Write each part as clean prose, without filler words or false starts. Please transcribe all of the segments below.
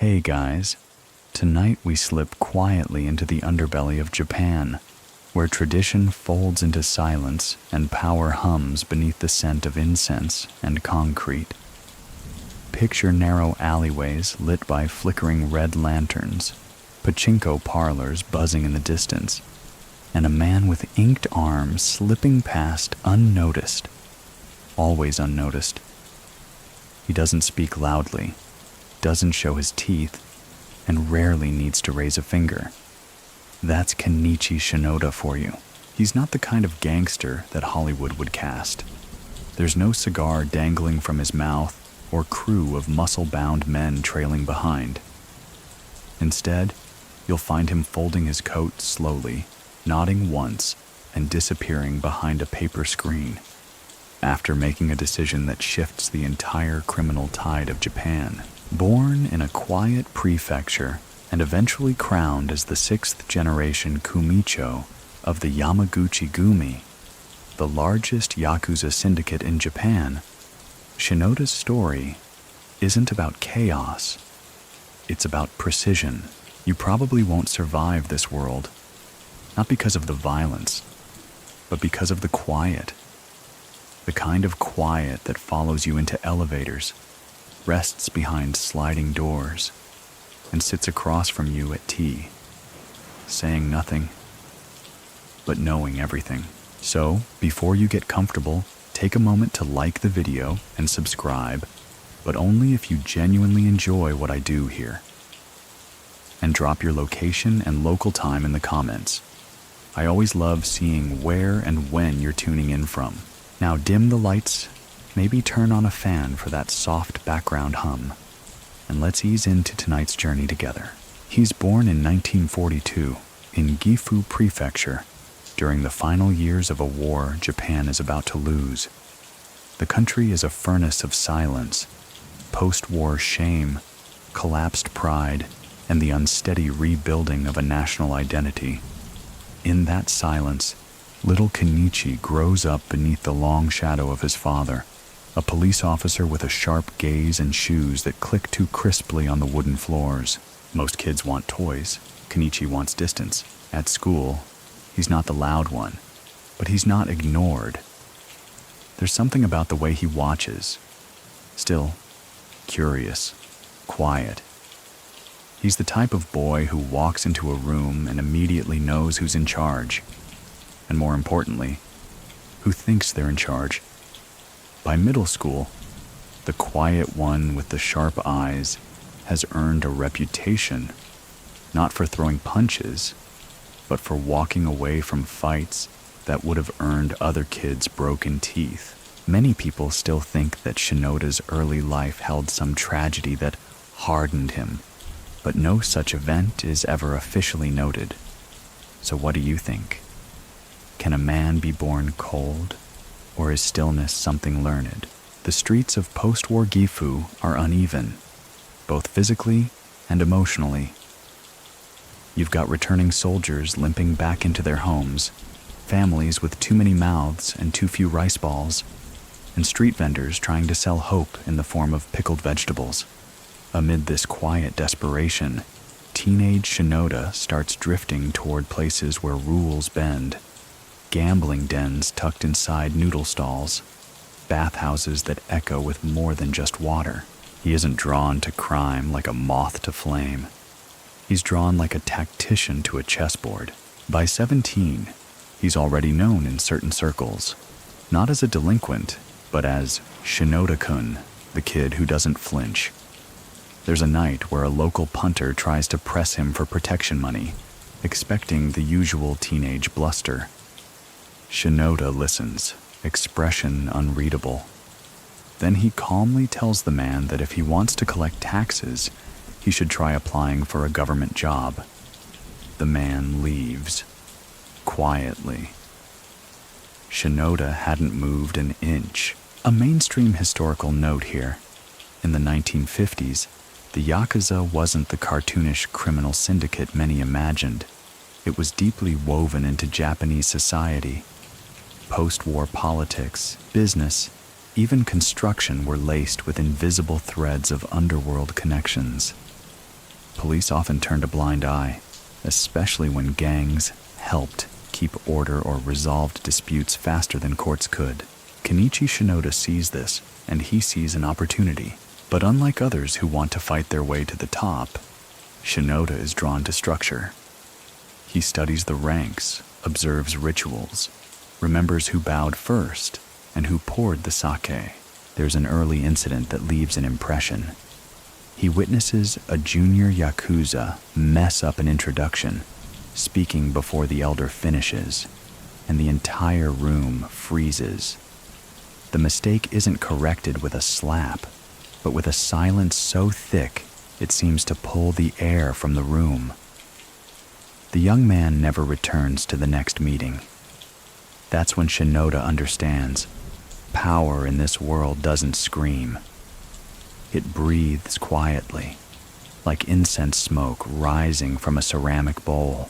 Hey guys, tonight we slip quietly into the underbelly of Japan, where tradition folds into silence and power hums beneath the scent of incense and concrete. Picture narrow alleyways lit by flickering red lanterns, pachinko parlors buzzing in the distance, and a man with inked arms slipping past unnoticed, always unnoticed. He doesn't speak loudly, doesn't show his teeth, and rarely needs to raise a finger. That's Kenichi Shinoda for you. He's not the kind of gangster that Hollywood would cast. There's no cigar dangling from his mouth or crew of muscle-bound men trailing behind. Instead, you'll find him folding his coat slowly, nodding once, and disappearing behind a paper screen, after making a decision that shifts the entire criminal tide of Japan. Born in a quiet prefecture and eventually crowned as the 6th generation Kumicho of the Yamaguchi-gumi, the largest yakuza syndicate in Japan, Shinoda's story isn't about chaos. It's about precision. You probably won't survive this world, not because of the violence, but because of the quiet. The kind of quiet that follows you into elevators, rests behind sliding doors, and sits across from you at tea, saying nothing, but knowing everything. So, before you get comfortable, take a moment to like the video and subscribe, but only if you genuinely enjoy what I do here. And drop your location and local time in the comments. I always love seeing where and when you're tuning in from. Now dim the lights, maybe turn on a fan for that soft background hum, and let's ease into tonight's journey together. He's born in 1942 in Gifu Prefecture, during the final years of a war Japan is about to lose. The country is a furnace of silence, post-war shame, collapsed pride, and the unsteady rebuilding of a national identity. In that silence, little Kenichi grows up beneath the long shadow of his father, a police officer with a sharp gaze and shoes that click too crisply on the wooden floors. Most kids want toys. Kenichi wants distance. At school, he's not the loud one, but he's not ignored. There's something about the way he watches. Still, curious, quiet. He's the type of boy who walks into a room and immediately knows who's in charge. And more importantly, who thinks they're in charge. By middle school, the quiet one with the sharp eyes has earned a reputation, not for throwing punches, but for walking away from fights that would have earned other kids broken teeth. Many people still think that Shinoda's early life held some tragedy that hardened him, but no such event is ever officially noted. So what do you think? Can a man be born cold, or is stillness something learned? The streets of post-war Gifu are uneven, both physically and emotionally. You've got returning soldiers limping back into their homes, families with too many mouths and too few rice balls, and street vendors trying to sell hope in the form of pickled vegetables. Amid this quiet desperation, teenage Shinoda starts drifting toward places where rules bend. Gambling dens tucked inside noodle stalls, bathhouses that echo with more than just water. He isn't drawn to crime like a moth to flame. He's drawn like a tactician to a chessboard. By 17, he's already known in certain circles, not as a delinquent, but as Shinoda-kun, the kid who doesn't flinch. There's a night where a local punter tries to press him for protection money, expecting the usual teenage bluster. Shinoda listens, expression unreadable. Then he calmly tells the man that if he wants to collect taxes, he should try applying for a government job. The man leaves, quietly. Shinoda hadn't moved an inch. A mainstream historical note here. In the 1950s, the yakuza wasn't the cartoonish criminal syndicate many imagined. It was deeply woven into Japanese society. Post-war politics, business, even construction were laced with invisible threads of underworld connections. Police often turned a blind eye, especially when gangs helped keep order or resolved disputes faster than courts could. Kenichi Shinoda sees this, and he sees an opportunity. But unlike others who want to fight their way to the top, Shinoda is drawn to structure. He studies the ranks, observes rituals, remembers who bowed first and who poured the sake. There's an early incident that leaves an impression. He witnesses a junior yakuza mess up an introduction, speaking before the elder finishes, and the entire room freezes. The mistake isn't corrected with a slap, but with a silence so thick it seems to pull the air from the room. The young man never returns to the next meeting. That's when Shinoda understands power in this world doesn't scream. It breathes quietly, like incense smoke rising from a ceramic bowl.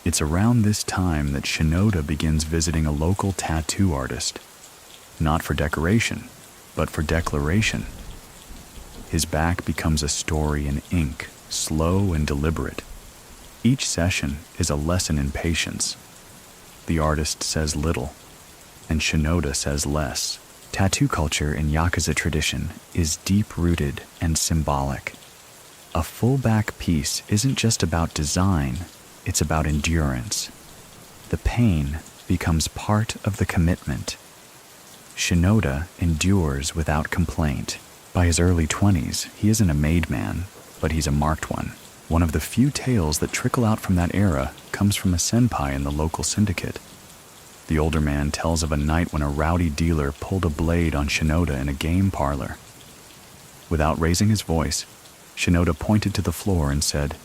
It's around this time that Shinoda begins visiting a local tattoo artist, not for decoration, but for declaration. His back becomes a story in ink, slow and deliberate. Each session is a lesson in patience. The artist says little, and Shinoda says less. Tattoo culture in yakuza tradition is deep-rooted and symbolic. A full back piece isn't just about design, it's about endurance. The pain becomes part of the commitment. Shinoda endures without complaint. By his early 20s, he isn't a made man, but he's a marked one. One of the few tales that trickle out from that era comes from a senpai in the local syndicate. The older man tells of a night when a rowdy dealer pulled a blade on Shinoda in a game parlor. Without raising his voice, Shinoda pointed to the floor and said,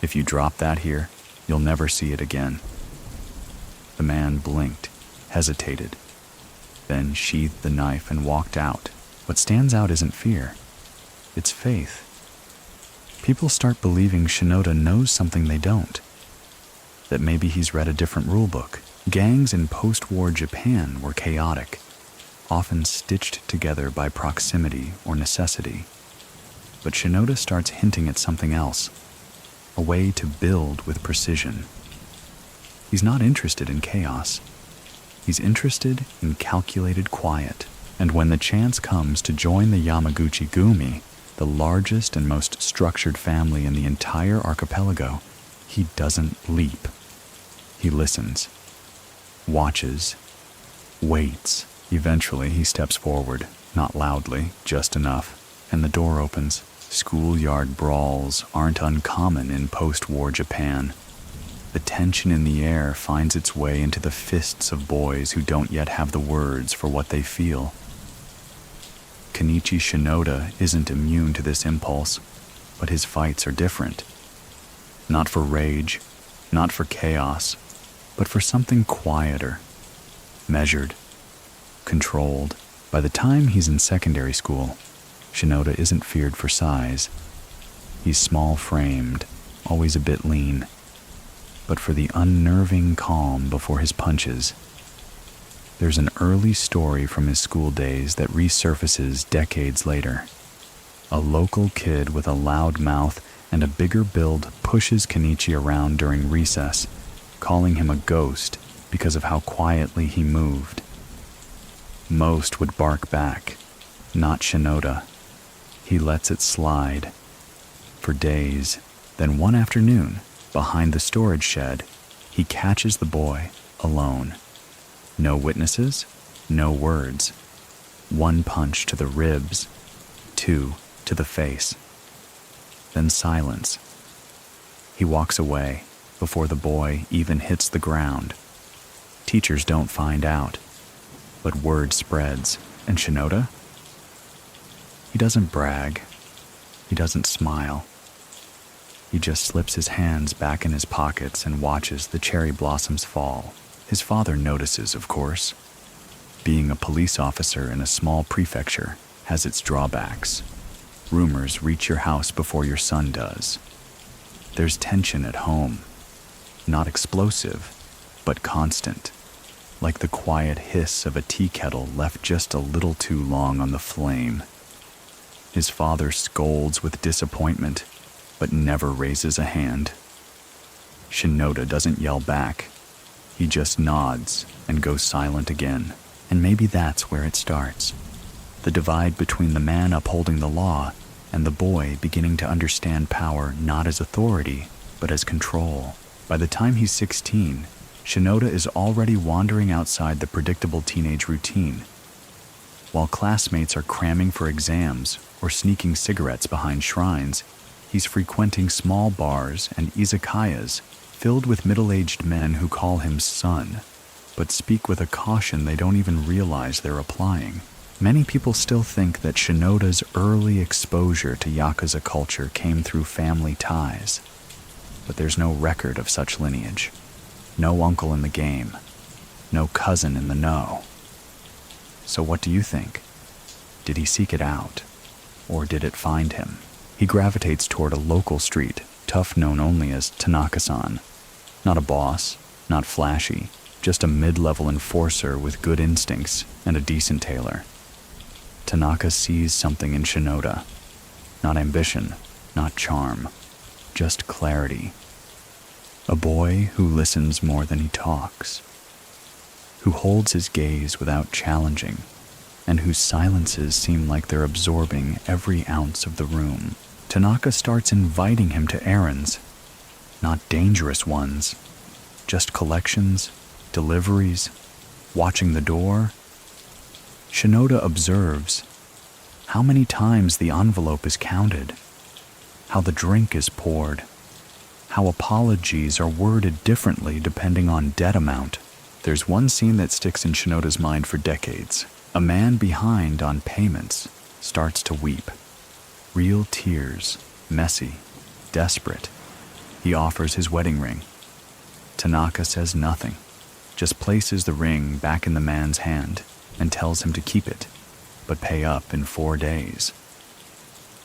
"If you drop that here, you'll never see it again." The man blinked, hesitated, then sheathed the knife and walked out. What stands out isn't fear, it's faith. People start believing Shinoda knows something they don't, that maybe he's read a different rulebook. Gangs in post-war Japan were chaotic, often stitched together by proximity or necessity. But Shinoda starts hinting at something else, a way to build with precision. He's not interested in chaos. He's interested in calculated quiet. And when the chance comes to join the Yamaguchi-gumi, the largest and most structured family in the entire archipelago, he doesn't leap. He listens, watches, waits. Eventually, he steps forward, not loudly, just enough, and the door opens. Schoolyard brawls aren't uncommon in post-war Japan. The tension in the air finds its way into the fists of boys who don't yet have the words for what they feel. Kenichi Shinoda isn't immune to this impulse, but his fights are different. Not for rage, not for chaos, but for something quieter, measured, controlled. By the time he's in secondary school, Shinoda isn't feared for size. He's small-framed, always a bit lean, but for the unnerving calm before his punches. There's an early story from his school days that resurfaces decades later. A local kid with a loud mouth and a bigger build pushes Kenichi around during recess, calling him a ghost because of how quietly he moved. Most would bark back, not Shinoda. He lets it slide. For days, then one afternoon, behind the storage shed, he catches the boy, alone. No witnesses, no words. One punch to the ribs, two to the face. Then silence. He walks away before the boy even hits the ground. Teachers don't find out, but word spreads. And Shinoda? He doesn't brag. He doesn't smile. He just slips his hands back in his pockets and watches the cherry blossoms fall. His father notices, of course. Being a police officer in a small prefecture has its drawbacks. Rumors reach your house before your son does. There's tension at home. Not explosive, but constant. Like the quiet hiss of a tea kettle left just a little too long on the flame. His father scolds with disappointment, but never raises a hand. Shinoda doesn't yell back. He just nods and goes silent again, and maybe that's where it starts. The divide between the man upholding the law and the boy beginning to understand power not as authority, but as control. By the time he's 16, Shinoda is already wandering outside the predictable teenage routine. While classmates are cramming for exams or sneaking cigarettes behind shrines, he's frequenting small bars and izakayas filled with middle-aged men who call him son, but speak with a caution they don't even realize they're applying. Many people still think that Shinoda's early exposure to yakuza culture came through family ties, but there's no record of such lineage. No uncle in the game, no cousin in the know. So what do you think? Did he seek it out, or did it find him? He gravitates toward a local street, tough known only as Tanaka-san. Not a boss, not flashy, just a mid-level enforcer with good instincts and a decent tailor. Tanaka sees something in Shinoda. Not ambition, not charm, just clarity. A boy who listens more than he talks, who holds his gaze without challenging, and whose silences seem like they're absorbing every ounce of the room. Tanaka starts inviting him to errands, not dangerous ones, just collections, deliveries, watching the door. Shinoda observes how many times the envelope is counted, how the drink is poured, how apologies are worded differently depending on debt amount. There's one scene that sticks in Shinoda's mind for decades. A man behind on payments starts to weep. Real tears, messy, desperate. He offers his wedding ring. Tanaka says nothing, just places the ring back in the man's hand and tells him to keep it, but pay up in 4 days.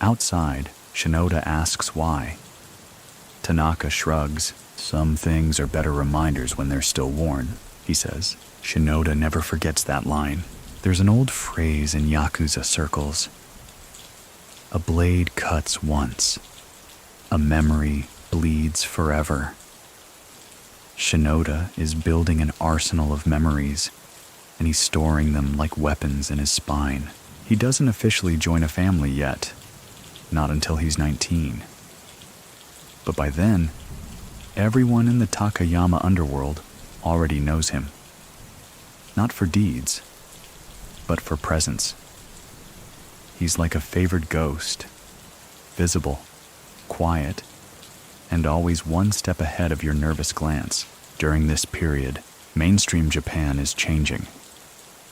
Outside, Shinoda asks why. Tanaka shrugs. Some things are better reminders when they're still worn, he says. Shinoda never forgets that line. There's an old phrase in yakuza circles. A blade cuts once. A memory bleeds forever. Shinoda is building an arsenal of memories, and he's storing them like weapons in his spine. He doesn't officially join a family yet, not until he's 19. But by then, everyone in the Takayama underworld already knows him. Not for deeds, but for presence. He's like a favored ghost, visible, quiet, and always one step ahead of your nervous glance. During this period, mainstream Japan is changing.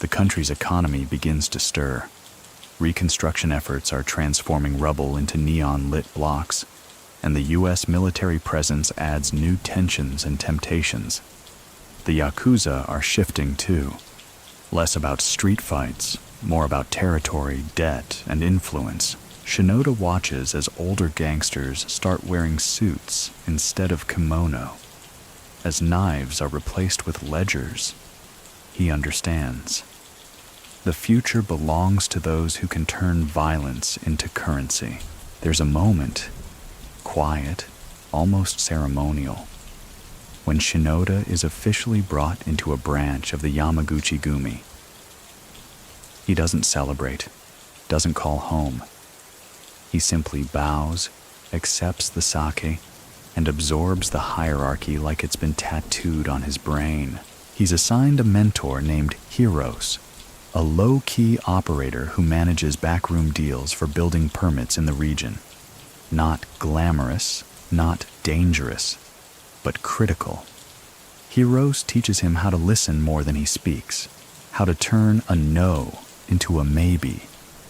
The country's economy begins to stir. Reconstruction efforts are transforming rubble into neon-lit blocks, and the U.S. military presence adds new tensions and temptations. The yakuza are shifting too. Less about street fights, more about territory, debt, and influence. Shinoda watches as older gangsters start wearing suits instead of kimono. As knives are replaced with ledgers, he understands. The future belongs to those who can turn violence into currency. There's a moment, quiet, almost ceremonial, when Shinoda is officially brought into a branch of the Yamaguchi-gumi. He doesn't celebrate, doesn't call home. He simply bows, accepts the sake, and absorbs the hierarchy like it's been tattooed on his brain. He's assigned a mentor named Hiros, a low-key operator who manages backroom deals for building permits in the region. Not glamorous, not dangerous, but critical. Hiros teaches him how to listen more than he speaks, how to turn a no into a maybe,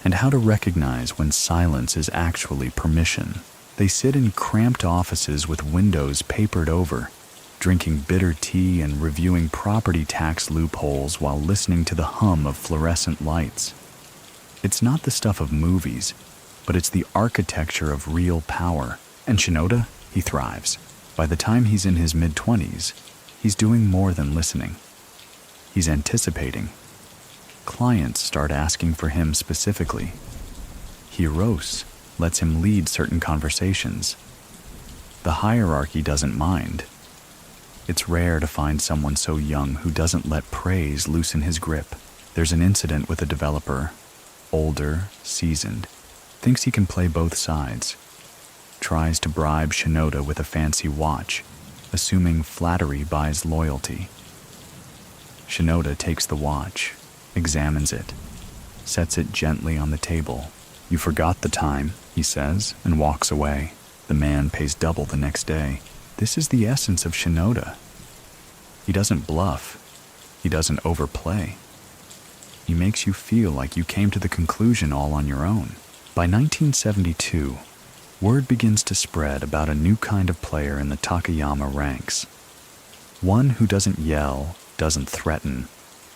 and how to recognize when silence is actually permission. They sit in cramped offices with windows papered over, drinking bitter tea and reviewing property tax loopholes while listening to the hum of fluorescent lights. It's not the stuff of movies, but it's the architecture of real power. And Shinoda, he thrives. By the time he's in his mid-20s, he's doing more than listening. He's anticipating. Clients start asking for him specifically. Hiros lets him lead certain conversations, The hierarchy doesn't mind. It's rare to find someone so young who doesn't let praise loosen his grip. There's an incident with a developer, older, seasoned, thinks he can play both sides, tries to bribe Shinoda with a fancy watch, assuming flattery buys loyalty. Shinoda takes the watch, examines it, sets it gently on the table. "You forgot the time," he says, and walks away. The man pays double the next day. This is the essence of Shinoda. He doesn't bluff. He doesn't overplay. He makes you feel like you came to the conclusion all on your own. By 1972, word begins to spread about a new kind of player in the Takayama ranks. One who doesn't yell, doesn't threaten,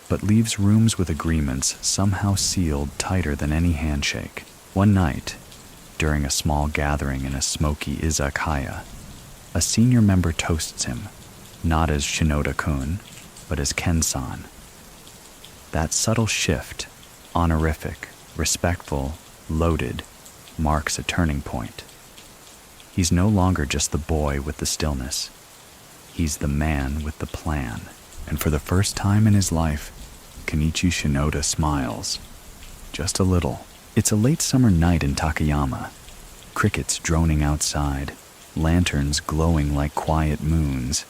but leaves rooms with agreements somehow sealed tighter than any handshake. One night, during a small gathering in a smoky izakaya, a senior member toasts him, not as Shinoda-kun, but as Ken-san. That subtle shift, honorific, respectful, loaded, marks a turning point. He's no longer just the boy with the stillness. He's the man with the plan. And for the first time in his life, Kenichi Shinoda smiles. Just a little. It's a late summer night in Takayama. Crickets droning outside, lanterns glowing like quiet moons,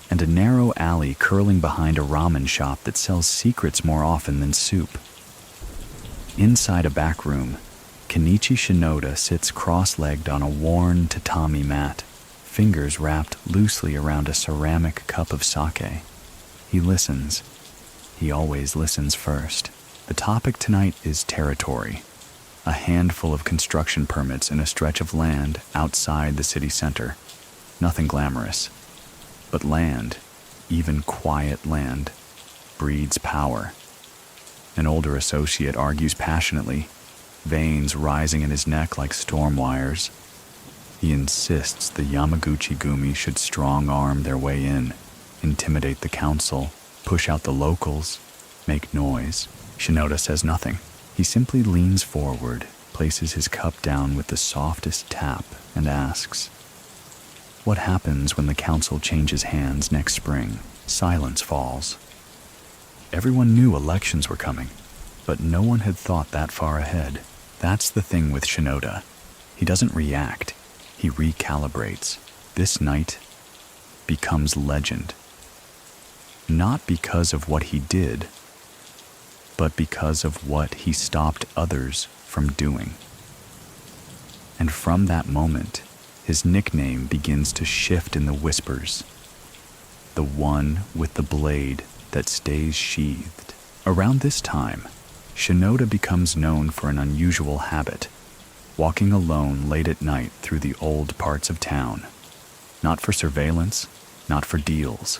and a narrow alley curling behind a ramen shop that sells secrets more often than soup. Inside a back room, Kenichi Shinoda sits cross-legged on a worn tatami mat, fingers wrapped loosely around a ceramic cup of sake. He listens. He always listens first. The topic tonight is territory. A handful of construction permits in a stretch of land outside the city center. Nothing glamorous. But land, even quiet land, breeds power. An older associate argues passionately, veins rising in his neck like storm wires. He insists the Yamaguchi-gumi should strong-arm their way in, intimidate the council, push out the locals, make noise. Shinoda says nothing. He simply leans forward, places his cup down with the softest tap, and asks, "What happens when the council changes hands next spring?" Silence falls. Everyone knew elections were coming, but no one had thought that far ahead. That's the thing with Shinoda. He doesn't react. He recalibrates. This night becomes legend. Not because of what he did, but because of what he stopped others from doing. And from that moment, his nickname begins to shift in the whispers. The one with the blade that stays sheathed. Around this time, Shinoda becomes known for an unusual habit, walking alone late at night through the old parts of town. Not for surveillance, not for deals,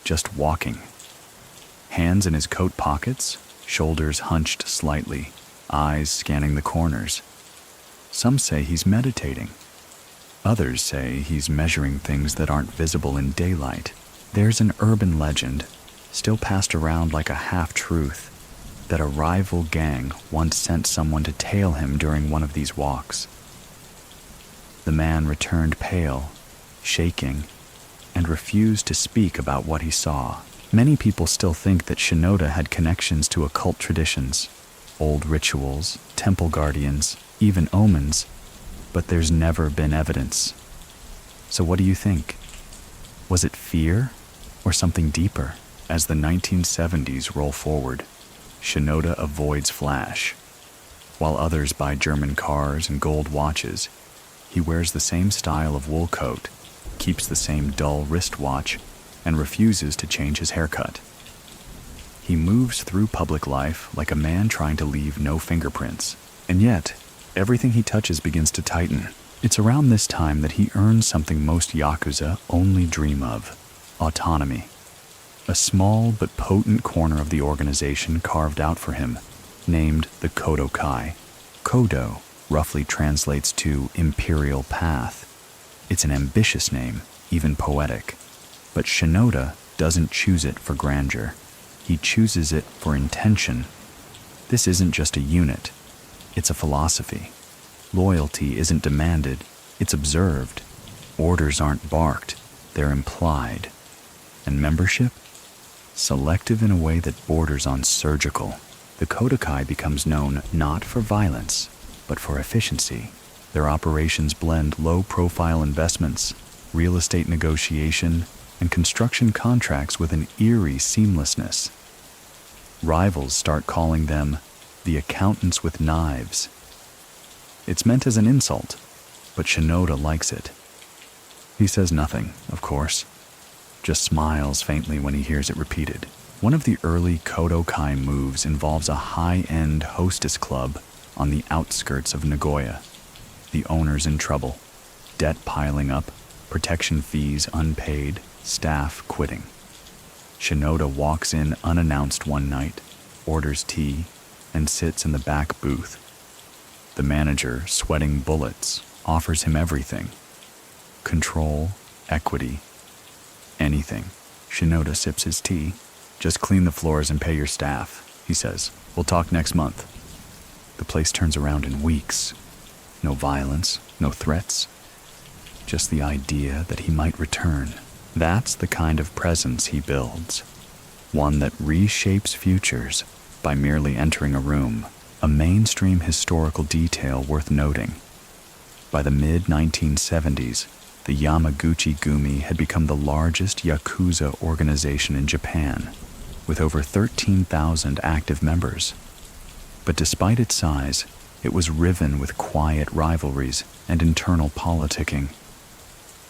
just walking. Hands in his coat pockets, shoulders hunched slightly, eyes scanning the corners. Some say he's meditating. Others say he's measuring things that aren't visible in daylight. There's an urban legend, still passed around like a half-truth, that a rival gang once sent someone to tail him during one of these walks. The man returned pale, shaking, and refused to speak about what he saw. Many people still think that Shinoda had connections to occult traditions, old rituals, temple guardians, even omens, but there's never been evidence. So what do you think? Was it fear or something deeper? As the 1970s roll forward, Shinoda avoids flash. While others buy German cars and gold watches, he wears the same style of wool coat, keeps the same dull wristwatch, and refuses to change his haircut. He moves through public life like a man trying to leave no fingerprints, and yet, everything he touches begins to tighten. It's around this time that he earns something most yakuza only dream of: autonomy. A small but potent corner of the organization carved out for him, named the Kodokai. Kodo roughly translates to imperial path. It's an ambitious name, even poetic. But Shinoda doesn't choose it for grandeur. He chooses it for intention. This isn't just a unit. It's a philosophy. Loyalty isn't demanded, it's observed. Orders aren't barked, they're implied. And membership? Selective in a way that borders on surgical. The Kodokai becomes known not for violence, but for efficiency. Their operations blend low-profile investments, real estate negotiation, and construction contracts with an eerie seamlessness. Rivals start calling them the accountants with knives. It's meant as an insult, but Shinoda likes it. He says nothing, of course, just smiles faintly when he hears it repeated. One of the early Kodokai moves involves a high-end hostess club on the outskirts of Nagoya. The owner's in trouble, debt piling up, protection fees unpaid, staff quitting. Shinoda walks in unannounced one night, orders tea, and sits in the back booth. The manager, sweating bullets, offers him everything. Control, equity, anything. Shinoda sips his tea. Just clean the floors and pay your staff, he says. We'll talk next month. The place turns around in weeks. No violence, no threats. Just the idea that he might return. That's the kind of presence he builds. One that reshapes futures by merely entering a room. A mainstream historical detail worth noting. By the mid-1970s, the Yamaguchi-gumi had become the largest yakuza organization in Japan, with over 13,000 active members. But despite its size, it was riven with quiet rivalries and internal politicking.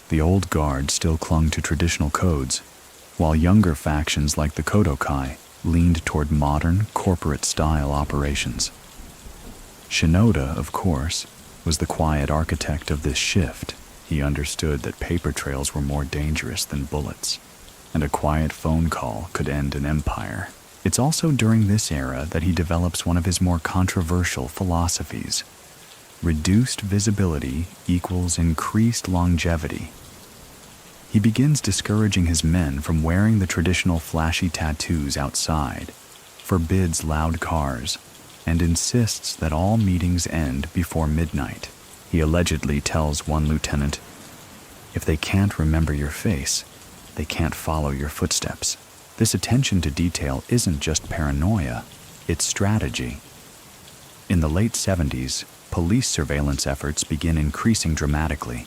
The old guard still clung to traditional codes, while younger factions like the Kodokai leaned toward modern, corporate-style operations. Shinoda, of course, was the quiet architect of this shift. He understood that paper trails were more dangerous than bullets, and a quiet phone call could end an empire. It's also during this era that he develops one of his more controversial philosophies. Reduced visibility equals increased longevity. He begins discouraging his men from wearing the traditional flashy tattoos outside, forbids loud cars, and insists that all meetings end before midnight. He allegedly tells one lieutenant, "If they can't remember your face, they can't follow your footsteps." This attention to detail isn't just paranoia, it's strategy. In the late 70s, police surveillance efforts begin increasing dramatically,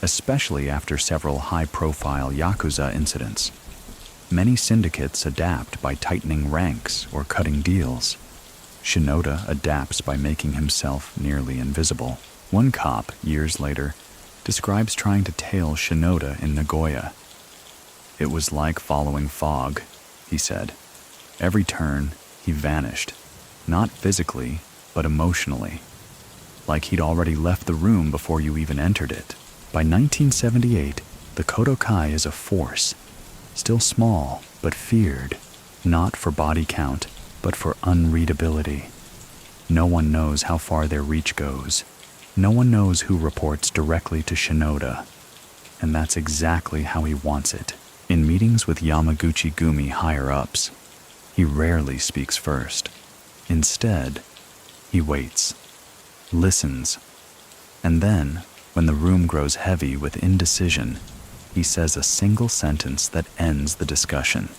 especially after several high-profile yakuza incidents. Many syndicates adapt by tightening ranks or cutting deals. Shinoda adapts by making himself nearly invisible. One cop, years later, describes trying to tail Shinoda in Nagoya. "It was like following fog," he said. "Every turn, he vanished. Not physically, but emotionally. Like he'd already left the room before you even entered it." By 1978, the Kodokai is a force, still small, but feared, not for body count, but for unreadability. No one knows how far their reach goes. No one knows who reports directly to Shinoda. And that's exactly how he wants it. In meetings with Yamaguchi-gumi higher-ups, he rarely speaks first. Instead, he waits, listens, and then, when the room grows heavy with indecision, he says a single sentence that ends the discussion.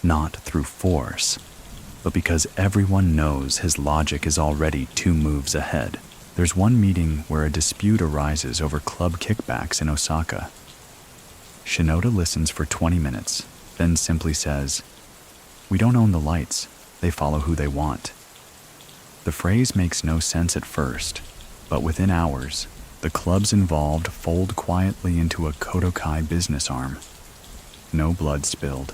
Not through force, but because everyone knows his logic is already 2 moves ahead. There's one meeting where a dispute arises over club kickbacks in Osaka. Shinoda listens for 20 minutes, then simply says, "We don't own the lights, they follow who they want." The phrase makes no sense at first, but within hours, the clubs involved fold quietly into a Kodokai business arm. No blood spilled.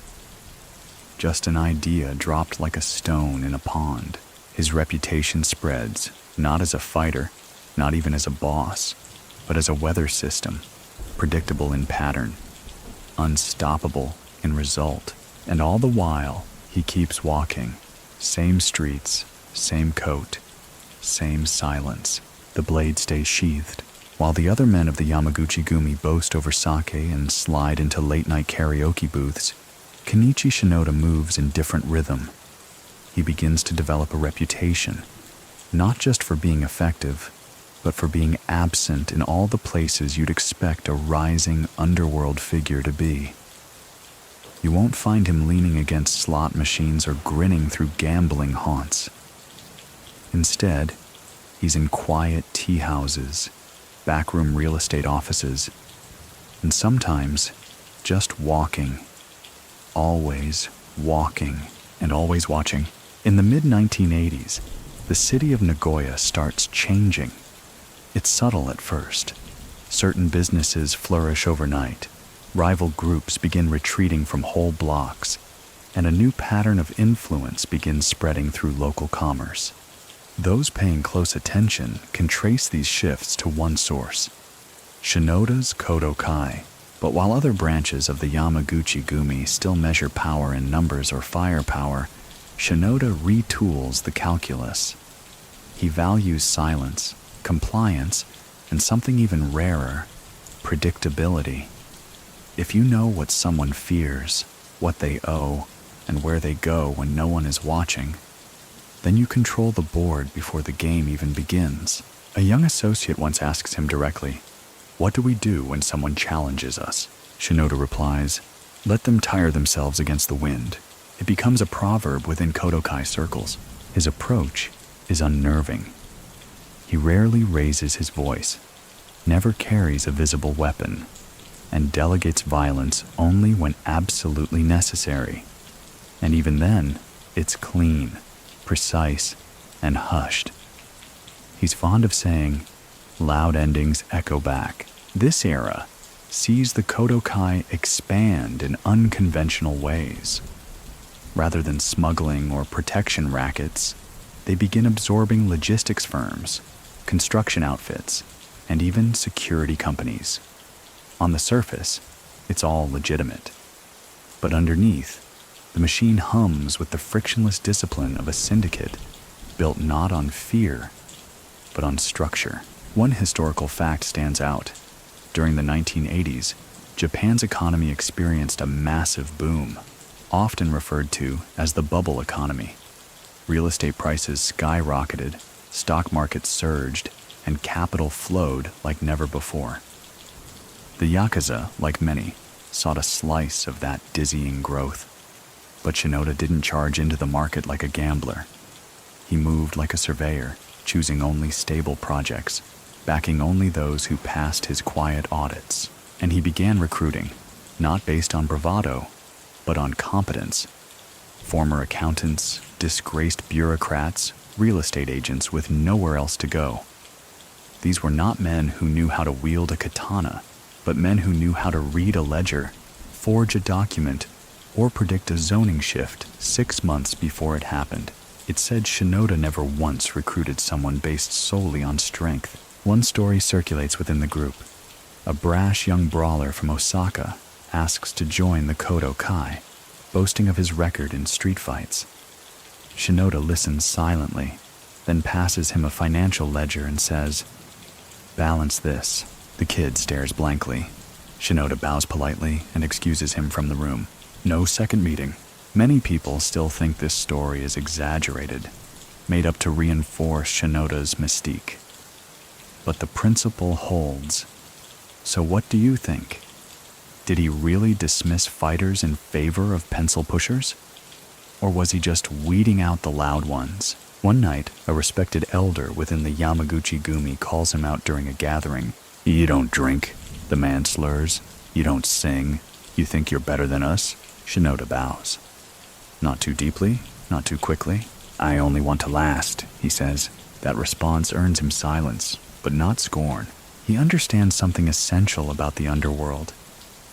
Just an idea dropped like a stone in a pond. His reputation spreads, not as a fighter, not even as a boss, but as a weather system, predictable in pattern, unstoppable in result. And all the while, he keeps walking. Same streets, same coat, same silence. The blade stays sheathed. While the other men of the Yamaguchi-gumi boast over sake and slide into late-night karaoke booths, Kenichi Shinoda moves in different rhythm. He begins to develop a reputation, not just for being effective, but for being absent in all the places you'd expect a rising underworld figure to be. You won't find him leaning against slot machines or grinning through gambling haunts. Instead, he's in quiet tea houses, backroom real estate offices, and sometimes just walking. Always walking and always watching. In the mid-1980s, the city of Nagoya starts changing. It's subtle at first. Certain businesses flourish overnight. Rival groups begin retreating from whole blocks, and a new pattern of influence begins spreading through local commerce. Those paying close attention can trace these shifts to one source, Shinoda's Kodokai. But while other branches of the Yamaguchi-gumi still measure power in numbers or firepower, Shinoda retools the calculus. He values silence, compliance, and something even rarer, predictability. If you know what someone fears, what they owe, and where they go when no one is watching, then you control the board before the game even begins. A young associate once asks him directly, "What do we do when someone challenges us?" Shinoda replies, "Let them tire themselves against the wind." It becomes a proverb within Kodokai circles. His approach is unnerving. He rarely raises his voice, never carries a visible weapon, and delegates violence only when absolutely necessary. And even then, it's clean, precise, and hushed. He's fond of saying, "Loud endings echo back." This era sees the Kodokai expand in unconventional ways. Rather than smuggling or protection rackets, they begin absorbing logistics firms, construction outfits, and even security companies. On the surface, it's all legitimate. But underneath, the machine hums with the frictionless discipline of a syndicate built not on fear, but on structure. One historical fact stands out. During the 1980s, Japan's economy experienced a massive boom, often referred to as the bubble economy. Real estate prices skyrocketed, stock markets surged, and capital flowed like never before. The yakuza, like many, sought a slice of that dizzying growth. But Shinoda didn't charge into the market like a gambler. He moved like a surveyor, choosing only stable projects, backing only those who passed his quiet audits. And he began recruiting, not based on bravado, but on competence. Former accountants, disgraced bureaucrats, real estate agents with nowhere else to go. These were not men who knew how to wield a katana, but men who knew how to read a ledger, forge a document, or predict a zoning shift 6 months before it happened. It said Shinoda never once recruited someone based solely on strength. One story circulates within the group. A brash young brawler from Osaka asks to join the Kodokai, boasting of his record in street fights. Shinoda listens silently, then passes him a financial ledger and says, "Balance this." The kid stares blankly. Shinoda bows politely and excuses him from the room. No second meeting. Many people still think this story is exaggerated, made up to reinforce Shinoda's mystique. But the principle holds. So what do you think? Did he really dismiss fighters in favor of pencil pushers? Or was he just weeding out the loud ones? One night, a respected elder within the Yamaguchi-gumi calls him out during a gathering. "You don't drink," the man slurs. "You don't sing. You think you're better than us?" Shinoda bows. "Not too deeply, not too quickly. I only want to last," he says. That response earns him silence, but not scorn. He understands something essential about the underworld.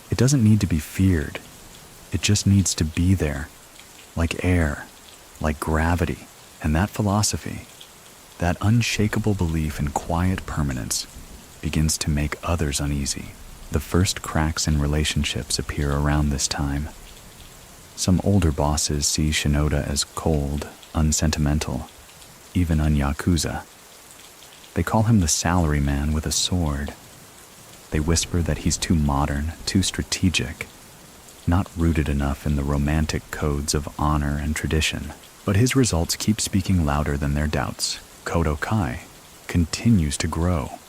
It doesn't need to be feared. It just needs to be there, like air, like gravity. And that philosophy, that unshakable belief in quiet permanence, begins to make others uneasy. The first cracks in relationships appear around this time. Some older bosses see Shinoda as cold, unsentimental, even un-yakuza. They call him the salaryman with a sword. They whisper that he's too modern, too strategic, not rooted enough in the romantic codes of honor and tradition. But his results keep speaking louder than their doubts. Kodokai, continues to grow,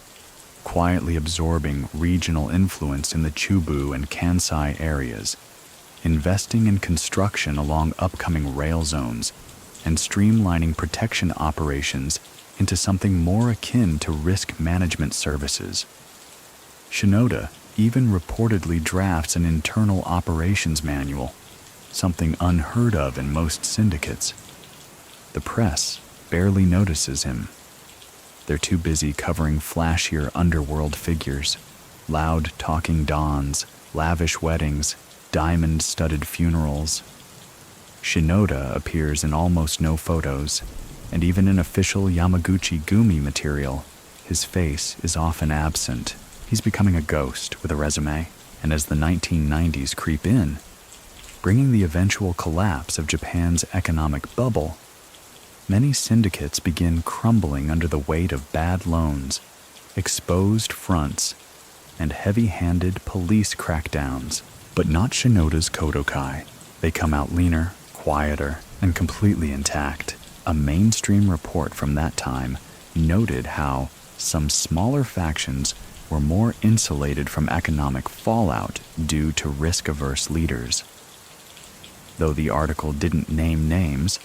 quietly absorbing regional influence in the Chubu and Kansai areas, investing in construction along upcoming rail zones, and streamlining protection operations into something more akin to risk management services. Shinoda even reportedly drafts an internal operations manual, something unheard of in most syndicates. The press barely notices him. They're too busy covering flashier underworld figures, loud talking dons, lavish weddings, diamond-studded funerals. Shinoda appears in almost no photos, and even in official Yamaguchi-gumi material, his face is often absent. He's becoming a ghost with a resume, and as the 1990s creep in, bringing the eventual collapse of Japan's economic bubble, many syndicates begin crumbling under the weight of bad loans, exposed fronts, and heavy-handed police crackdowns. But not Shinoda's Kodokai. They come out leaner, quieter, and completely intact. A mainstream report from that time noted how some smaller factions were more insulated from economic fallout due to risk-averse leaders. Though the article didn't name names,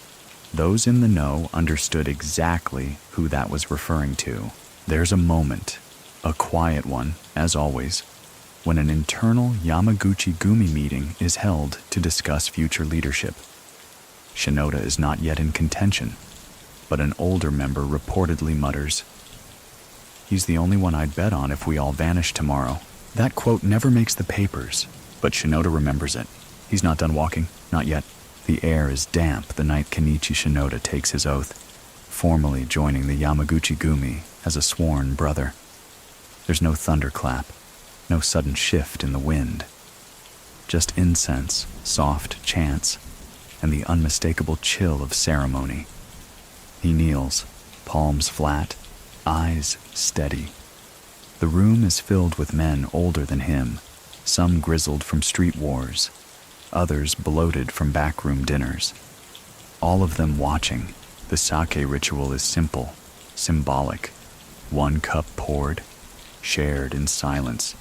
those in the know understood exactly who that was referring to. There's a moment, a quiet one, as always, when an internal Yamaguchi-gumi meeting is held to discuss future leadership. Shinoda is not yet in contention, but an older member reportedly mutters, "He's the only one I'd bet on if we all vanish tomorrow." That quote never makes the papers, but Shinoda remembers it. He's not done walking, not yet. The air is damp the night Kenichi Shinoda takes his oath, formally joining the Yamaguchi-gumi as a sworn brother. There's no thunderclap, no sudden shift in the wind. Just incense, soft chants, and the unmistakable chill of ceremony. He kneels, palms flat, eyes steady. The room is filled with men older than him, some grizzled from street wars, others bloated from backroom dinners. All of them watching. The sake ritual is simple, symbolic. One cup poured, shared in silence.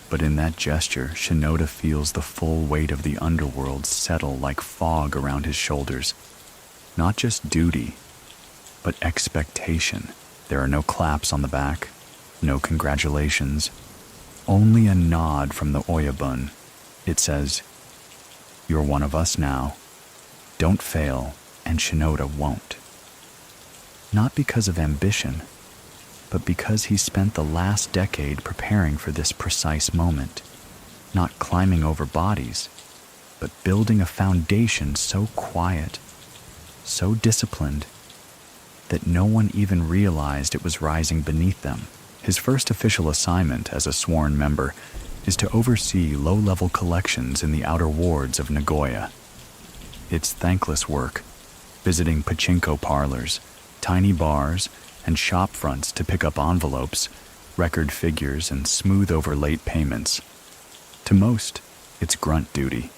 But in that gesture, Shinoda feels the full weight of the underworld settle like fog around his shoulders. Not just duty, but expectation. There are no claps on the back, no congratulations, only a nod from the oyabun. It says, "You're one of us now. Don't fail, and Shinoda won't." Not because of ambition, but because he spent the last decade preparing for this precise moment, not climbing over bodies, but building a foundation so quiet, so disciplined, that no one even realized it was rising beneath them. His first official assignment as a sworn member is to oversee low-level collections in the outer wards of Nagoya. It's thankless work, visiting pachinko parlors, tiny bars, and shop fronts to pick up envelopes, record figures, and smooth over late payments. To most, it's grunt duty.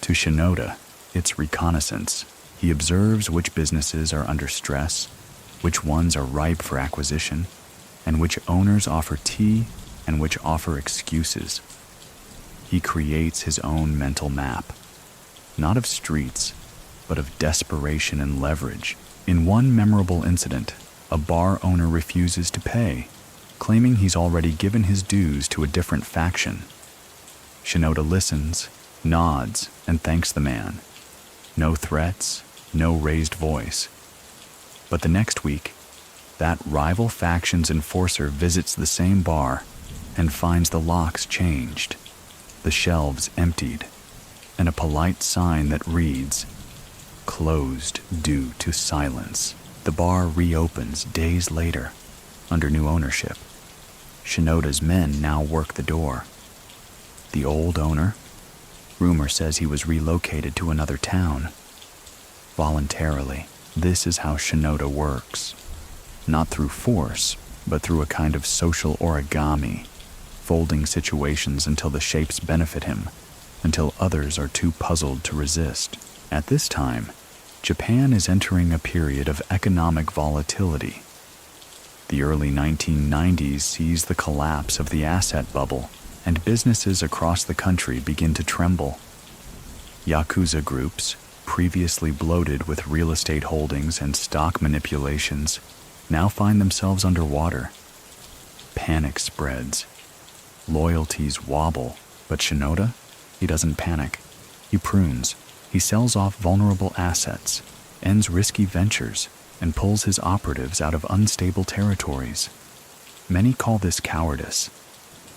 To Shinoda, it's reconnaissance. He observes which businesses are under stress, which ones are ripe for acquisition, and which owners offer tea and which offer excuses. He creates his own mental map, not of streets, but of desperation and leverage. In one memorable incident, a bar owner refuses to pay, claiming he's already given his dues to a different faction. Shinoda listens, nods, and thanks the man. No threats, no raised voice. But the next week, that rival faction's enforcer visits the same bar and finds the locks changed, the shelves emptied, and a polite sign that reads, "Closed due to silence." The bar reopens days later, under new ownership. Shinoda's men now work the door. The old owner, rumor says he was relocated to another town. Voluntarily, this is how Shinoda works. Not through force, but through a kind of social origami, folding situations until the shapes benefit him, until others are too puzzled to resist. At this time, Japan is entering a period of economic volatility. The early 1990s sees the collapse of the asset bubble, and businesses across the country begin to tremble. Yakuza groups, previously bloated with real estate holdings and stock manipulations, now find themselves underwater. Panic spreads. Loyalties wobble, but Shinoda, he doesn't panic. He prunes. He sells off vulnerable assets, ends risky ventures, and pulls his operatives out of unstable territories. Many call this cowardice.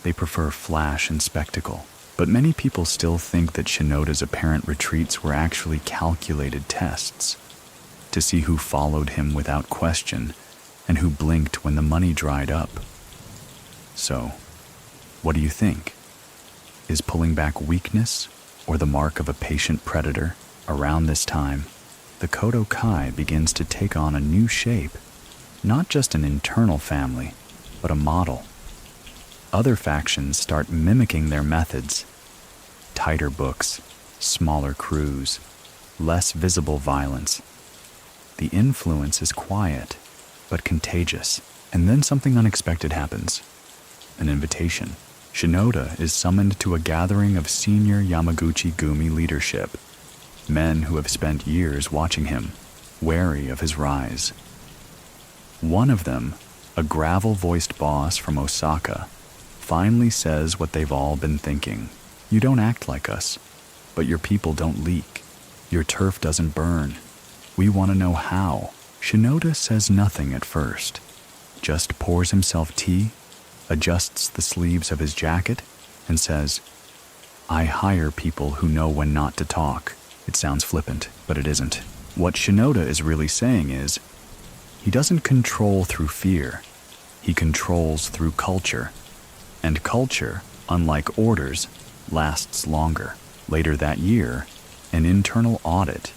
They prefer flash and spectacle, but many people still think that Shinoda's apparent retreats were actually calculated tests, to see who followed him without question and who blinked when the money dried up. So, what do you think? Is pulling back weakness or the mark of a patient predator? Around this time, the Kodokai begins to take on a new shape, not just an internal family, but a model. Other factions start mimicking their methods. Tighter books, smaller crews, less visible violence. The influence is quiet, but contagious. And then something unexpected happens. An invitation. Shinoda is summoned to a gathering of senior Yamaguchi-gumi leadership, men who have spent years watching him, wary of his rise. One of them, a gravel-voiced boss from Osaka, finally says what they've all been thinking. You don't act like us, but your people don't leak. Your turf doesn't burn. We want to know how. Shinoda says nothing at first, just pours himself tea, adjusts the sleeves of his jacket, and says, I hire people who know when not to talk. It sounds flippant, but it isn't. What Shinoda is really saying is, he doesn't control through fear. He controls through culture. And culture, unlike orders, lasts longer. Later that year, an internal audit,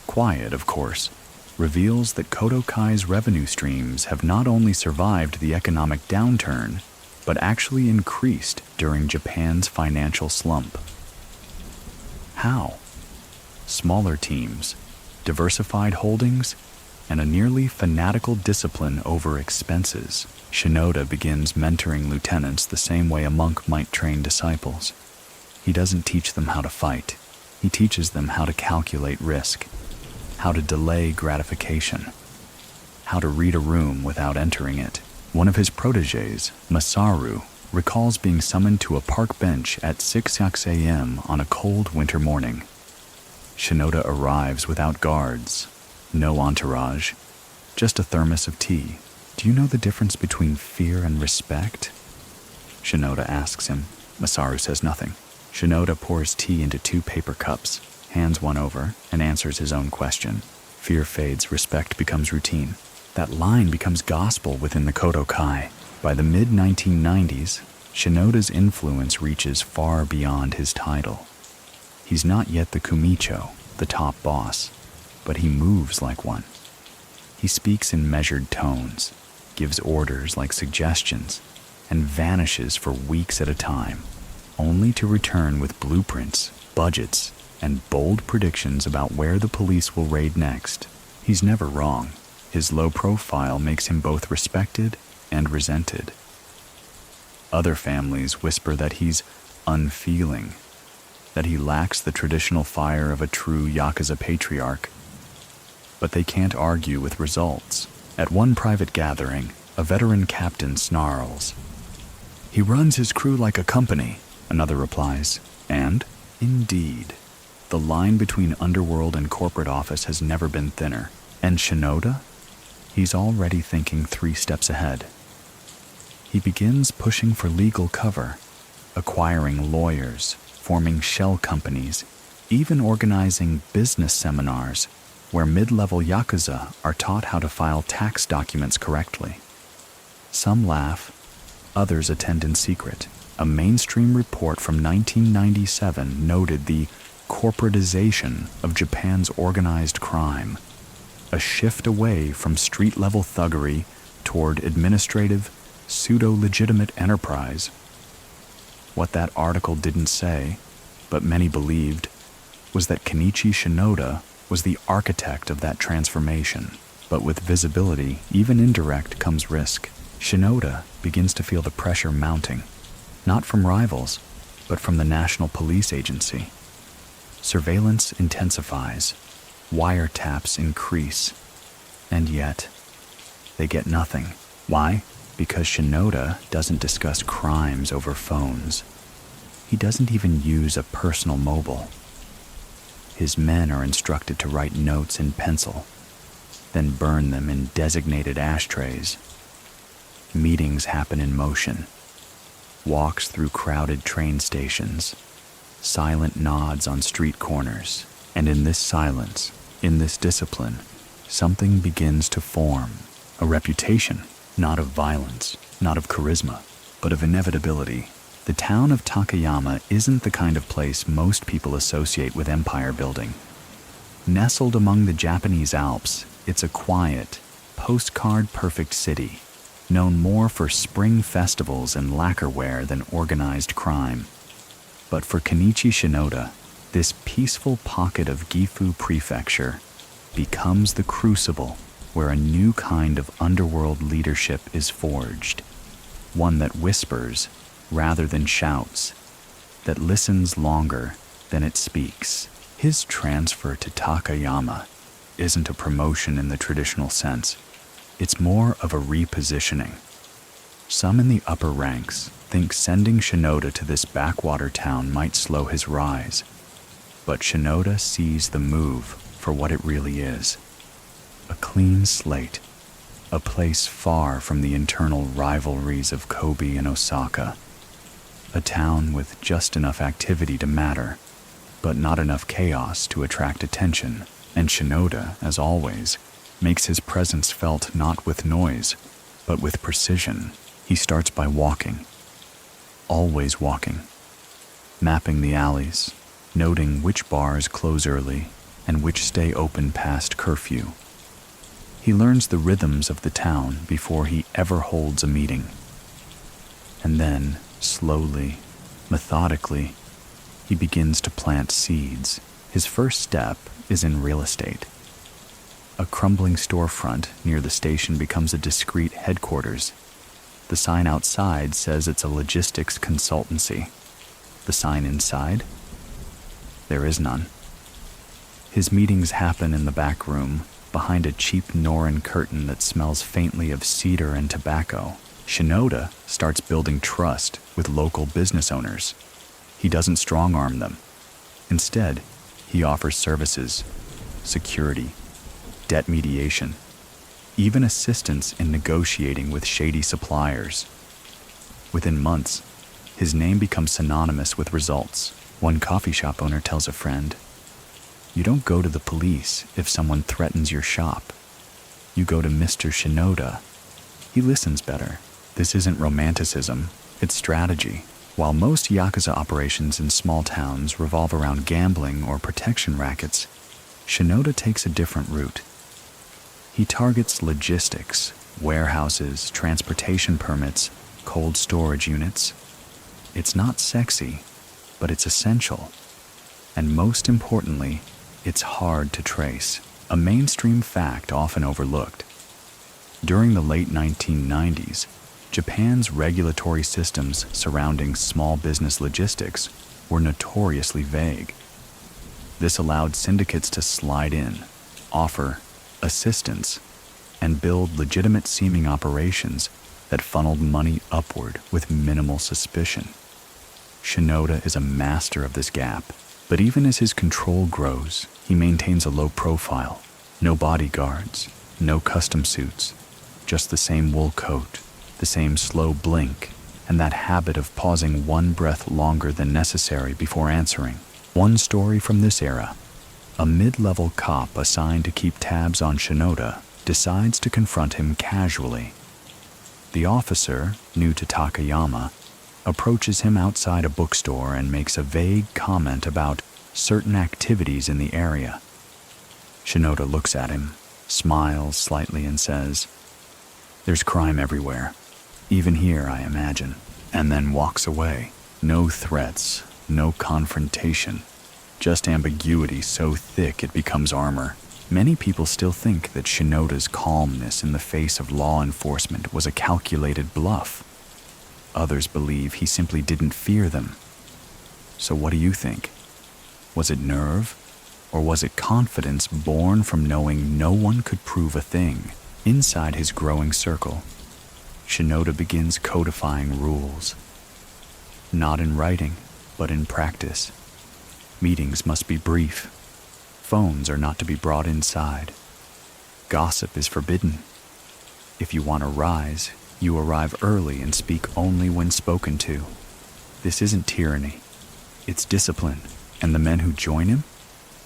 quiet of course, reveals that Kodokai's revenue streams have not only survived the economic downturn, but actually increased during Japan's financial slump. How? Smaller teams, diversified holdings, and a nearly fanatical discipline over expenses. Shinoda begins mentoring lieutenants the same way a monk might train disciples. He doesn't teach them how to fight. He teaches them how to calculate risk, how to delay gratification, how to read a room without entering it. One of his protégés, Masaru, recalls being summoned to a park bench at 6 a.m. on a cold winter morning. Shinoda arrives without guards, no entourage, just a thermos of tea. Do you know the difference between fear and respect? Shinoda asks him. Masaru says nothing. Shinoda pours tea into 2 paper cups, hands one over, and answers his own question. Fear fades, respect becomes routine. That line becomes gospel within the Kodokai. By the mid-1990s, Shinoda's influence reaches far beyond his title. He's not yet the Kumicho, the top boss, but he moves like one. He speaks in measured tones, gives orders like suggestions, and vanishes for weeks at a time, only to return with blueprints, budgets, and bold predictions about where the police will raid next. He's never wrong. His low profile makes him both respected and resented. Other families whisper that he's unfeeling, that he lacks the traditional fire of a true yakuza patriarch. But they can't argue with results. At one private gathering, a veteran captain snarls. He runs his crew like a company, another replies. And, indeed, the line between underworld and corporate office has never been thinner. And Shinoda? He's already thinking 3 steps ahead. He begins pushing for legal cover, acquiring lawyers, forming shell companies, even organizing business seminars where mid-level yakuza are taught how to file tax documents correctly. Some laugh, others attend in secret. A mainstream report from 1997 noted the corporatization of Japan's organized crime, a shift away from street-level thuggery toward administrative, pseudo-legitimate enterprise. What that article didn't say, but many believed, was that Kenichi Shinoda was the architect of that transformation. But with visibility, even indirect, comes risk. Shinoda begins to feel the pressure mounting, not from rivals, but from the National Police Agency. Surveillance intensifies, wiretaps increase, and yet they get nothing. Why? Because Shinoda doesn't discuss crimes over phones. He doesn't even use a personal mobile. His men are instructed to write notes in pencil, then burn them in designated ashtrays. Meetings happen in motion, walks through crowded train stations, silent nods on street corners, and in this silence, in this discipline, something begins to form, a reputation, not of violence, not of charisma, but of inevitability. The town of Takayama isn't the kind of place most people associate with empire building. Nestled among the Japanese Alps, it's a quiet, postcard-perfect city, known more for spring festivals and lacquerware than organized crime. But for Kenichi Shinoda, this peaceful pocket of Gifu Prefecture becomes the crucible where a new kind of underworld leadership is forged, one that whispers rather than shouts, that listens longer than it speaks. His transfer to Takayama isn't a promotion in the traditional sense. It's more of a repositioning. Some in the upper ranks think sending Shinoda to this backwater town might slow his rise, but Shinoda sees the move for what it really is. A clean slate, a place far from the internal rivalries of Kobe and Osaka, a town with just enough activity to matter, but not enough chaos to attract attention. And Shinoda, as always, makes his presence felt not with noise, but with precision. He starts by walking, always walking, mapping the alleys, noting which bars close early and which stay open past curfew. He learns the rhythms of the town before he ever holds a meeting. And then, slowly, methodically, he begins to plant seeds. His first step is in real estate. A crumbling storefront near the station becomes a discreet headquarters. The sign outside says it's a logistics consultancy. The sign inside? There is none. His meetings happen in the back room, behind a cheap Norin curtain that smells faintly of cedar and tobacco. Shinoda starts building trust with local business owners. He doesn't strong-arm them. Instead, he offers services, security, debt mediation, even assistance in negotiating with shady suppliers. Within months, his name becomes synonymous with results. One coffee shop owner tells a friend, "You don't go to the police if someone threatens your shop. You go to Mr. Shinoda. He listens better." This isn't romanticism, it's strategy. While most yakuza operations in small towns revolve around gambling or protection rackets, Shinoda takes a different route. He targets logistics, warehouses, transportation permits, cold storage units. It's not sexy, but it's essential. And most importantly, it's hard to trace, a mainstream fact often overlooked. During the late 1990s, Japan's regulatory systems surrounding small business logistics were notoriously vague. This allowed syndicates to slide in, offer assistance, and build legitimate-seeming operations that funneled money upward with minimal suspicion. Shinoda is a master of this gap, but even as his control grows, he maintains a low profile. No bodyguards, no custom suits, just the same wool coat, the same slow blink, and that habit of pausing one breath longer than necessary before answering. One story from this era: a mid-level cop assigned to keep tabs on Shinoda decides to confront him casually. The officer, new to Takayama, approaches him outside a bookstore and makes a vague comment about certain activities in the area. Shinoda looks at him, smiles slightly, and says, "There's crime everywhere. Even here, I imagine," and then walks away. No threats, no confrontation, just ambiguity so thick it becomes armor. Many people still think that Shinoda's calmness in the face of law enforcement was a calculated bluff. Others believe he simply didn't fear them. So what do you think? Was it nerve? Or was it confidence born from knowing no one could prove a thing? Inside his growing circle, Shinoda begins codifying rules. Not in writing, but in practice. Meetings must be brief. Phones are not to be brought inside. Gossip is forbidden. If you want to rise, you arrive early and speak only when spoken to. This isn't tyranny. It's discipline, and the men who join him,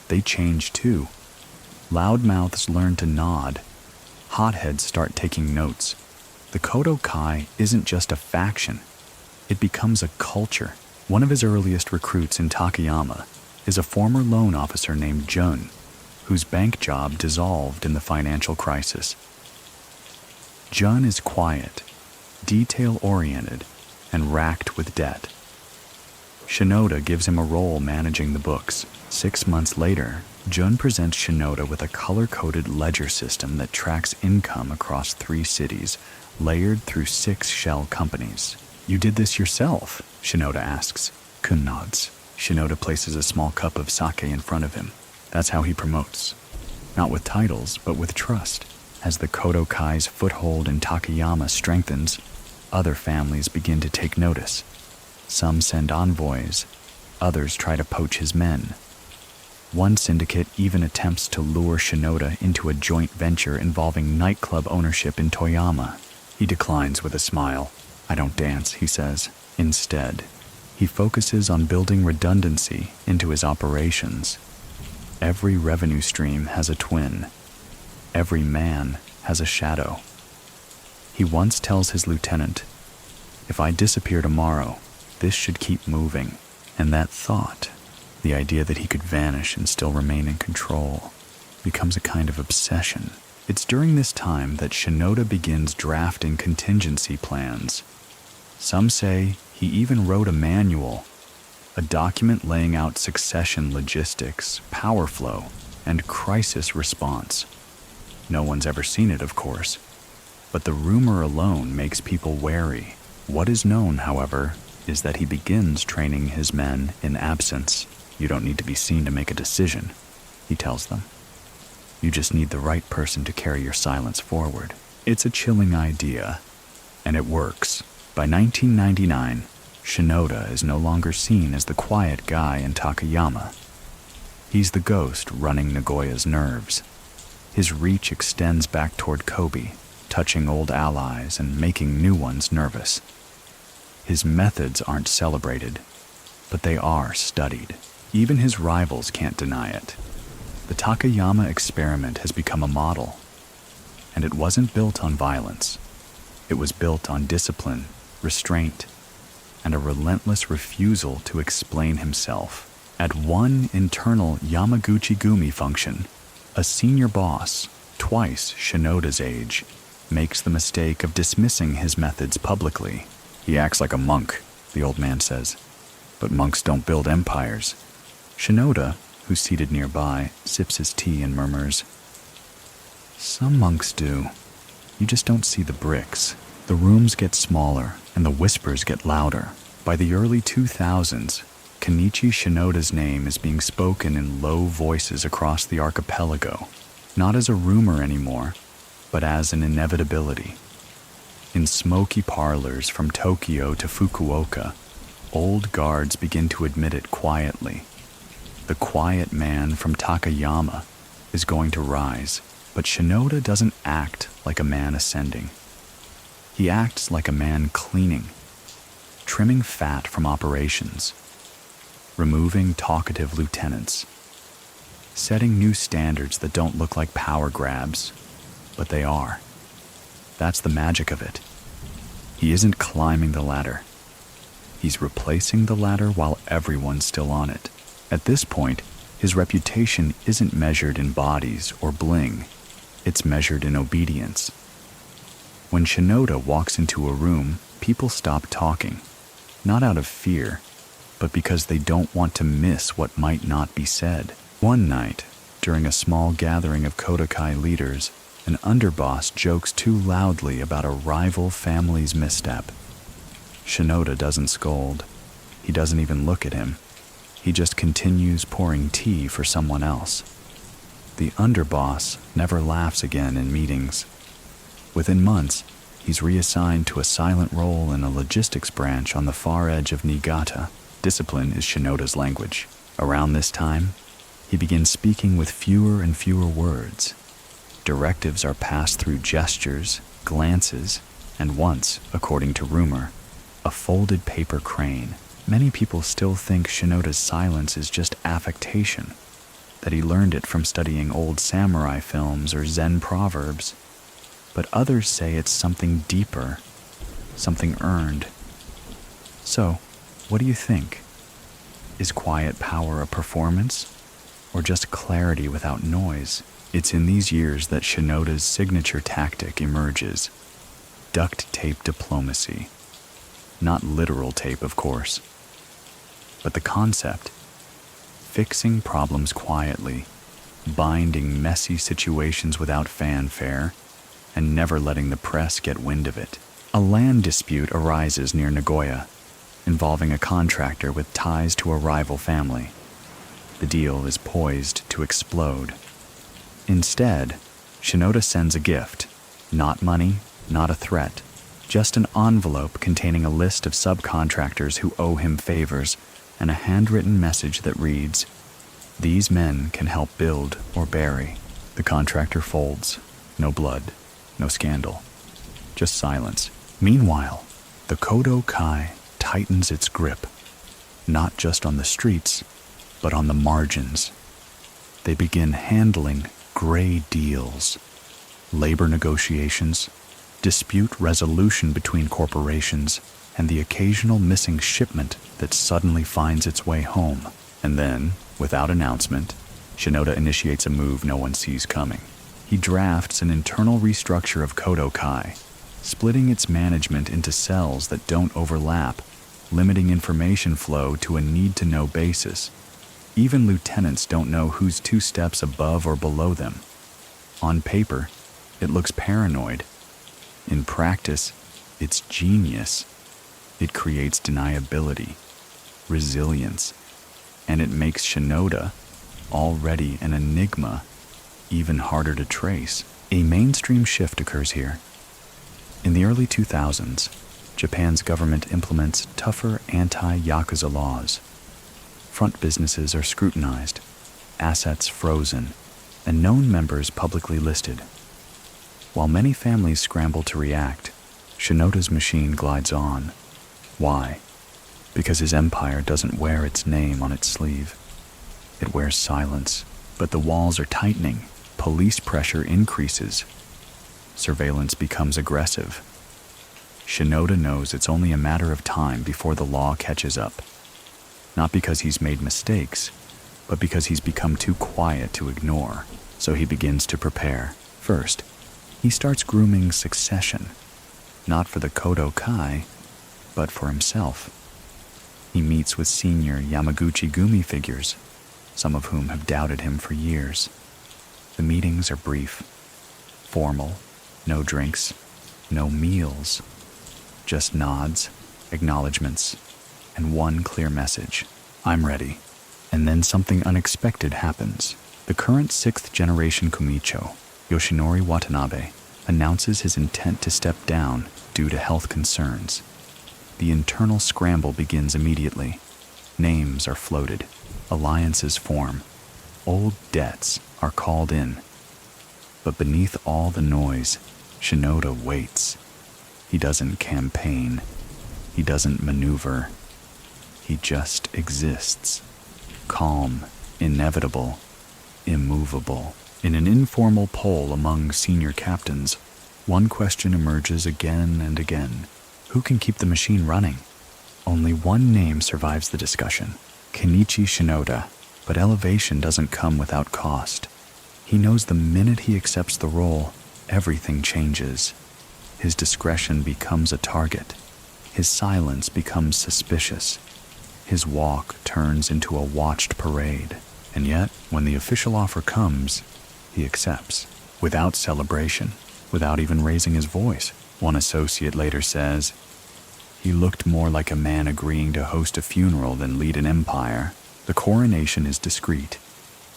they change too. Loudmouths learn to nod. Hotheads start taking notes. The Kodokai isn't just a faction. It becomes a culture. One of his earliest recruits in Takayama is a former loan officer named Jun, whose bank job dissolved in the financial crisis. Jun is quiet, detail-oriented, and racked with debt. Shinoda gives him a role managing the books. 6 months later, Jun presents Shinoda with a color-coded ledger system that tracks income across 3 cities, layered through 6 shell companies. "You did this yourself?" Shinoda asks. Kun nods. Shinoda places a small cup of sake in front of him. That's how he promotes. Not with titles, but with trust. As the Kodokai's foothold in Takayama strengthens, other families begin to take notice. Some send envoys, others try to poach his men. One syndicate even attempts to lure Shinoda into a joint venture involving nightclub ownership in Toyama. He declines with a smile. "I don't dance," he says. Instead, he focuses on building redundancy into his operations. Every revenue stream has a twin. Every man has a shadow. He once tells his lieutenant, "If I disappear tomorrow, this should keep moving." And that thought, the idea that he could vanish and still remain in control, becomes a kind of obsession. It's during this time that Shinoda begins drafting contingency plans. Some say he even wrote a manual, a document laying out succession logistics, power flow, and crisis response. No one's ever seen it, of course, but the rumor alone makes people wary. What is known, however, is that he begins training his men in absence. "You don't need to be seen to make a decision," he tells them. "You just need the right person to carry your silence forward." It's a chilling idea, and it works. By 1999, Shinoda is no longer seen as the quiet guy in Takayama. He's the ghost running Nagoya's nerves. His reach extends back toward Kobe, touching old allies and making new ones nervous. His methods aren't celebrated, but they are studied. Even his rivals can't deny it. The Takayama experiment has become a model, and it wasn't built on violence. It was built on discipline, restraint, and a relentless refusal to explain himself. At one internal Yamaguchi-gumi function, a senior boss, twice Shinoda's age, makes the mistake of dismissing his methods publicly. "He acts like a monk," the old man says. "But monks don't build empires." Shinoda, who's seated nearby, sips his tea and murmurs, "Some monks do. You just don't see the bricks." The rooms get smaller and the whispers get louder. By the early 2000s, Kenichi Shinoda's name is being spoken in low voices across the archipelago, not as a rumor anymore, but as an inevitability. In smoky parlors from Tokyo to Fukuoka, old guards begin to admit it quietly. The quiet man from Takayama is going to rise, but Shinoda doesn't act like a man ascending. He acts like a man cleaning, trimming fat from operations, removing talkative lieutenants, setting new standards that don't look like power grabs, but they are. That's the magic of it. He isn't climbing the ladder. He's replacing the ladder while everyone's still on it. At this point, his reputation isn't measured in bodies or bling. It's measured in obedience. When Shinoda walks into a room, people stop talking, not out of fear, but because they don't want to miss what might not be said. One night, During a small gathering of Kodokai leaders, an underboss jokes too loudly about a rival family's misstep. Shinoda doesn't scold. He doesn't even look at him. He just continues pouring tea for someone else. The underboss never laughs again in meetings. Within months, he's reassigned to a silent role in a logistics branch on the far edge of Niigata. Discipline is Shinoda's language. Around this time, he begins speaking with fewer and fewer words. Directives are passed through gestures, glances, and once, according to rumor, a folded paper crane. Many people still think Shinoda's silence is just affectation, that he learned it from studying old samurai films or Zen proverbs. But others say it's something deeper, something earned. So, what do you think? Is quiet power a performance, or just clarity without noise? It's in these years that Shinoda's signature tactic emerges: duct tape diplomacy. Not literal tape, of course, but the concept: fixing problems quietly, binding messy situations without fanfare, and never letting the press get wind of it. A land dispute arises near Nagoya, involving a contractor with ties to a rival family. The deal is poised to explode. Instead, Shinoda sends a gift. Not money, not a threat, just an envelope containing a list of subcontractors who owe him favors and a handwritten message that reads, "These men can help build or bury." The contractor folds. No blood, no scandal, just silence. Meanwhile, the Kodokai tightens its grip, not just on the streets, but on the margins. They begin handling gray deals, labor negotiations, dispute resolution between corporations, and the occasional missing shipment that suddenly finds its way home. And then, without announcement, Shinoda initiates a move no one sees coming. He drafts an internal restructure of Kodokai, splitting its management into cells that don't overlap, limiting information flow to a need-to-know basis. Even lieutenants don't know who's 2 steps above or below them. On paper, it looks paranoid. In practice, it's genius. It creates deniability, resilience, and it makes Shinoda, already an enigma, even harder to trace. A mainstream shift occurs here. In the early 2000s, Japan's government implements tougher anti-yakuza laws. Front businesses are scrutinized, assets frozen, and known members publicly listed. While many families scramble to react, Shinoda's machine glides on. Why? Because his empire doesn't wear its name on its sleeve. It wears silence, but the walls are tightening. Police pressure increases. Surveillance becomes aggressive. Shinoda knows it's only a matter of time before the law catches up. Not because he's made mistakes, but because he's become too quiet to ignore. So he begins to prepare. First, he starts grooming succession, not for the Kodokai, but for himself. He meets with senior Yamaguchi-gumi figures, some of whom have doubted him for years. The meetings are brief, formal, no drinks, no meals, just nods, acknowledgments, and one clear message: I'm ready. And then something unexpected happens. The current 6th generation Kumicho, Yoshinori Watanabe, announces his intent to step down due to health concerns. The internal scramble begins immediately. Names are floated, alliances form, old debts are called in. But beneath all the noise, Shinoda waits. He doesn't campaign. He doesn't maneuver. He just exists. Calm, inevitable, immovable. In an informal poll among senior captains, one question emerges again and again. Who can keep the machine running? Only one name survives the discussion: Kenichi Shinoda. But elevation doesn't come without cost. He knows the minute he accepts the role, everything changes. His discretion becomes a target. His silence becomes suspicious. His walk turns into a watched parade. And yet, When the official offer comes, he accepts, without celebration, without even raising his voice. One associate later says, "He looked more like a man agreeing to host a funeral than lead an empire." The coronation is discreet.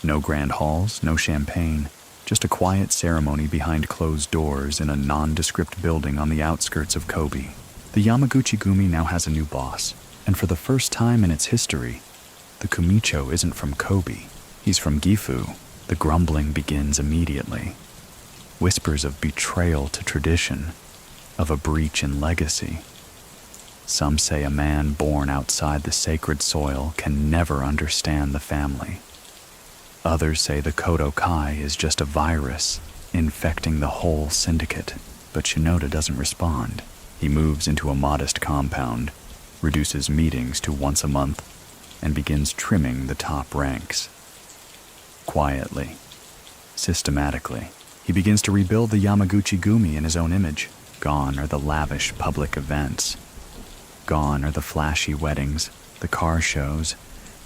No grand halls, no champagne, just a quiet ceremony behind closed doors in a nondescript building on the outskirts of Kobe. The Yamaguchi-gumi now has a new boss, and for the first time in its history, the Kumicho isn't from Kobe. He's from Gifu. The grumbling begins immediately. Whispers of betrayal to tradition, of a breach in legacy. Some say a man born outside the sacred soil can never understand the family. Others say the Kodokai is just a virus infecting the whole syndicate, but Shinoda doesn't respond. He moves into a modest compound, reduces meetings to once a month, and begins trimming the top ranks. Quietly, systematically, he begins to rebuild the Yamaguchi-gumi in his own image. Gone are the lavish public events. Gone are the flashy weddings, the car shows,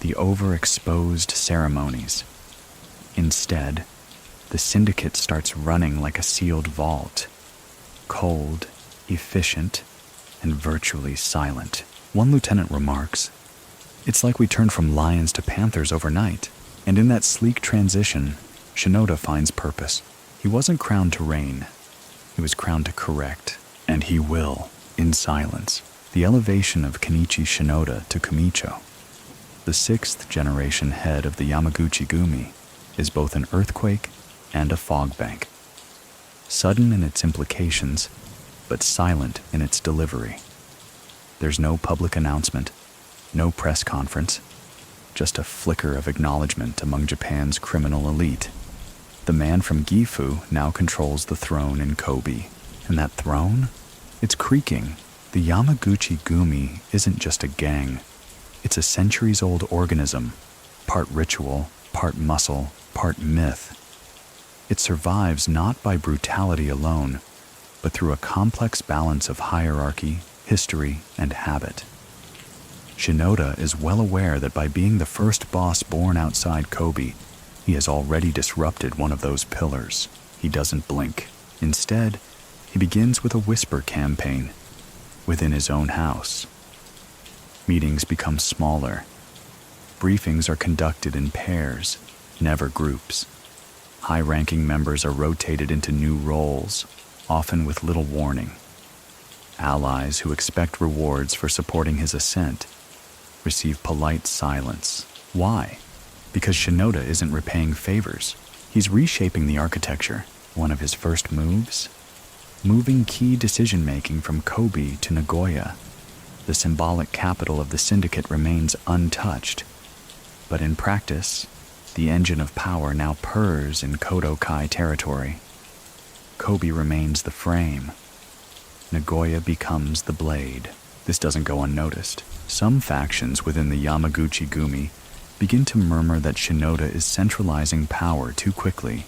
the overexposed ceremonies. Instead, the syndicate starts running like a sealed vault, cold, efficient, and virtually silent. One lieutenant remarks, "It's like we turned from lions to panthers overnight." And in that sleek transition, Shinoda finds purpose. He wasn't crowned to reign. He was crowned to correct, and he will, in silence. The elevation of Kenichi Shinoda to Kumicho, the sixth-generation head of the Yamaguchi-gumi, is both an earthquake and a fog bank. Sudden in its implications, but silent in its delivery. There's no public announcement, no press conference, just a flicker of acknowledgement among Japan's criminal elite. The man from Gifu now controls the throne in Kobe, and that throne? It's creaking. The Yamaguchi-gumi isn't just a gang. It's a centuries-old organism, part ritual, part muscle, part myth. It survives not by brutality alone, but through a complex balance of hierarchy, history, and habit. Shinoda is well aware that by being the first boss born outside Kobe, he has already disrupted one of those pillars. He doesn't blink. Instead, he begins with a whisper campaign within his own house. Meetings become smaller. Briefings are conducted in pairs, never groups. High-ranking members are rotated into new roles, often with little warning. Allies who expect rewards for supporting his ascent receive polite silence. Why? Because Shinoda isn't repaying favors. He's reshaping the architecture. One of his first moves? Moving key decision-making from Kobe to Nagoya. The symbolic capital of the syndicate remains untouched. But in practice, the engine of power now purrs in Kodokai territory. Kobe remains the frame. Nagoya becomes the blade. This doesn't go unnoticed. Some factions within the Yamaguchi-gumi begin to murmur that Shinoda is centralizing power too quickly,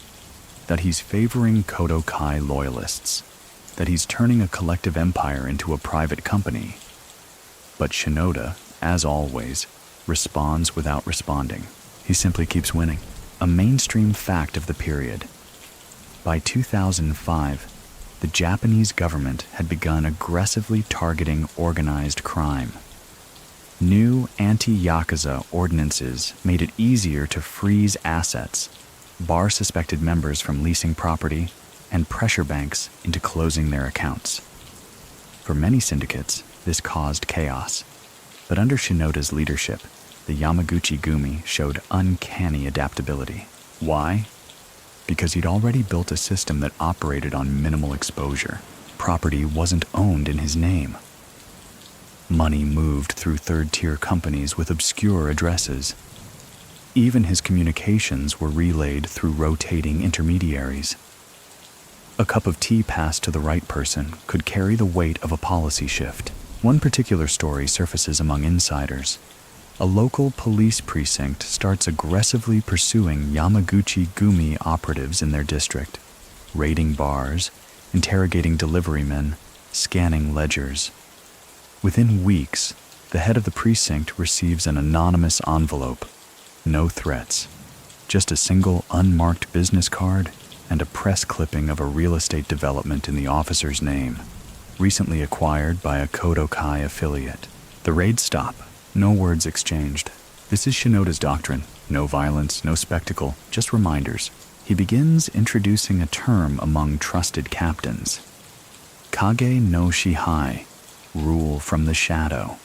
that he's favoring Kodokai loyalists, that he's turning a collective empire into a private company. But Shinoda, as always, responds without responding. He simply keeps winning. A mainstream fact of the period. By 2005, the Japanese government had begun aggressively targeting organized crime. New anti-yakuza ordinances made it easier to freeze assets, bar suspected members from leasing property, and pressure banks into closing their accounts. For many syndicates, this caused chaos. But under Shinoda's leadership, the Yamaguchi-gumi showed uncanny adaptability. Why? Because he'd already built a system that operated on minimal exposure. Property wasn't owned in his name. Money moved through third-tier companies with obscure addresses. Even his communications were relayed through rotating intermediaries. A cup of tea passed to the right person could carry the weight of a policy shift. One particular story surfaces among insiders. A local police precinct starts aggressively pursuing Yamaguchi-gumi operatives in their district, raiding bars, interrogating deliverymen, scanning ledgers. Within weeks, the head of the precinct receives an anonymous envelope. No threats, just a single unmarked business card and a press clipping of a real estate development in the officer's name, recently acquired by a Kodokai affiliate. The raids stop. No words exchanged. This is Shinoda's doctrine. No violence, no spectacle, just reminders. He begins introducing a term among trusted captains. Kage no Shihai, rule from the shadow.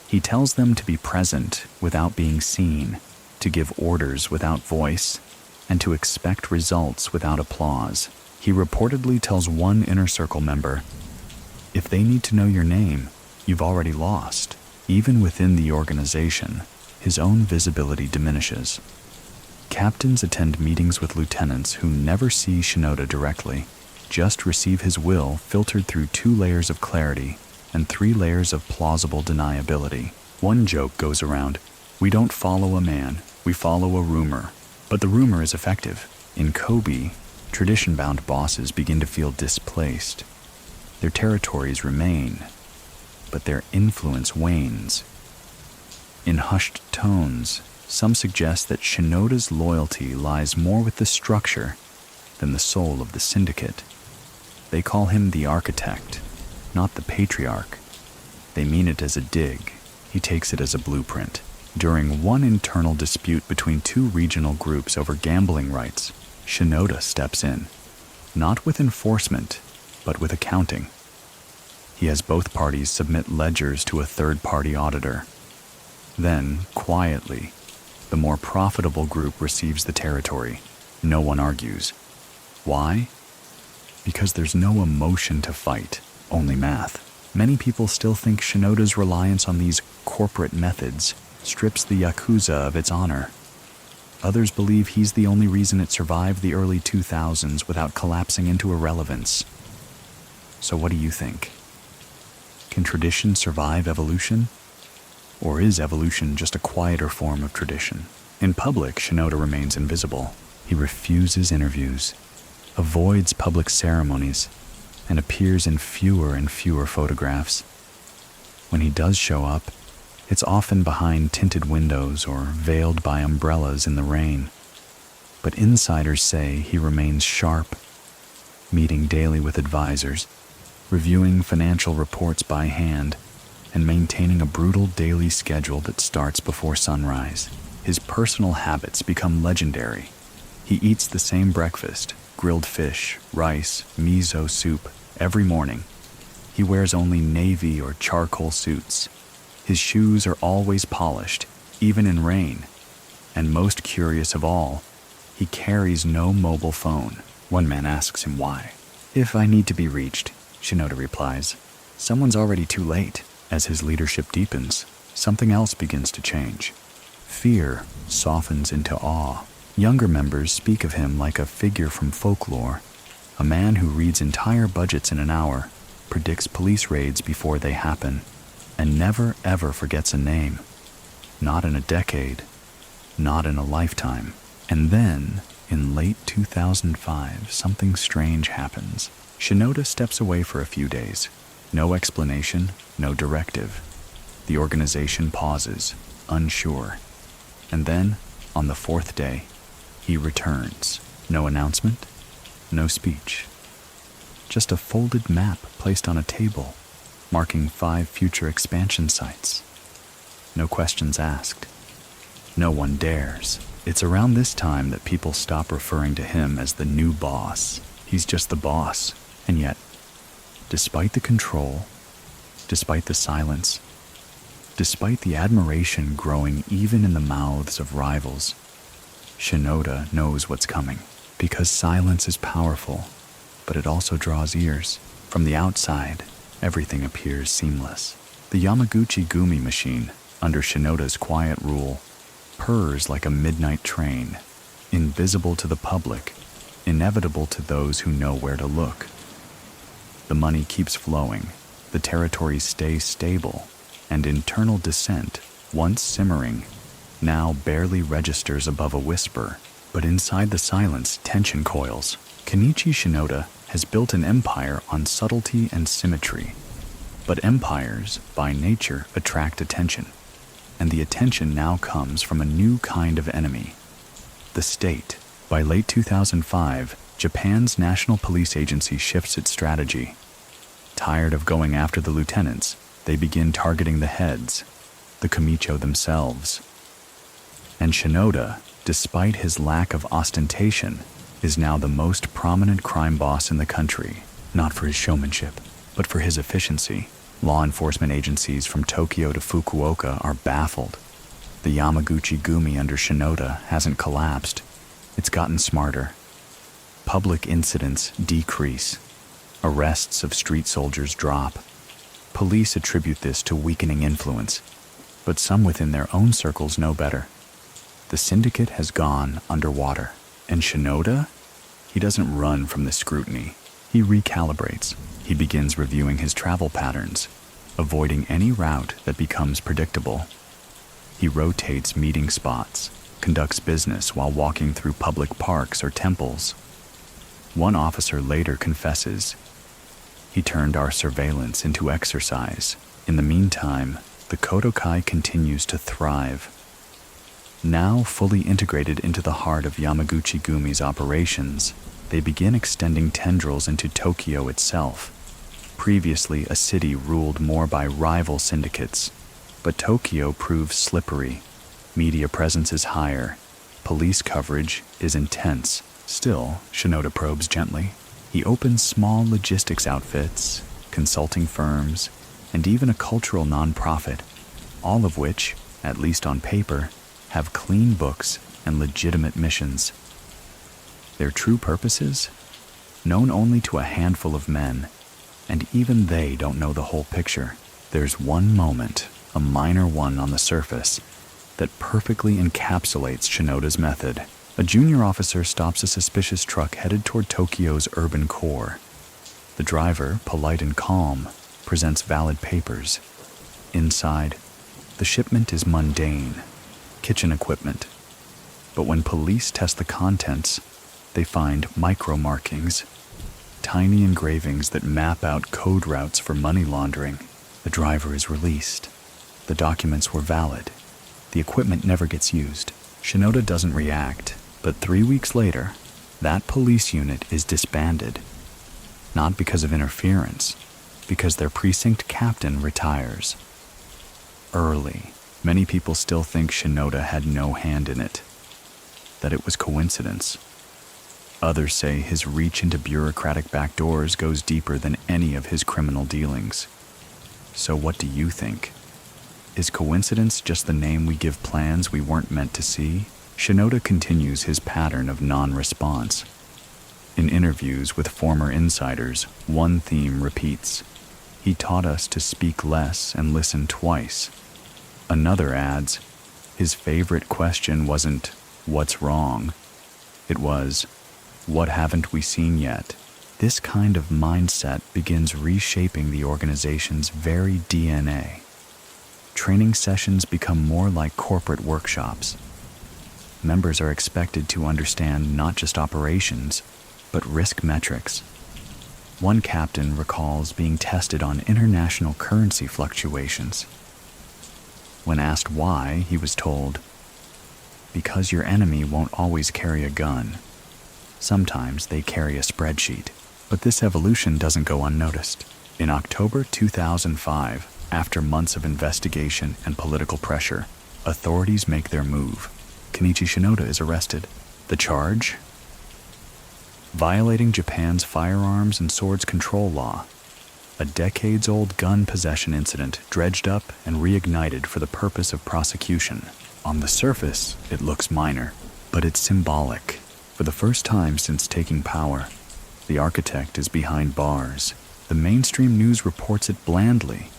He tells them to be present without being seen, to give orders without voice, and to expect results without applause. He reportedly tells one inner circle member, "If they need to know your name, you've already lost." Even within the organization, his own visibility diminishes. Captains attend meetings with lieutenants who never see Shinoda directly, just receive his will filtered through 2 layers of clarity and 3 layers of plausible deniability. One joke goes around, "We don't follow a man, we follow a rumor." But the rumor is effective. In Kobe, tradition-bound bosses begin to feel displaced. Their territories remain, but their influence wanes. In hushed tones, some suggest that Shinoda's loyalty lies more with the structure than the soul of the syndicate. They call him the architect, not the patriarch. They mean it as a dig. He takes it as a blueprint. During one internal dispute between 2 regional groups over gambling rights, Shinoda steps in, not with enforcement, but with accounting. He has both parties submit ledgers to a third-party auditor. Then, quietly, the more profitable group receives the territory. No one argues. Why? Because there's no emotion to fight, only math. Many people still think Shinoda's reliance on these corporate methods strips the yakuza of its honor. Others believe he's the only reason it survived the early 2000s without collapsing into irrelevance. So what do you think? Can tradition survive evolution? Or is evolution just a quieter form of tradition? In public, Shinoda remains invisible. He refuses interviews, avoids public ceremonies, and appears in fewer and fewer photographs. When he does show up, it's often behind tinted windows or veiled by umbrellas in the rain. But insiders say he remains sharp, meeting daily with advisors, reviewing financial reports by hand, and maintaining a brutal daily schedule that starts before sunrise. His personal habits become legendary. He eats the same breakfast, grilled fish, rice, miso soup, every morning. He wears only navy or charcoal suits. His shoes are always polished, even in rain. And most curious of all, he carries no mobile phone. One man asks him why. "If I need to be reached," Shinoda replies, "someone's already too late." As his leadership deepens, something else begins to change. Fear softens into awe. Younger members speak of him like a figure from folklore, a man who reads entire budgets in an hour, predicts police raids before they happen, and never ever forgets a name. Not in a decade, not in a lifetime. And then, in late 2005, something strange happens. Shinoda steps away for a few days. No explanation, no directive. The organization pauses, unsure. And then, on the 4th day, he returns. No announcement, no speech. Just a folded map placed on a table, marking 5 future expansion sites. No questions asked. No one dares. It's around this time that people stop referring to him as the new boss. He's just the boss. And yet, despite the control, despite the silence, despite the admiration growing even in the mouths of rivals, Shinoda knows what's coming. Because silence is powerful, but it also draws ears. From the outside, everything appears seamless. The Yamaguchi-gumi machine, under Shinoda's quiet rule, purrs like a midnight train, invisible to the public, inevitable to those who know where to look. The money keeps flowing, the territories stay stable, and internal dissent, once simmering, now barely registers above a whisper. But inside the silence, tension coils. Kenichi Shinoda has built an empire on subtlety and symmetry. But empires, by nature, attract attention. And the attention now comes from a new kind of enemy. the state. By late 2005, Japan's National Police Agency shifts its strategy. Tired of going after the lieutenants, they begin targeting the heads, the Kamicho themselves. And Shinoda, despite his lack of ostentation, is now the most prominent crime boss in the country, not for his showmanship, but for his efficiency. Law enforcement agencies from Tokyo to Fukuoka are baffled. The Yamaguchi-gumi under Shinoda hasn't collapsed. It's gotten smarter. Public incidents decrease. Arrests of street soldiers drop. Police attribute this to weakening influence, but some within their own circles know better. The syndicate has gone underwater. And Shinoda? He doesn't run from the scrutiny. He recalibrates. He begins reviewing his travel patterns, avoiding any route that becomes predictable. He rotates meeting spots, conducts business while walking through public parks or temples. One officer later confesses, "He turned our surveillance into exercise." In the meantime, the Kodokai continues to thrive. Now fully integrated into the heart of Yamaguchi-gumi's operations, they begin extending tendrils into Tokyo itself. Previously, a city ruled more by rival syndicates, but Tokyo proves slippery. Media presence is higher. Police coverage is intense. Still, Shinoda probes gently. He opens small logistics outfits, consulting firms, and even a cultural nonprofit, all of which, at least on paper, have clean books and legitimate missions. Their true purposes? Known only to a handful of men, and even they don't know the whole picture. There's one moment, a minor one on the surface, that perfectly encapsulates Shinoda's method. A junior officer stops a suspicious truck headed toward Tokyo's urban core. The driver, polite and calm, presents valid papers. Inside, the shipment is mundane, kitchen equipment. But when police test the contents, they find micro markings, tiny engravings that map out code routes for money laundering. The driver is released. The documents were valid. The equipment never gets used. Shinoda doesn't react, but 3 weeks later, that police unit is disbanded. Not because of interference, because their precinct captain retires. Early. Many people still think Shinoda had no hand in it, that it was coincidence. Others say his reach into bureaucratic backdoors goes deeper than any of his criminal dealings. So what do you think? Is coincidence just the name we give plans we weren't meant to see? Shinoda continues his pattern of non-response. In interviews with former insiders, one theme repeats. He taught us to speak less and listen twice. Another adds, his favorite question wasn't, "What's wrong?" It was, "What haven't we seen yet?" This kind of mindset begins reshaping the organization's very DNA. Training sessions become more like corporate workshops. Members are expected to understand not just operations, but risk metrics. One captain recalls being tested on international currency fluctuations. When asked why, he was told, "Because your enemy won't always carry a gun. Sometimes they carry a spreadsheet." But this evolution doesn't go unnoticed. In October 2005, after months of investigation and political pressure, authorities make their move. Kenichi Shinoda is arrested. The charge? Violating Japan's firearms and swords control law. A decades-old gun possession incident dredged up and reignited for the purpose of prosecution. On the surface, it looks minor, but it's symbolic. For the first time since taking power, the architect is behind bars. The mainstream news reports it blandly.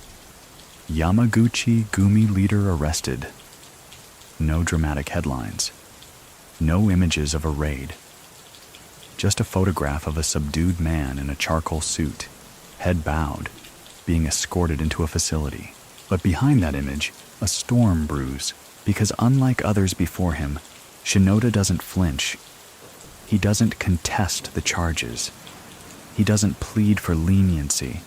Yamaguchi-gumi leader arrested. No dramatic headlines. No images of a raid. Just a photograph of a subdued man in a charcoal suit, head bowed, being escorted into a facility. But behind that image, a storm brews, because unlike others before him, Shinoda doesn't flinch. He doesn't contest the charges. He doesn't plead for leniency.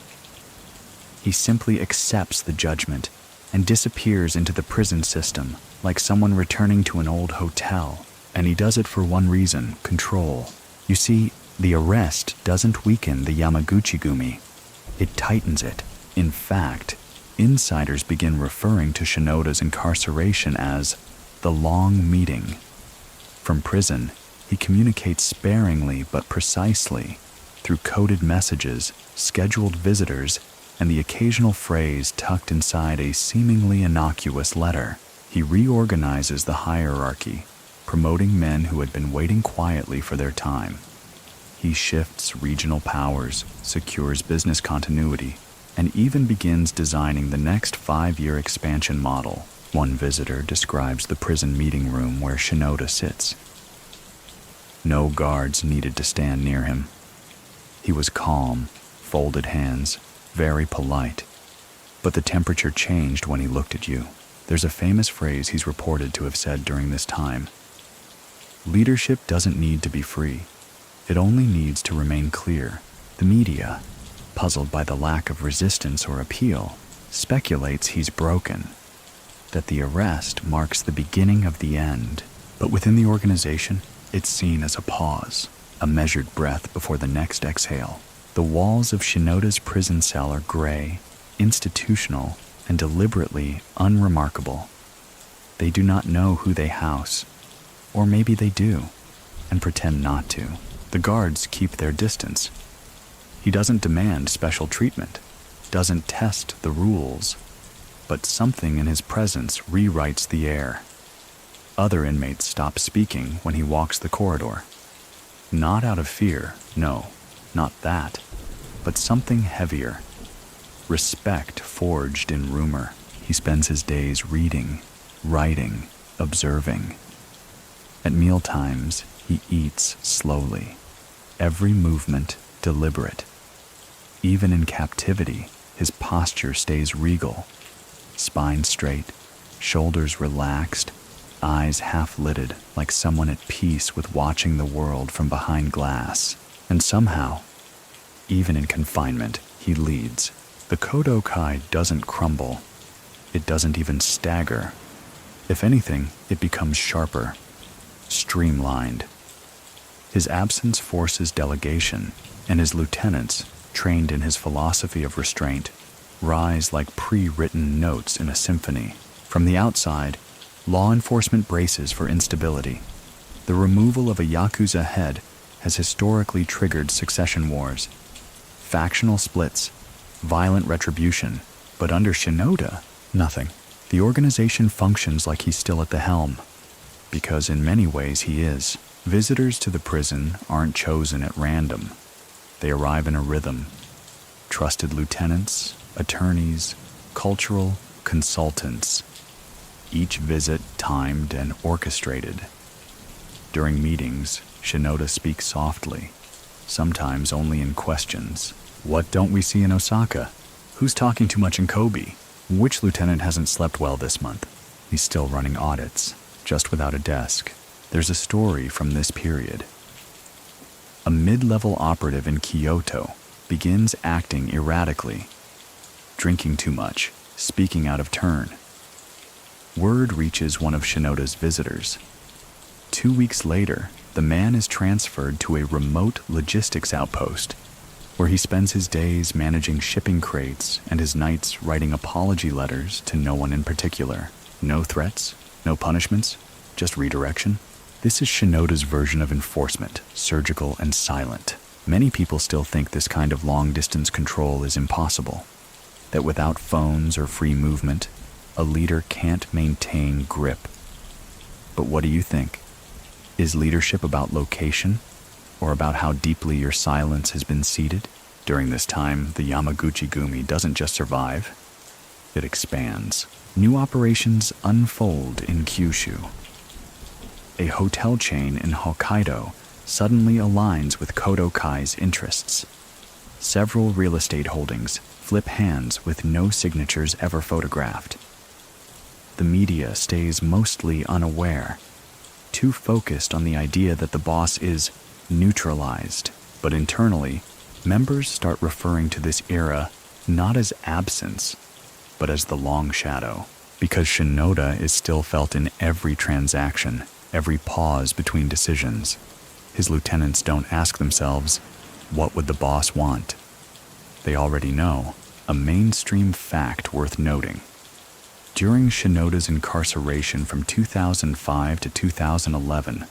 He simply accepts the judgment and disappears into the prison system like someone returning to an old hotel. And he does it for one reason: control. You see, the arrest doesn't weaken the Yamaguchi-gumi. It tightens it. In fact, insiders begin referring to Shinoda's incarceration as the long meeting. From prison, he communicates sparingly but precisely through coded messages, scheduled visitors, and the occasional phrase tucked inside a seemingly innocuous letter. He reorganizes the hierarchy, promoting men who had been waiting quietly for their time. He shifts regional powers, secures business continuity, and even begins designing the next 5-year expansion model. One visitor describes the prison meeting room where Shinoda sits. No guards needed to stand near him. He was calm, folded hands, very polite. But the temperature changed when he looked at you. There's a famous phrase he's reported to have said during this time: leadership doesn't need to be free. It only needs to remain clear. The media, puzzled by the lack of resistance or appeal, speculates he's broken, that the arrest marks the beginning of the end. But within the organization, it's seen as a pause, a measured breath before the next exhale. The walls of Shinoda's prison cell are gray, institutional, and deliberately unremarkable. They do not know who they house, or maybe they do, and pretend not to. The guards keep their distance. He doesn't demand special treatment, doesn't test the rules, but something in his presence rewrites the air. Other inmates stop speaking when he walks the corridor. Not out of fear, no, not that, but something heavier. Respect forged in rumor. He spends his days reading, writing, observing. At mealtimes, he eats slowly, every movement deliberate. Even in captivity, his posture stays regal, spine straight, shoulders relaxed, eyes half-lidded like someone at peace with watching the world from behind glass. And somehow, even in confinement, he leads. The Kodokai doesn't crumble. It doesn't even stagger. If anything, it becomes sharper, streamlined. His absence forces delegation, and his lieutenants, trained in his philosophy of restraint, rise like pre-written notes in a symphony. From the outside, law enforcement braces for instability. The removal of a yakuza head has historically triggered succession wars, factional splits, violent retribution. But under Shinoda, nothing. The organization functions like he's still at the helm, because in many ways he is. Visitors to the prison aren't chosen at random. They arrive in a rhythm. Trusted lieutenants, attorneys, cultural consultants. Each visit timed and orchestrated. During meetings, Shinoda speaks softly, sometimes only in questions. What don't we see in Osaka? Who's talking too much in Kobe? Which lieutenant hasn't slept well this month? He's still running audits, just without a desk. There's a story from this period. A mid-level operative in Kyoto begins acting erratically, drinking too much, speaking out of turn. Word reaches one of Shinoda's visitors. 2 weeks later, the man is transferred to a remote logistics outpost, where he spends his days managing shipping crates and his nights writing apology letters to no one in particular. No threats, no punishments, just redirection. This is Shinoda's version of enforcement, surgical and silent. Many people still think this kind of long-distance control is impossible, that without phones or free movement, a leader can't maintain grip. But what do you think? Is leadership about location, or about how deeply your silence has been seated? During this time, the Yamaguchi-gumi doesn't just survive, it expands. New operations unfold in Kyushu. A hotel chain in Hokkaido suddenly aligns with Kodokai's interests. Several real estate holdings flip hands with no signatures ever photographed. The media stays mostly unaware, too focused on the idea that the boss is neutralized. But internally, members start referring to this era not as absence, but as the long shadow, because Shinoda is still felt in every transaction, every pause between decisions. His lieutenants don't ask themselves, what would the boss want? They already know, a mainstream fact worth noting. During Shinoda's incarceration from 2005 to 2011,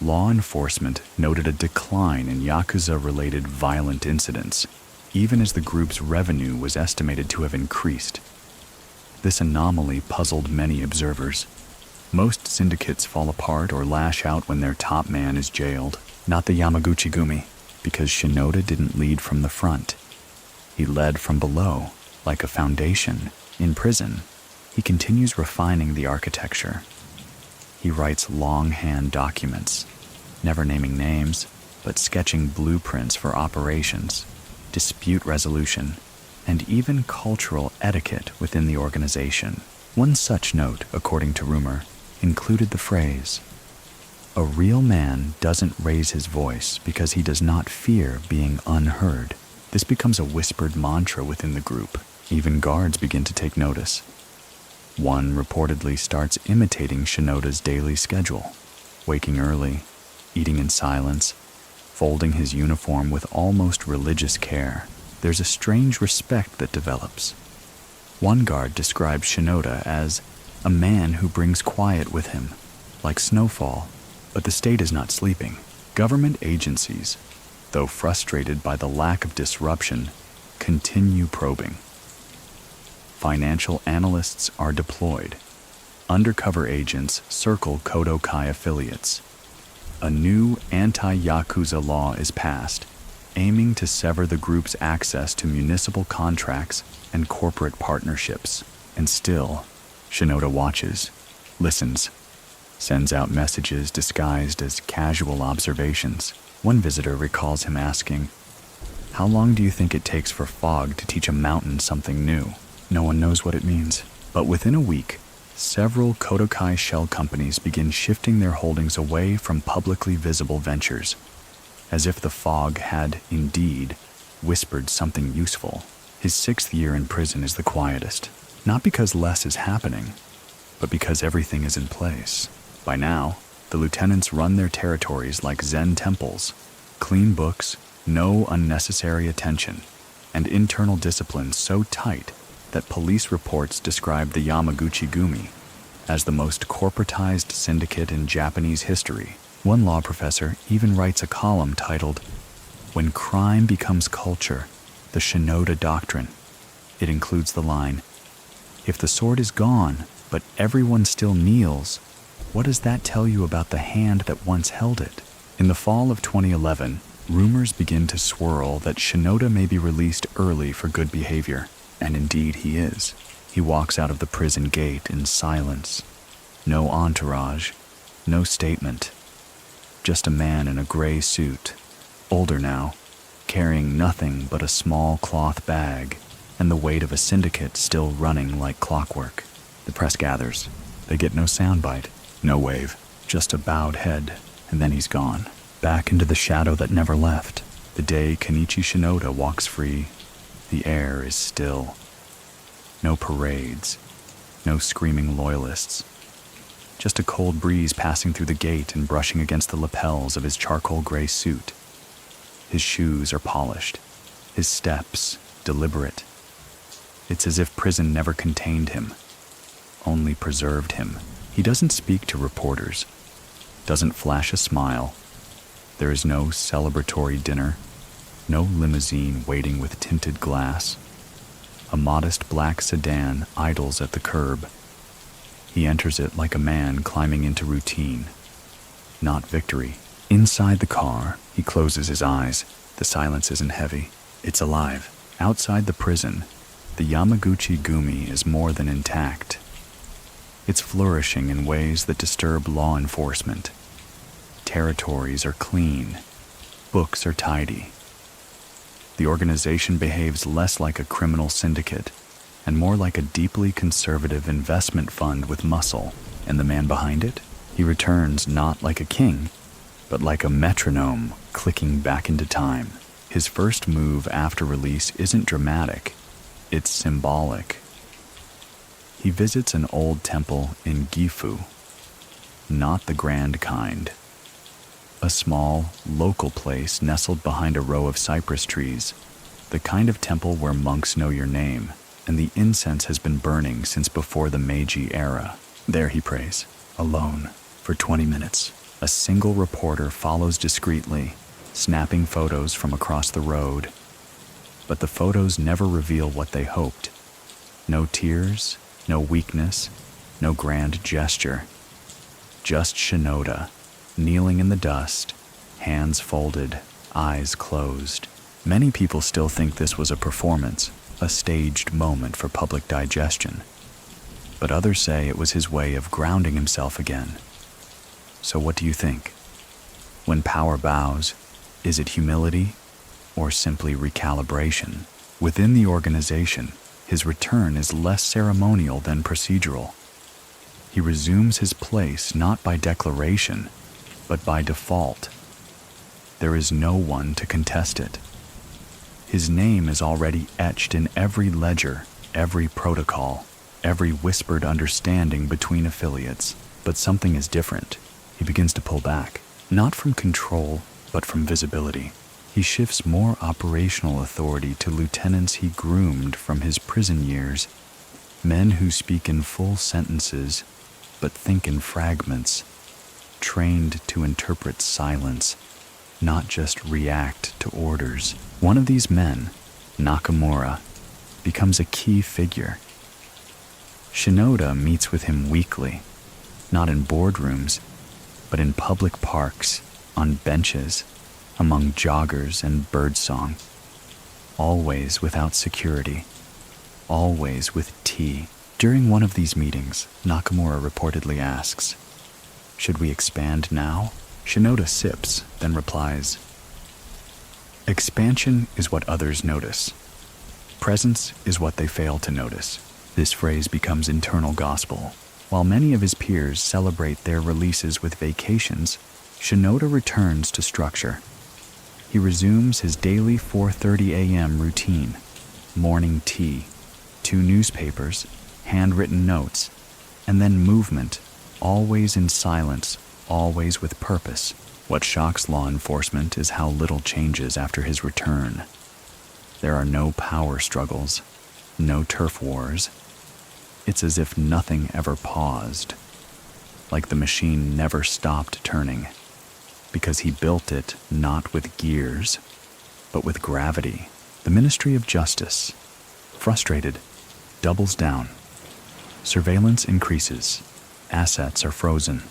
law enforcement noted a decline in yakuza-related violent incidents, even as the group's revenue was estimated to have increased. This anomaly puzzled many observers. Most syndicates fall apart or lash out when their top man is jailed, not the Yamaguchi-gumi, because Shinoda didn't lead from the front. He led from below, like a foundation. In prison, he continues refining the architecture. He writes longhand documents, never naming names, but sketching blueprints for operations, dispute resolution, and even cultural etiquette within the organization. One such note, according to rumor, included the phrase, "A real man doesn't raise his voice because he does not fear being unheard." This becomes a whispered mantra within the group. Even guards begin to take notice. One reportedly starts imitating Shinoda's daily schedule, waking early, eating in silence, folding his uniform with almost religious care. There's a strange respect that develops. One guard describes Shinoda as a man who brings quiet with him, like snowfall, but the state is not sleeping. Government agencies, though frustrated by the lack of disruption, continue probing. Financial analysts are deployed. Undercover agents circle Kodokai affiliates. A new anti-yakuza law is passed, aiming to sever the group's access to municipal contracts and corporate partnerships. And still, Shinoda watches, listens, sends out messages disguised as casual observations. One visitor recalls him asking, "How long do you think it takes for fog to teach a mountain something new?" No one knows what it means. But within a week, several Kodokai shell companies begin shifting their holdings away from publicly visible ventures, as if the fog had, indeed, whispered something useful. His 6th year in prison is the quietest, not because less is happening, but because everything is in place. By now, the lieutenants run their territories like Zen temples, clean books, no unnecessary attention, and internal discipline so tight that police reports describe the Yamaguchi-gumi as the most corporatized syndicate in Japanese history. One law professor even writes a column titled, "When Crime Becomes Culture, the Shinoda Doctrine." It includes the line, "If the sword is gone, but everyone still kneels, what does that tell you about the hand that once held it?" In the fall of 2011, rumors begin to swirl that Shinoda may be released early for good behavior. And indeed he is. He walks out of the prison gate in silence. No entourage, no statement. Just a man in a gray suit, older now, carrying nothing but a small cloth bag, and the weight of a syndicate still running like clockwork. The press gathers. They get no soundbite, no wave, just a bowed head, and then he's gone. Back into the shadow that never left. The day Kenichi Shinoda walks free, the air is still. No parades, no screaming loyalists. Just a cold breeze passing through the gate and brushing against the lapels of his charcoal gray suit. His shoes are polished, his steps deliberate. It's as if prison never contained him, only preserved him. He doesn't speak to reporters, doesn't flash a smile. There is no celebratory dinner, no limousine waiting with tinted glass. A modest black sedan idles at the curb. He enters it like a man climbing into routine, not victory. Inside the car, he closes his eyes. The silence isn't heavy. It's alive. Outside the prison, the Yamaguchi-gumi is more than intact. It's flourishing in ways that disturb law enforcement. Territories are clean. Books are tidy. The organization behaves less like a criminal syndicate and more like a deeply conservative investment fund with muscle. And the man behind it? He returns not like a king, but like a metronome clicking back into time. His first move after release isn't dramatic, it's symbolic. He visits an old temple in Gifu. not the grand kind. A small, local place nestled behind a row of cypress trees, the kind of temple where monks know your name, and the incense has been burning since before the Meiji era. There he prays, alone, for 20 minutes. A single reporter follows discreetly, snapping photos from across the road. But the photos never reveal what they hoped. No tears, no weakness, no grand gesture. Just Shinoda, kneeling in the dust, hands folded, eyes closed. Many people still think this was a performance, a staged moment for public digestion. But others say it was his way of grounding himself again. So what do you think? When power bows, is it humility or simply recalibration? Within the organization, his return is less ceremonial than procedural. He resumes his place not by declaration, but by default. There is no one to contest it. His name is already etched in every ledger, every protocol, every whispered understanding between affiliates. But something is different. He begins to pull back, not from control, but from visibility. He shifts more operational authority to lieutenants he groomed from his prison years, men who speak in full sentences, but think in fragments, trained to interpret silence, not just react to orders. One of these men, Nakamura, becomes a key figure. Shinoda meets with him weekly, not in boardrooms, but in public parks, on benches, among joggers and birdsong, always without security, always with tea. During one of these meetings, Nakamura reportedly asks, "Should we expand now?" Shinoda sips, then replies, "Expansion is what others notice. Presence is what they fail to notice." This phrase becomes internal gospel. While many of his peers celebrate their releases with vacations, Shinoda returns to structure. He resumes his daily 4:30 a.m. routine, morning tea, 2 newspapers, handwritten notes, and then movement, always in silence, always with purpose. What shocks law enforcement is how little changes after his return. There are no power struggles, no turf wars. It's as if nothing ever paused, like the machine never stopped turning, because he built it not with gears, but with gravity. The Ministry of Justice, frustrated, doubles down. Surveillance increases. Assets are frozen.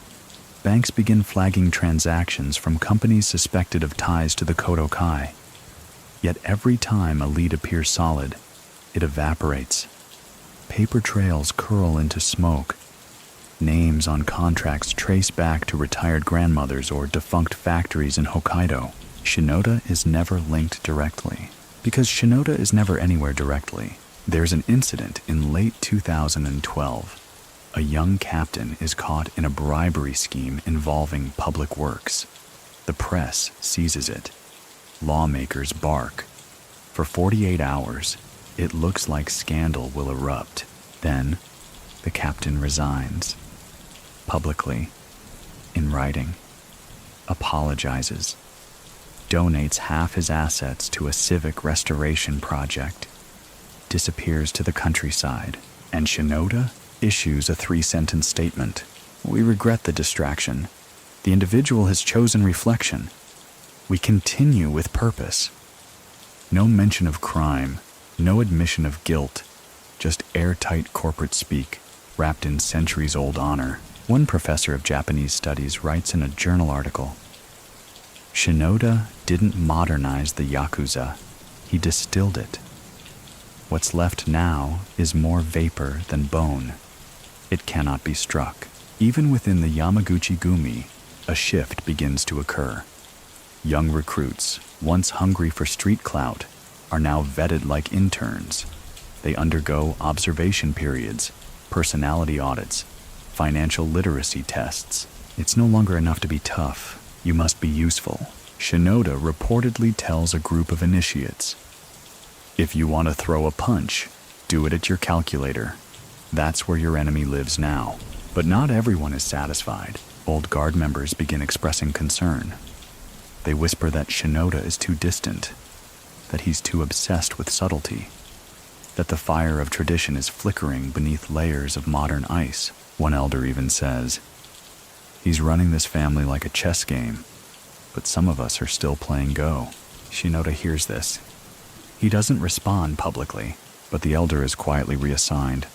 Banks begin flagging transactions from companies suspected of ties to the Kodokai. Yet every time a lead appears solid, it evaporates. Paper trails curl into smoke. Names on contracts trace back to retired grandmothers or defunct factories in Hokkaido. Shinoda is never linked directly. Because Shinoda is never anywhere directly, there's an incident in late 2012. A young captain is caught in a bribery scheme involving public works. The press seizes it. Lawmakers bark. For 48 hours, it looks like scandal will erupt. Then, the captain resigns. Publicly, in writing, apologizes, donates half his assets to a civic restoration project, disappears to the countryside, and Shinoda issues a 3-sentence statement. "We regret the distraction. The individual has chosen reflection. We continue with purpose." No mention of crime, no admission of guilt, just airtight corporate speak, wrapped in centuries-old honor. One professor of Japanese studies writes in a journal article, "Shinoda didn't modernize the yakuza, he distilled it. What's left now is more vapor than bone. It cannot be struck." Even within the Yamaguchi-gumi, a shift begins to occur. Young recruits, once hungry for street clout, are now vetted like interns. They undergo observation periods, personality audits, financial literacy tests. It's no longer enough to be tough. You must be useful. Shinoda reportedly tells a group of initiates, "If you want to throw a punch, do it at your calculator. That's where your enemy lives now." But not everyone is satisfied. Old guard members begin expressing concern. They whisper that Shinoda is too distant, that he's too obsessed with subtlety, that the fire of tradition is flickering beneath layers of modern ice. One elder even says, "He's running this family like a chess game, but some of us are still playing Go." Shinoda hears this. He doesn't respond publicly, but the elder is quietly reassigned.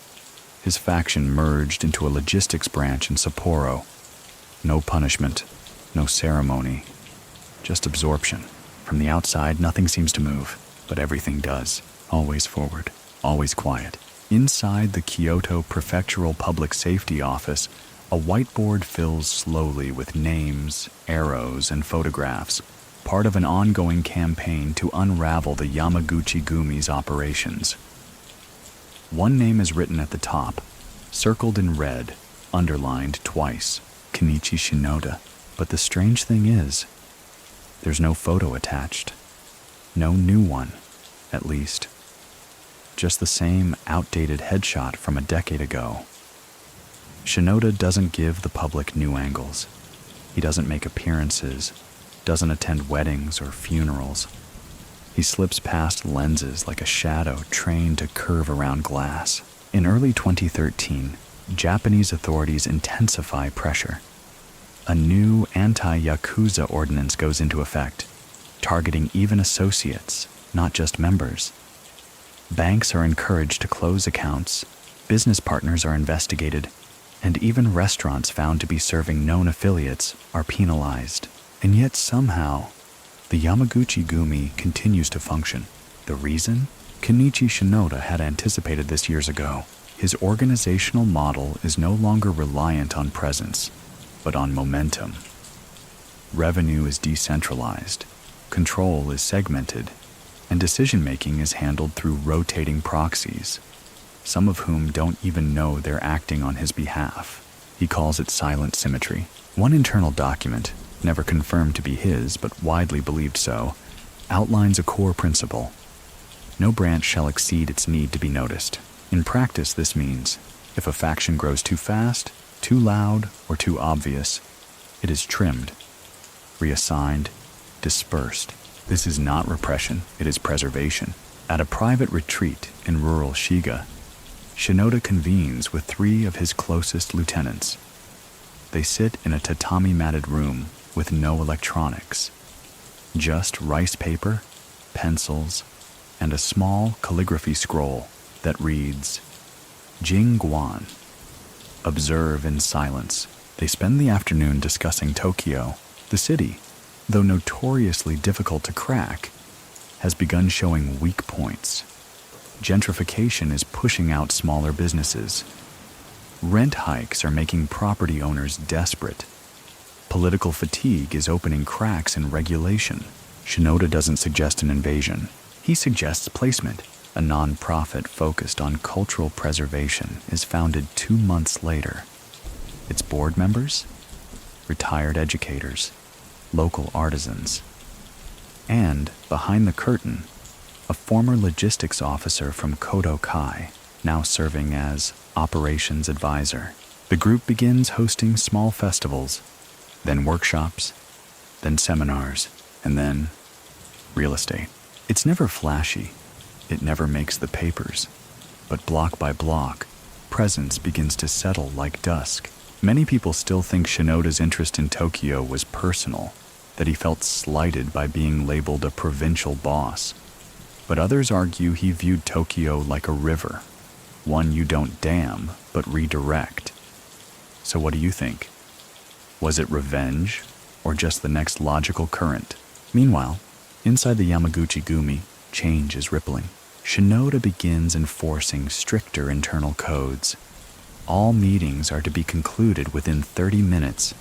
His faction merged into a logistics branch in Sapporo. No punishment, no ceremony, just absorption. From the outside, nothing seems to move, but everything does. Always forward, always quiet. Inside the Kyoto Prefectural Public Safety Office, a whiteboard fills slowly with names, arrows, and photographs, part of an ongoing campaign to unravel the Yamaguchi-gumi's operations. One name is written at the top, circled in red, underlined twice, Kenichi Shinoda. But the strange thing is, there's no photo attached. No new one, at least. Just the same outdated headshot from a decade ago. Shinoda doesn't give the public new angles. He doesn't make appearances, doesn't attend weddings or funerals. He slips past lenses like a shadow trained to curve around glass. In early 2013, Japanese authorities intensify pressure. A new anti-yakuza ordinance goes into effect, targeting even associates, not just members. Banks are encouraged to close accounts, business partners are investigated, and even restaurants found to be serving known affiliates are penalized. And yet somehow, the Yamaguchi-gumi continues to function. The reason? Kenichi Shinoda had anticipated this years ago. His organizational model is no longer reliant on presence, but on momentum. Revenue is decentralized, control is segmented, and decision-making is handled through rotating proxies, some of whom don't even know they're acting on his behalf. He calls it silent symmetry. One internal document, never confirmed to be his but widely believed so, outlines a core principle. No branch shall exceed its need to be noticed. In practice, this means, if a faction grows too fast, too loud, or too obvious, it is trimmed, reassigned, dispersed. This is not repression, it is preservation. At a private retreat in rural Shiga, Shinoda convenes with 3 of his closest lieutenants. They sit in a tatami-matted room with no electronics, just rice paper, pencils, and a small calligraphy scroll that reads, Jing Guan. Observe in silence. They spend the afternoon discussing Tokyo. The city, though notoriously difficult to crack, has begun showing weak points. Gentrification is pushing out smaller businesses. Rent hikes are making property owners desperate. Political fatigue is opening cracks in regulation. Shinoda doesn't suggest an invasion. He suggests placement. A non-profit focused on cultural preservation is founded 2 months later. Its board members? Retired educators, local artisans. And, behind the curtain, a former logistics officer from Kodokai, now serving as operations advisor. The group begins hosting small festivals, then workshops, then seminars, and then real estate. It's never flashy. It never makes the papers. But block by block, presence begins to settle like dusk. Many people still think Shinoda's interest in Tokyo was personal, that he felt slighted by being labeled a provincial boss. But others argue he viewed Tokyo like a river, one you don't dam, but redirect. So what do you think? Was it revenge, or just the next logical current? Meanwhile, inside the Yamaguchi-gumi, change is rippling. Shinoda begins enforcing stricter internal codes. All meetings are to be concluded within 30 minutes.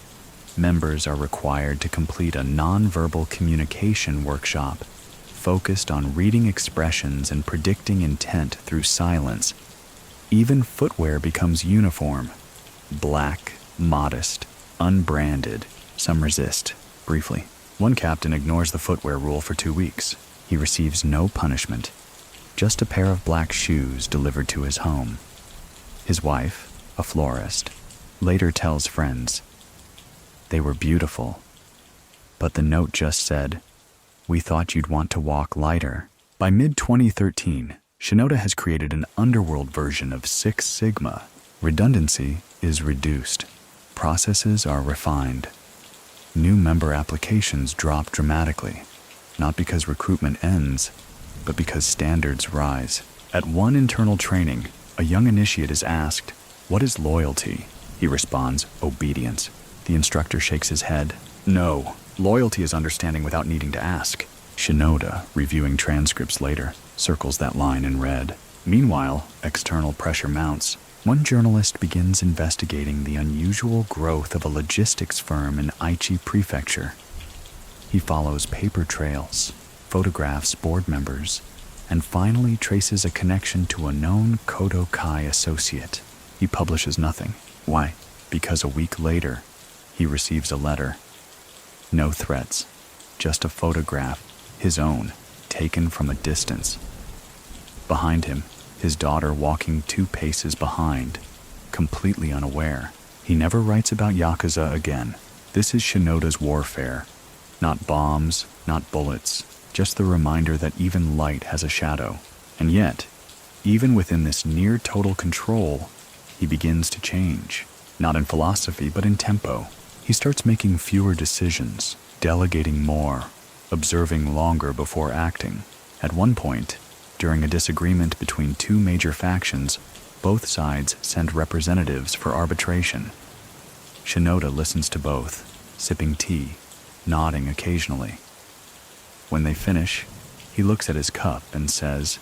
Members are required to complete a nonverbal communication workshop focused on reading expressions and predicting intent through silence. Even footwear becomes uniform. Black, modest, unbranded. Some resist, briefly. One captain ignores the footwear rule for 2 weeks. He receives no punishment, just a pair of black shoes delivered to his home. His wife, a florist, later tells friends, They were beautiful. But the note just said, "We thought you'd want to walk lighter." By mid-2013, Shinoda has created an underworld version of Six Sigma. Redundancy is reduced. Processes are refined. New member applications drop dramatically, not because recruitment ends, but because standards rise. At one internal training, a young initiate is asked, "What is loyalty?" He responds, "Obedience." The instructor shakes his head. "No, loyalty is understanding without needing to ask." Shinoda, reviewing transcripts later, circles that line in red. Meanwhile, external pressure mounts. One journalist begins investigating the unusual growth of a logistics firm in Aichi Prefecture. He follows paper trails, photographs board members, and finally traces a connection to a known Kodokai associate. He publishes nothing. Why? Because a week later, he receives a letter. No threats, just a photograph, his own, taken from a distance. Behind him, his daughter walking 2 paces behind, completely unaware. He never writes about yakuza again. This is Shinoda's warfare. Not bombs, not bullets, just the reminder that even light has a shadow. And yet, even within this near total control, he begins to change. Not in philosophy, but in tempo. He starts making fewer decisions, delegating more, observing longer before acting. At one point, during a disagreement between 2 major factions, both sides send representatives for arbitration. Shinoda listens to both, sipping tea, nodding occasionally. When they finish, he looks at his cup and says,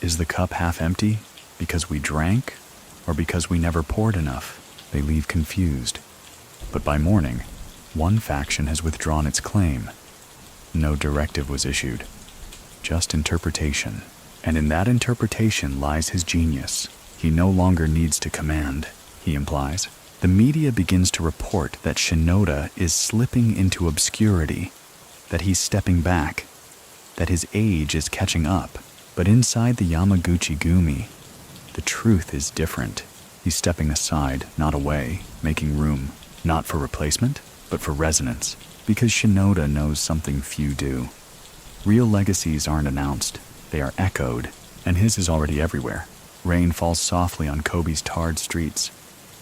"Is the cup half empty because we drank or because we never poured enough?" They leave confused. But by morning, one faction has withdrawn its claim. No directive was issued, just interpretation. And in that interpretation lies his genius. He no longer needs to command, he implies. The media begins to report that Shinoda is slipping into obscurity, that he's stepping back, that his age is catching up. But inside the Yamaguchi-gumi, the truth is different. He's stepping aside, not away, making room, not for replacement, but for resonance, because Shinoda knows something few do. Real legacies aren't announced, they are echoed, and his is already everywhere. Rain falls softly on Kobe's tarred streets,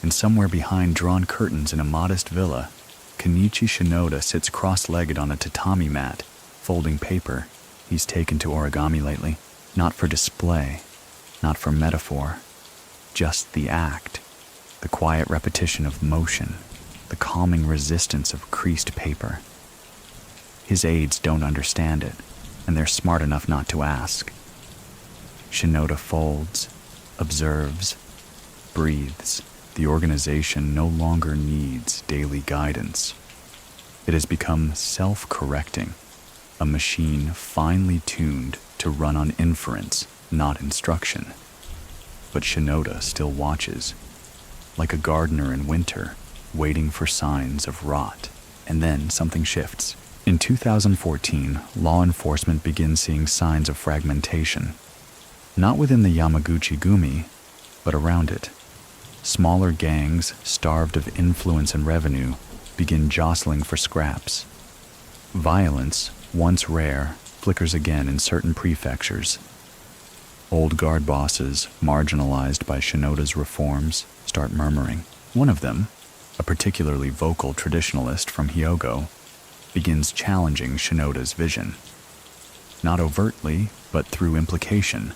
and somewhere behind drawn curtains in a modest villa, Kenichi Shinoda sits cross-legged on a tatami mat, folding paper. He's taken to origami lately, not for display, not for metaphor, just the act, the quiet repetition of motion, the calming resistance of creased paper. His aides don't understand it, and they're smart enough not to ask. Shinoda folds, observes, breathes. The organization no longer needs daily guidance. It has become self-correcting, a machine finely tuned to run on inference, not instruction. But Shinoda still watches, like a gardener in winter, waiting for signs of rot. And then something shifts. In 2014, law enforcement begins seeing signs of fragmentation. Not within the Yamaguchi-gumi, but around it. Smaller gangs, starved of influence and revenue, begin jostling for scraps. Violence, once rare, flickers again in certain prefectures. Old guard bosses, marginalized by Shinoda's reforms, start murmuring. One of them, a particularly vocal traditionalist from Hyogo, begins challenging Shinoda's vision. Not overtly, but through implication.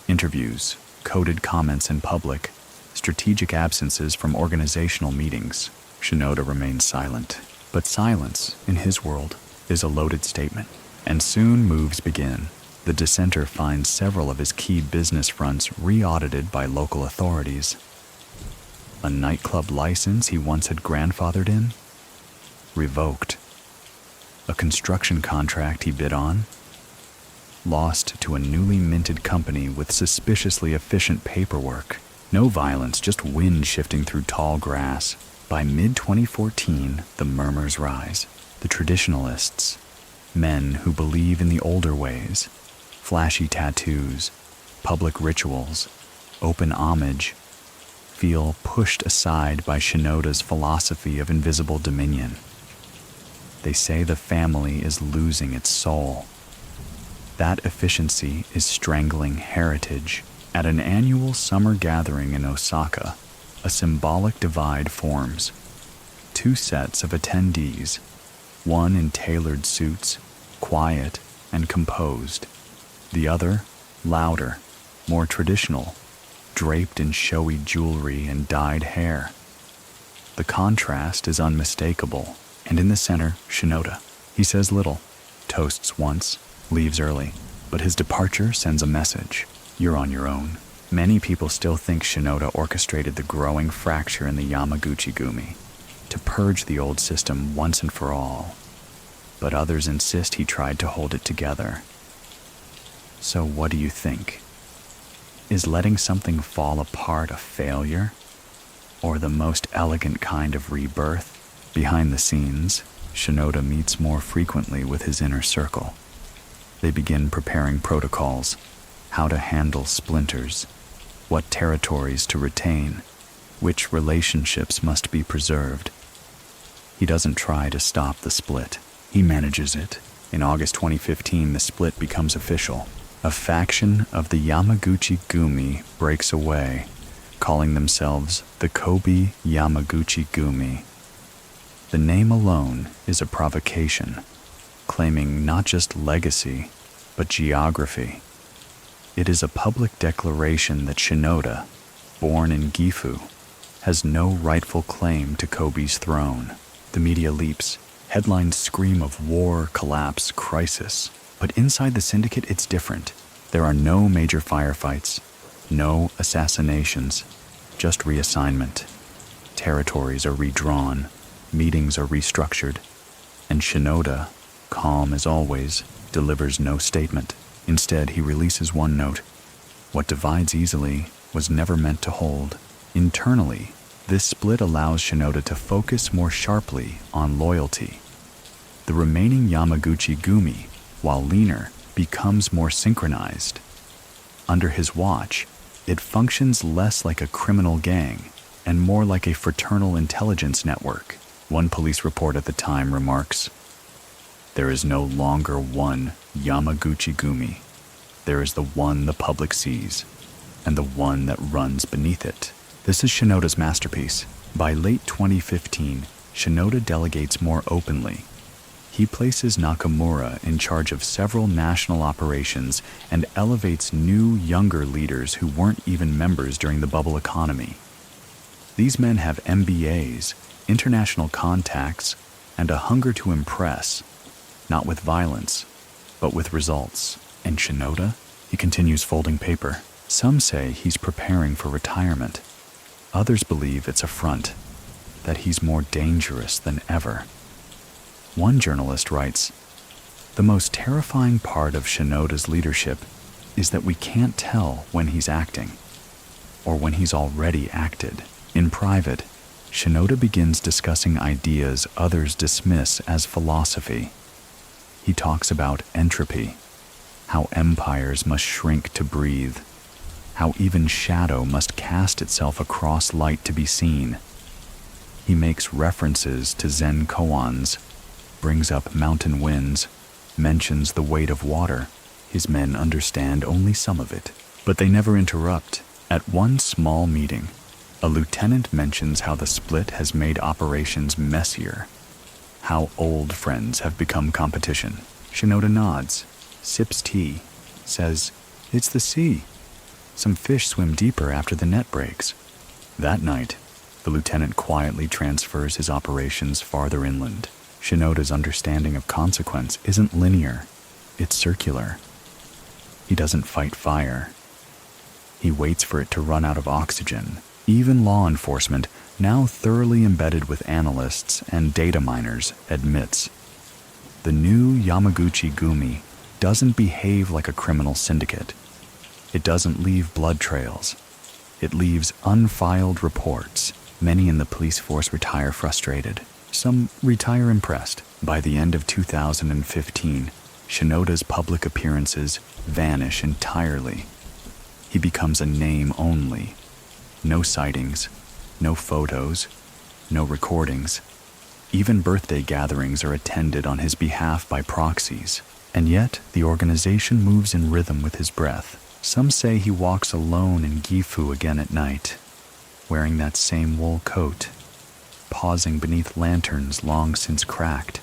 Interviews, coded comments in public, strategic absences from organizational meetings. Shinoda remains silent. But silence, in his world, is a loaded statement. And soon moves begin. The dissenter finds several of his key business fronts re-audited by local authorities. A nightclub license he once had grandfathered in? Revoked. A construction contract he bid on? Lost to a newly minted company with suspiciously efficient paperwork. No violence, just wind shifting through tall grass. By mid-2014, the murmurs rise. The traditionalists, men who believe in the older ways, flashy tattoos, public rituals, open homage, feel pushed aside by Shinoda's philosophy of invisible dominion. They say the family is losing its soul. That efficiency is strangling heritage. At an annual summer gathering in Osaka, a symbolic divide forms. Two sets of attendees, one in tailored suits, quiet and composed. The other, louder, more traditional, draped in showy jewelry and dyed hair. The contrast is unmistakable, and in the center, Shinoda. He says little, toasts once, leaves early, but his departure sends a message. You're on your own. Many people still think Shinoda orchestrated the growing fracture in the Yamaguchi-gumi to purge the old system once and for all, but others insist he tried to hold it together. So what do you think? Is letting something fall apart a failure, or the most elegant kind of rebirth? Behind the scenes, Shinoda meets more frequently with his inner circle. They begin preparing protocols, how to handle splinters, what territories to retain, which relationships must be preserved. He doesn't try to stop the split. He manages it. In August 2015, the split becomes official. A faction of the Yamaguchi-gumi breaks away, calling themselves the Kobe Yamaguchi-gumi. The name alone is a provocation, claiming not just legacy, but geography. It is a public declaration that Shinoda, born in Gifu, has no rightful claim to Kobe's throne. The media leaps. Headlines scream of war, collapse, crisis. But inside the syndicate, it's different. There are no major firefights, no assassinations, just reassignment. Territories are redrawn, meetings are restructured, and Shinoda, calm as always, delivers no statement. Instead, he releases one note. What divides easily was never meant to hold. Internally, this split allows Shinoda to focus more sharply on loyalty. The remaining Yamaguchi-gumi, while leaner, becomes more synchronized. Under his watch, it functions less like a criminal gang and more like a fraternal intelligence network. One police report at the time remarks, "There is no longer one Yamaguchi-gumi. There is the one the public sees, and the one that runs beneath it." This is Shinoda's masterpiece. By late 2015, Shinoda delegates more openly. He places Nakamura in charge of several national operations and elevates new, younger leaders who weren't even members during the bubble economy. These men have MBAs, international contacts, and a hunger to impress, not with violence, but with results. And Shinoda? He continues folding paper. Some say he's preparing for retirement. Others believe it's a front, that he's more dangerous than ever. One journalist writes, "The most terrifying part of Shinoda's leadership is that we can't tell when he's acting, or when he's already acted." In private, Shinoda begins discussing ideas others dismiss as philosophy. He talks about entropy, how empires must shrink to breathe, how even shadow must cast itself across light to be seen. He makes references to Zen koans, brings up mountain winds, mentions the weight of water. His men understand only some of it, but they never interrupt. At one small meeting, a lieutenant mentions how the split has made operations messier, how old friends have become competition. Shinoda nods, sips tea, says, "It's the sea. Some fish swim deeper after the net breaks." That night, the lieutenant quietly transfers his operations farther inland. Shinoda's understanding of consequence isn't linear, it's circular. He doesn't fight fire. He waits for it to run out of oxygen. Even law enforcement, now thoroughly embedded with analysts and data miners, admits the new Yamaguchi-gumi doesn't behave like a criminal syndicate. It doesn't leave blood trails. It leaves unfiled reports. Many in the police force retire frustrated. Some retire impressed. By the end of 2015, Shinoda's public appearances vanish entirely. He becomes a name only, No sightings, no photos, no recordings. Even birthday gatherings are attended on his behalf by proxies. And yet, the organization moves in rhythm with his breath. Some say he walks alone in Gifu again at night, wearing that same wool coat, pausing beneath lanterns long since cracked.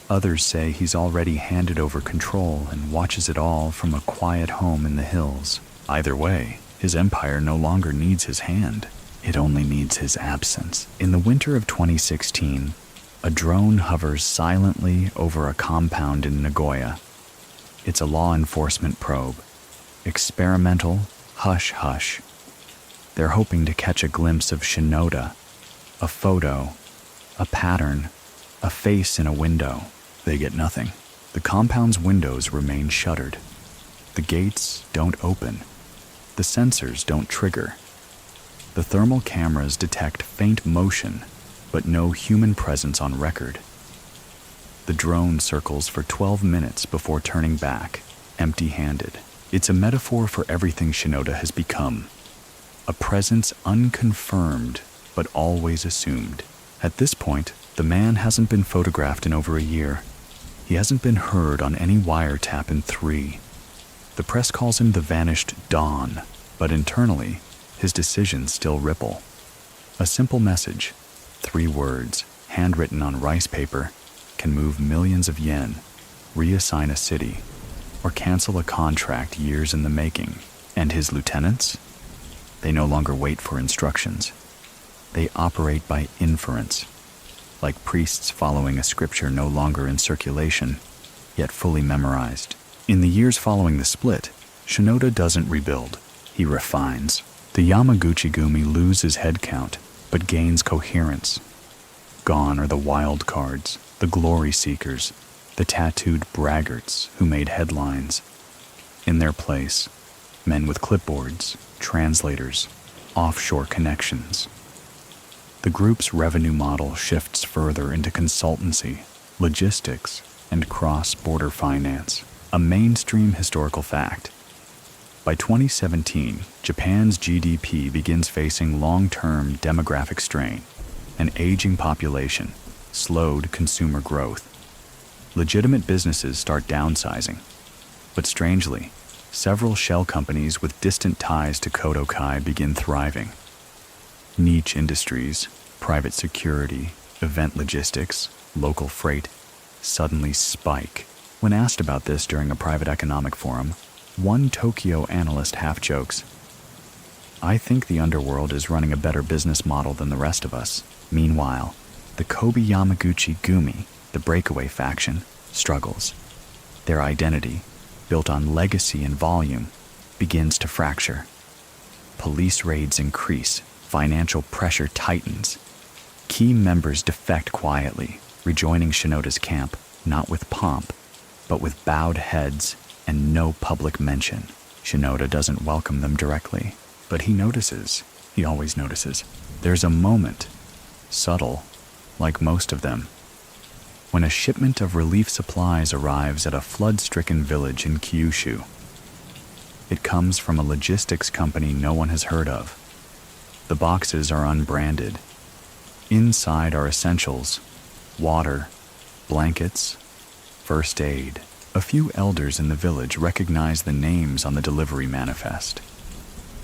Others say he's already handed over control and watches it all from a quiet home in the hills. Either way, his empire no longer needs his hand. It only needs his absence. In the winter of 2016, a drone hovers silently over a compound in Nagoya. It's a law enforcement probe. Experimental, hush-hush. They're hoping to catch a glimpse of Shinoda, a photo, a pattern, a face in a window. They get nothing. The compound's windows remain shuttered. The gates don't open. The sensors don't trigger. The thermal cameras detect faint motion, but no human presence on record. The drone circles for 12 minutes before turning back, empty-handed. It's a metaphor for everything Shinoda has become. A presence unconfirmed, but always assumed. At this point, the man hasn't been photographed in over a year. He hasn't been heard on any wiretap in 3. The press calls him the vanished Dawn, but internally, his decisions still ripple. A simple message, 3 words, handwritten on rice paper, can move millions of yen, reassign a city, or cancel a contract years in the making. And his lieutenants? They no longer wait for instructions. They operate by inference, like priests following a scripture no longer in circulation, yet fully memorized. In the years following the split, Shinoda doesn't rebuild, he refines. The Yamaguchi-gumi loses headcount, but gains coherence. Gone are the wild cards, the glory seekers, the tattooed braggarts who made headlines. In their place, men with clipboards, translators, offshore connections. The group's revenue model shifts further into consultancy, logistics, and cross-border finance, a mainstream historical fact. By 2017, Japan's GDP begins facing long-term demographic strain. An aging population, slowed consumer growth. Legitimate businesses start downsizing. But strangely, several shell companies with distant ties to Kodokai begin thriving. Niche industries, private security, event logistics, local freight, suddenly spike. When asked about this during a private economic forum, one Tokyo analyst half jokes, "I think the underworld is running a better business model than the rest of us." Meanwhile, the Kobe Yamaguchi-gumi, the breakaway faction, struggles. Their identity, built on legacy and volume, begins to fracture. Police raids increase, financial pressure tightens. Key members defect quietly, rejoining Shinoda's camp, not with pomp, but with bowed heads and no public mention. Shinoda doesn't welcome them directly, but he notices. He always notices. There's a moment, subtle, like most of them, when a shipment of relief supplies arrives at a flood-stricken village in Kyushu. It comes from a logistics company no one has heard of. The boxes are unbranded. Inside are essentials, water, blankets, first aid. A few elders in the village recognize the names on the delivery manifest.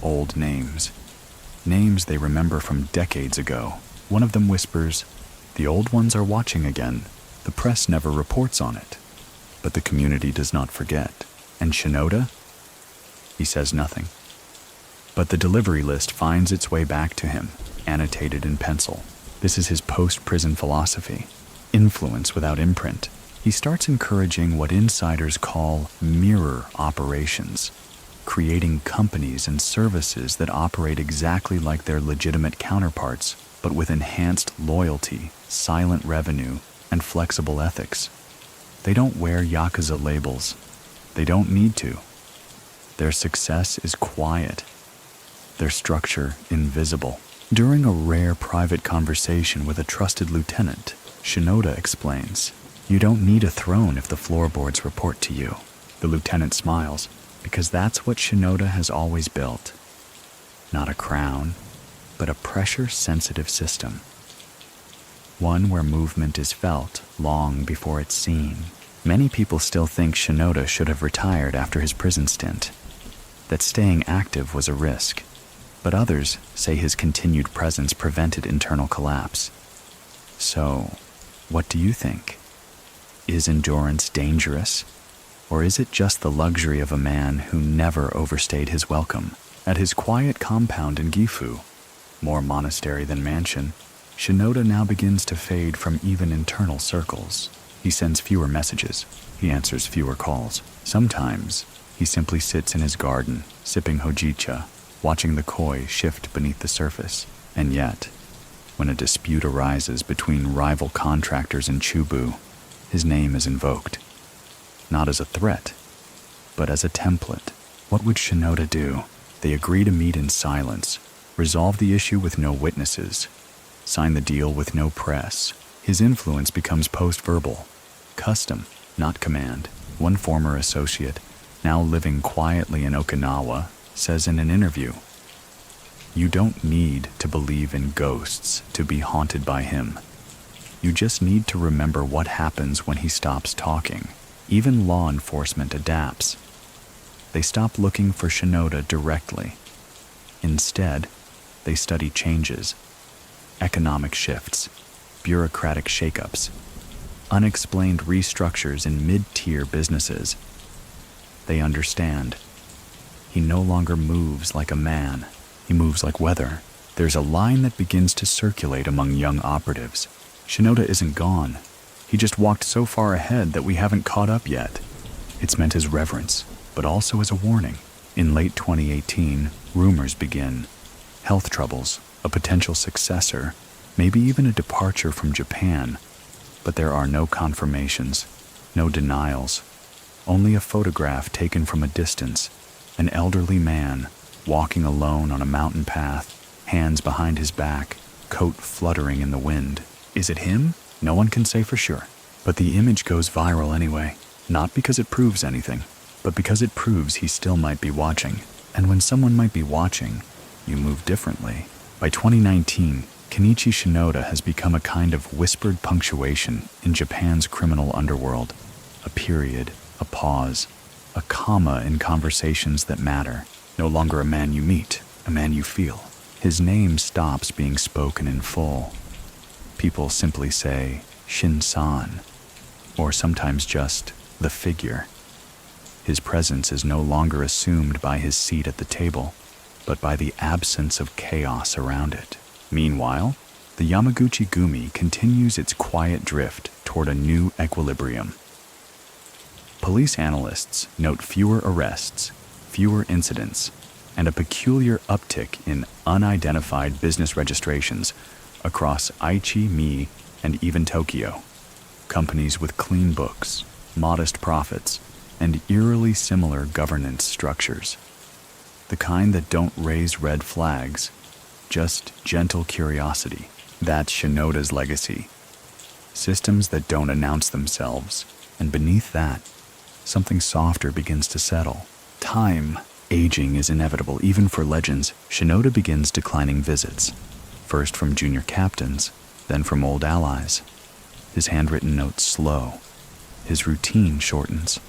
Old names. Names they remember from decades ago. One of them whispers, "The old ones are watching again." The press never reports on it, but the community does not forget. And Shinoda? He says nothing. But the delivery list finds its way back to him, annotated in pencil. This is his post-prison philosophy. Influence without imprint. He starts encouraging what insiders call mirror operations, creating companies and services that operate exactly like their legitimate counterparts, but with enhanced loyalty, silent revenue, and flexible ethics. They don't wear yakuza labels. They don't need to. Their success is quiet. Their structure invisible. During a rare private conversation with a trusted lieutenant, Shinoda explains, "You don't need a throne if the floorboards report to you." The lieutenant smiles, because that's what Shinoda has always built. Not a crown, but a pressure-sensitive system. One where movement is felt long before it's seen. Many people still think Shinoda should have retired after his prison stint, that staying active was a risk, but others say his continued presence prevented internal collapse. So, what do you think? Is endurance dangerous? Or is it just the luxury of a man who never overstayed his welcome? At his quiet compound in Gifu, more monastery than mansion, Shinoda now begins to fade from even internal circles. He sends fewer messages. He answers fewer calls. Sometimes, he simply sits in his garden, sipping hojicha, watching the koi shift beneath the surface. And yet, when a dispute arises between rival contractors in Chubu, his name is invoked. Not as a threat, but as a template. What would Shinoda do? They agree to meet in silence, resolve the issue with no witnesses, sign the deal with no press. His influence becomes post-verbal, custom, not command. One former associate, now living quietly in Okinawa, says in an interview, "You don't need to believe in ghosts to be haunted by him. You just need to remember what happens when he stops talking." Even law enforcement adapts. They stop looking for Shinoda directly. Instead, they study changes, economic shifts, bureaucratic shakeups, unexplained restructures in mid-tier businesses. They understand. He no longer moves like a man. He moves like weather. There's a line that begins to circulate among young operatives. Shinoda isn't gone. He just walked so far ahead that we haven't caught up yet. It's meant as reverence, but also as a warning. In late 2018, rumors begin. Health troubles, a potential successor, maybe even a departure from Japan. But there are no confirmations, no denials. Only a photograph taken from a distance. An elderly man, walking alone on a mountain path, hands behind his back, coat fluttering in the wind. Is it him? No one can say for sure. But the image goes viral anyway. Not because it proves anything, but because it proves he still might be watching. And when someone might be watching, you move differently. By 2019, Kenichi Shinoda has become a kind of whispered punctuation in Japan's criminal underworld. A period, a pause, a comma in conversations that matter. No longer a man you meet, a man you feel. His name stops being spoken in full. People simply say, Shin-san, or sometimes just the figure. His presence is no longer assumed by his seat at the table, but by the absence of chaos around it. Meanwhile, the Yamaguchi-gumi continues its quiet drift toward a new equilibrium. Police analysts note fewer arrests, fewer incidents, and a peculiar uptick in unidentified business registrations across Aichi, Mie, and even Tokyo. Companies with clean books, modest profits, and eerily similar governance structures. The kind that don't raise red flags, just gentle curiosity. That's Shinoda's legacy. Systems that don't announce themselves, and beneath that, something softer begins to settle. Time. Aging is inevitable even for legends. Shinoda begins declining visits, first from junior captains, then from old allies. His handwritten notes slow. His routine shortens.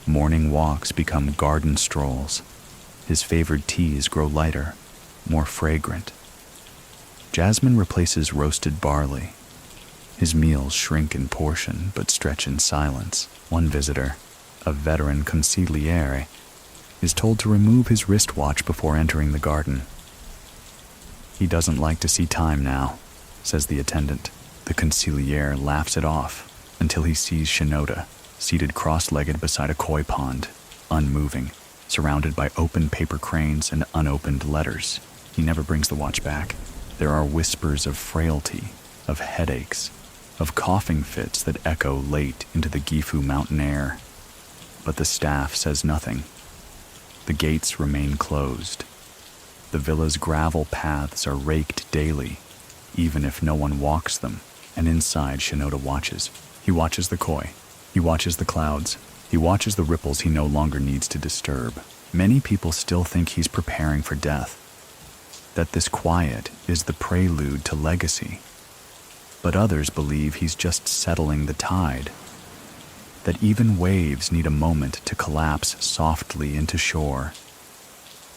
Morning walks become garden strolls. His favored teas grow lighter, more fragrant. Jasmine replaces roasted barley. His meals shrink in portion but stretch in silence. One visitor, a veteran consigliere, is told to remove his wristwatch before entering the garden. He doesn't like to see time now, says the attendant. The consigliere laughs it off until he sees Shinoda, seated cross-legged beside a koi pond, unmoving, surrounded by open paper cranes and unopened letters. He never brings the watch back. There are whispers of frailty, of headaches, of coughing fits that echo late into the Gifu mountain air. But the staff says nothing. The gates remain closed. The villa's gravel paths are raked daily, even if no one walks them. And inside, Shinoda watches. He watches the koi. He watches the clouds. He watches the ripples he no longer needs to disturb. Many people still think he's preparing for death. that this quiet is the prelude to legacy. But others believe he's just settling the tide, that even waves need a moment to collapse softly into shore.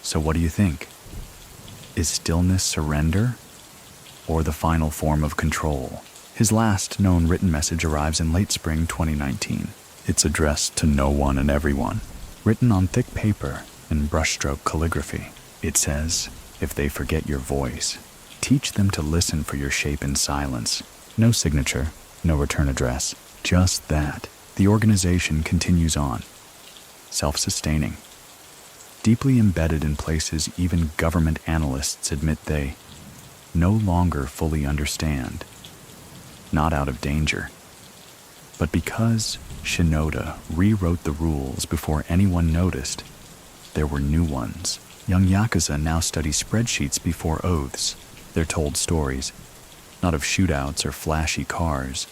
So what do you think? Is stillness surrender, or the final form of control? His last known written message arrives in late spring 2019. It's addressed to no one and everyone, written on thick paper in brushstroke calligraphy. It says, "If they forget your voice, teach them to listen for your shape in silence." No signature, no return address, just that. The organization continues on, self-sustaining, deeply embedded in places even government analysts admit they no longer fully understand. Not out of danger, but because Shinoda rewrote the rules before anyone noticed, there were new ones. Young yakuza now study spreadsheets before oaths. They're told stories, not of shootouts or flashy cars,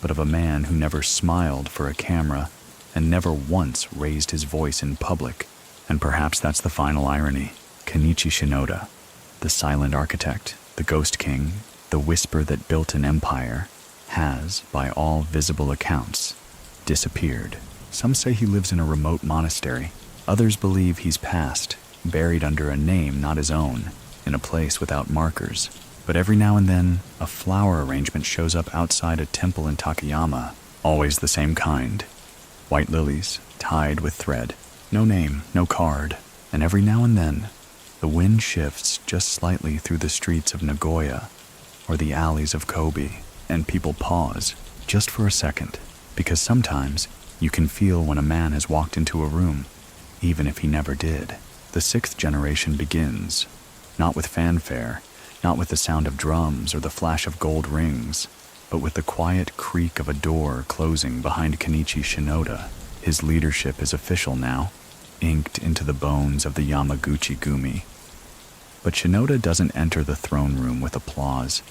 but of a man who never smiled for a camera and never once raised his voice in public. And perhaps that's the final irony. Kenichi Shinoda, the silent architect, the ghost king, the whisper that built an empire, has, by all visible accounts, disappeared. Some say he lives in a remote monastery. Others believe he's passed, buried under a name not his own, in a place without markers. But every now and then, a flower arrangement shows up outside a temple in Takayama, always the same kind. White lilies, tied with thread. No name, no card. And every now and then, the wind shifts just slightly through the streets of Nagoya or the alleys of Kobe, and people pause, just for a second, because sometimes you can feel when a man has walked into a room, even if he never did. The sixth generation begins, not with fanfare, not with the sound of drums or the flash of gold rings, but with the quiet creak of a door closing behind Kenichi Shinoda. His leadership is official now, inked into the bones of the Yamaguchi-gumi. But Shinoda doesn't enter the throne room with applause.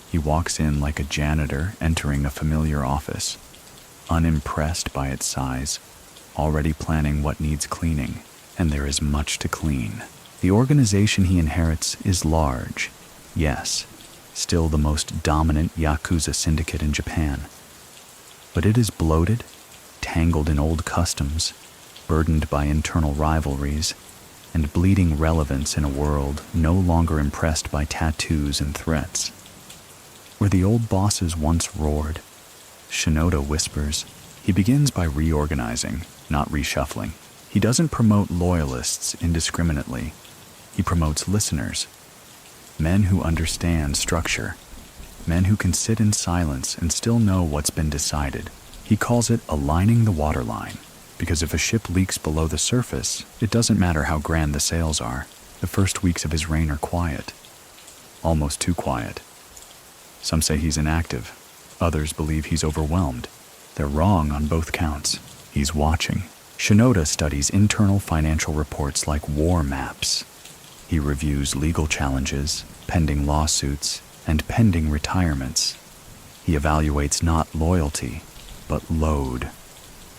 He walks in like a janitor entering a familiar office, unimpressed by its size, already planning what needs cleaning, and there is much to clean. The organization he inherits is large, yes, still the most dominant yakuza syndicate in Japan. But it is bloated, tangled in old customs, burdened by internal rivalries, and bleeding relevance in a world no longer impressed by tattoos and threats. Where the old bosses once roared, Shinoda whispers, he begins by reorganizing, not reshuffling. He doesn't promote loyalists indiscriminately. He promotes listeners, men who understand structure, men who can sit in silence and still know what's been decided. He calls it aligning the waterline, because if a ship leaks below the surface, it doesn't matter how grand the sails are. The first weeks of his reign are quiet, almost too quiet. Some say he's inactive. Others believe he's overwhelmed. They're wrong on both counts. He's watching. Shinoda studies internal financial reports like war maps. He reviews legal challenges, pending lawsuits, and pending retirements. He evaluates not loyalty, but load,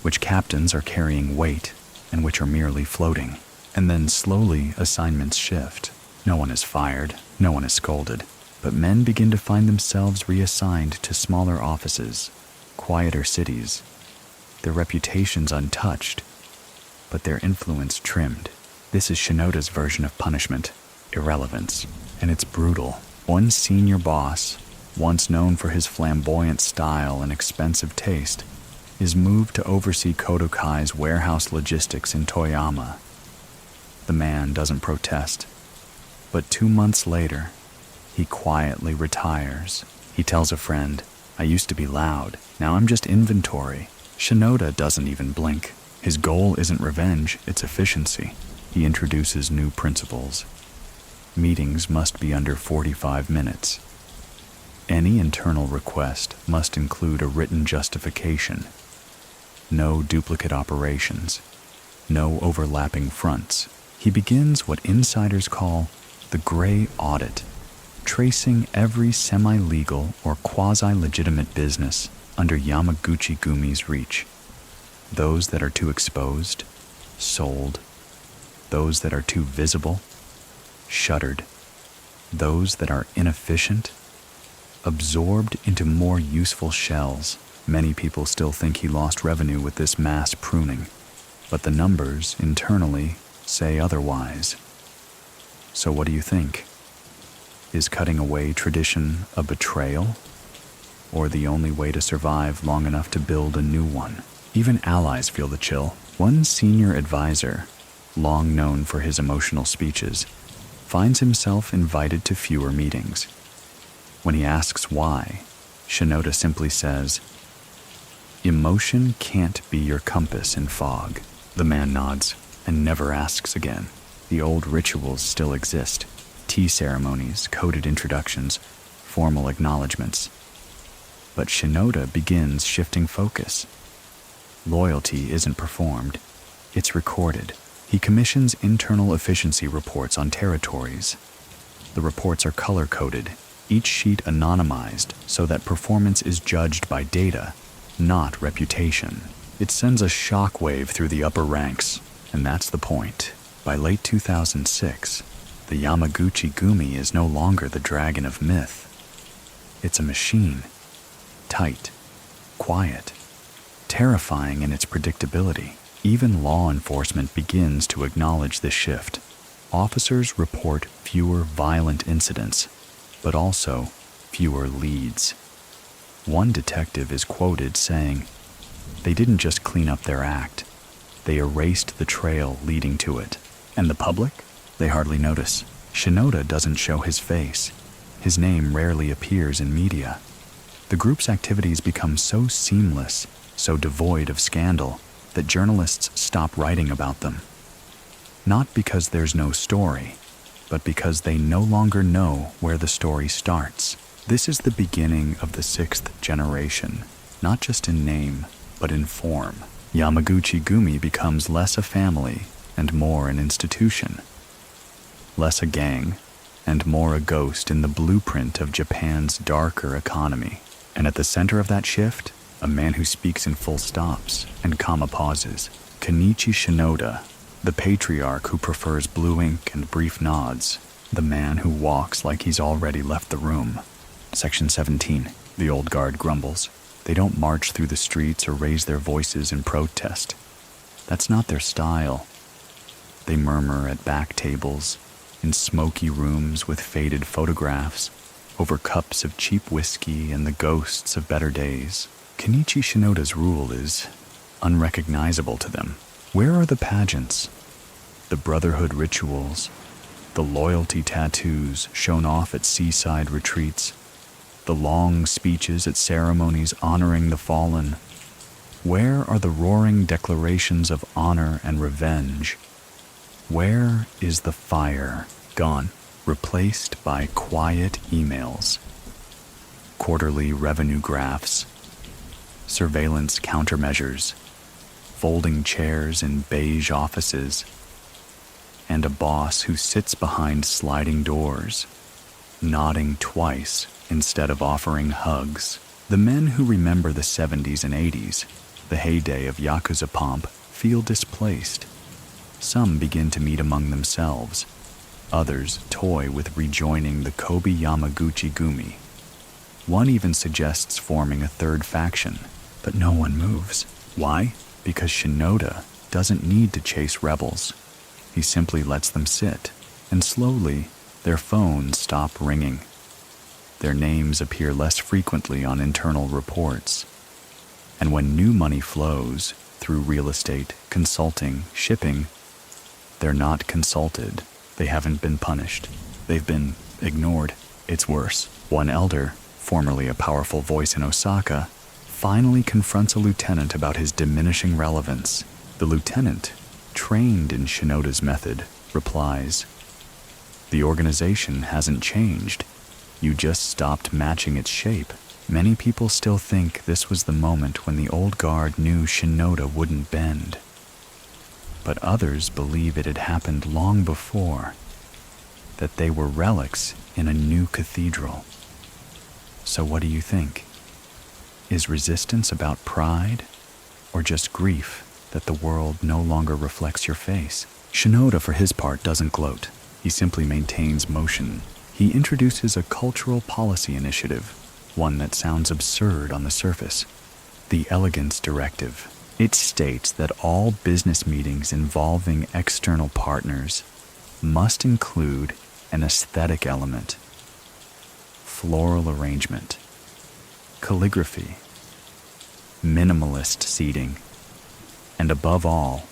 which captains are carrying weight and which are merely floating. And then slowly assignments shift. No one is fired, no one is scolded, but men begin to find themselves reassigned to smaller offices, quieter cities, their reputations untouched, but their influence trimmed. This is Shinoda's version of punishment, irrelevance, and it's brutal. One senior boss, once known for his flamboyant style and expensive taste, is moved to oversee Kodokai's warehouse logistics in Toyama. The man doesn't protest, but 2 months later, he quietly retires. He tells a friend, "I used to be loud, now I'm just inventory." Shinoda doesn't even blink. His goal isn't revenge, it's efficiency. He introduces new principles. Meetings must be under 45 minutes. Any internal request must include a written justification. No duplicate operations. No overlapping fronts. He begins what insiders call the gray audit, tracing every semi-legal or quasi-legitimate business under Yamaguchi-gumi's reach. Those that are too exposed, sold. Those that are too visible, shuttered. those that are inefficient, absorbed into more useful shells. Many people still think he lost revenue with this mass pruning, but the numbers internally say otherwise. So what do you think? Is cutting away tradition a betrayal, or the only way to survive long enough to build a new one? Even allies feel the chill. One senior advisor, long known for his emotional speeches, finds himself invited to fewer meetings. When he asks why, Shinoda simply says, "Emotion can't be your compass in fog." The man nods and never asks again. The old rituals still exist: tea ceremonies, coded introductions, formal acknowledgments. But Shinoda begins shifting focus. Loyalty isn't performed, it's recorded. He commissions internal efficiency reports on territories. The reports are color-coded, each sheet anonymized so that performance is judged by data, not reputation. It sends a shockwave through the upper ranks, and that's the point. By late 2006, the Yamaguchi-gumi is no longer the dragon of myth. It's a machine. Tight, quiet, terrifying in its predictability. Even law enforcement begins to acknowledge this shift. Officers report fewer violent incidents, but also fewer leads. One detective is quoted saying, "They didn't just clean up their act, they erased the trail leading to it." And the public? They hardly notice. Shinoda doesn't show his face. His name rarely appears in media. The group's activities become so seamless, so devoid of scandal, that journalists stop writing about them. Not because there's no story, but because they no longer know where the story starts. This is the beginning of the sixth generation, not just in name, but in form. Yamaguchi-gumi becomes less a family and more an institution. Less a gang and more a ghost in the blueprint of Japan's darker economy. And at the center of that shift, a man who speaks in full stops and comma pauses. Kenichi Shinoda, the patriarch who prefers blue ink and brief nods, the man who walks like he's already left the room. Section 17. The old guard grumbles. They don't march through the streets or raise their voices in protest. That's not their style. They murmur at back tables, in smoky rooms with faded photographs, over cups of cheap whiskey and the ghosts of better days. Kenichi Shinoda's rule is unrecognizable to them. Where are the pageants, the brotherhood rituals, the loyalty tattoos shown off at seaside retreats, the long speeches at ceremonies honoring the fallen? Where are the roaring declarations of honor and revenge? Where is the fire? Gone, replaced by quiet emails, quarterly revenue graphs, surveillance countermeasures, folding chairs in beige offices, and a boss who sits behind sliding doors, nodding twice instead of offering hugs. The men who remember the 70s and 80s, the heyday of yakuza pomp, feel displaced. Some begin to meet among themselves. Others toy with rejoining the Kobe Yamaguchi-gumi. One even suggests forming a third faction, but no one moves. Why? Because Shinoda doesn't need to chase rebels. He simply lets them sit, and slowly their phones stop ringing. Their names appear less frequently on internal reports. And when new money flows through real estate, consulting, shipping, they're not consulted. They haven't been punished. They've been ignored. It's worse. One elder, formerly a powerful voice in Osaka, finally confronts a lieutenant about his diminishing relevance. The lieutenant, trained in Shinoda's method, replies, "The organization hasn't changed. You just stopped matching its shape." Many people still think this was the moment when the old guard knew Shinoda wouldn't bend. But others believe it had happened long before, that they were relics in a new cathedral. So what do you think? Is resistance about pride, or just grief that the world no longer reflects your face? Shinoda, for his part, doesn't gloat. He simply maintains motion. He introduces a cultural policy initiative, one that sounds absurd on the surface. The Elegance Directive. It states that all business meetings involving external partners must include an aesthetic element, floral arrangement, calligraphy, minimalist seating, and above all,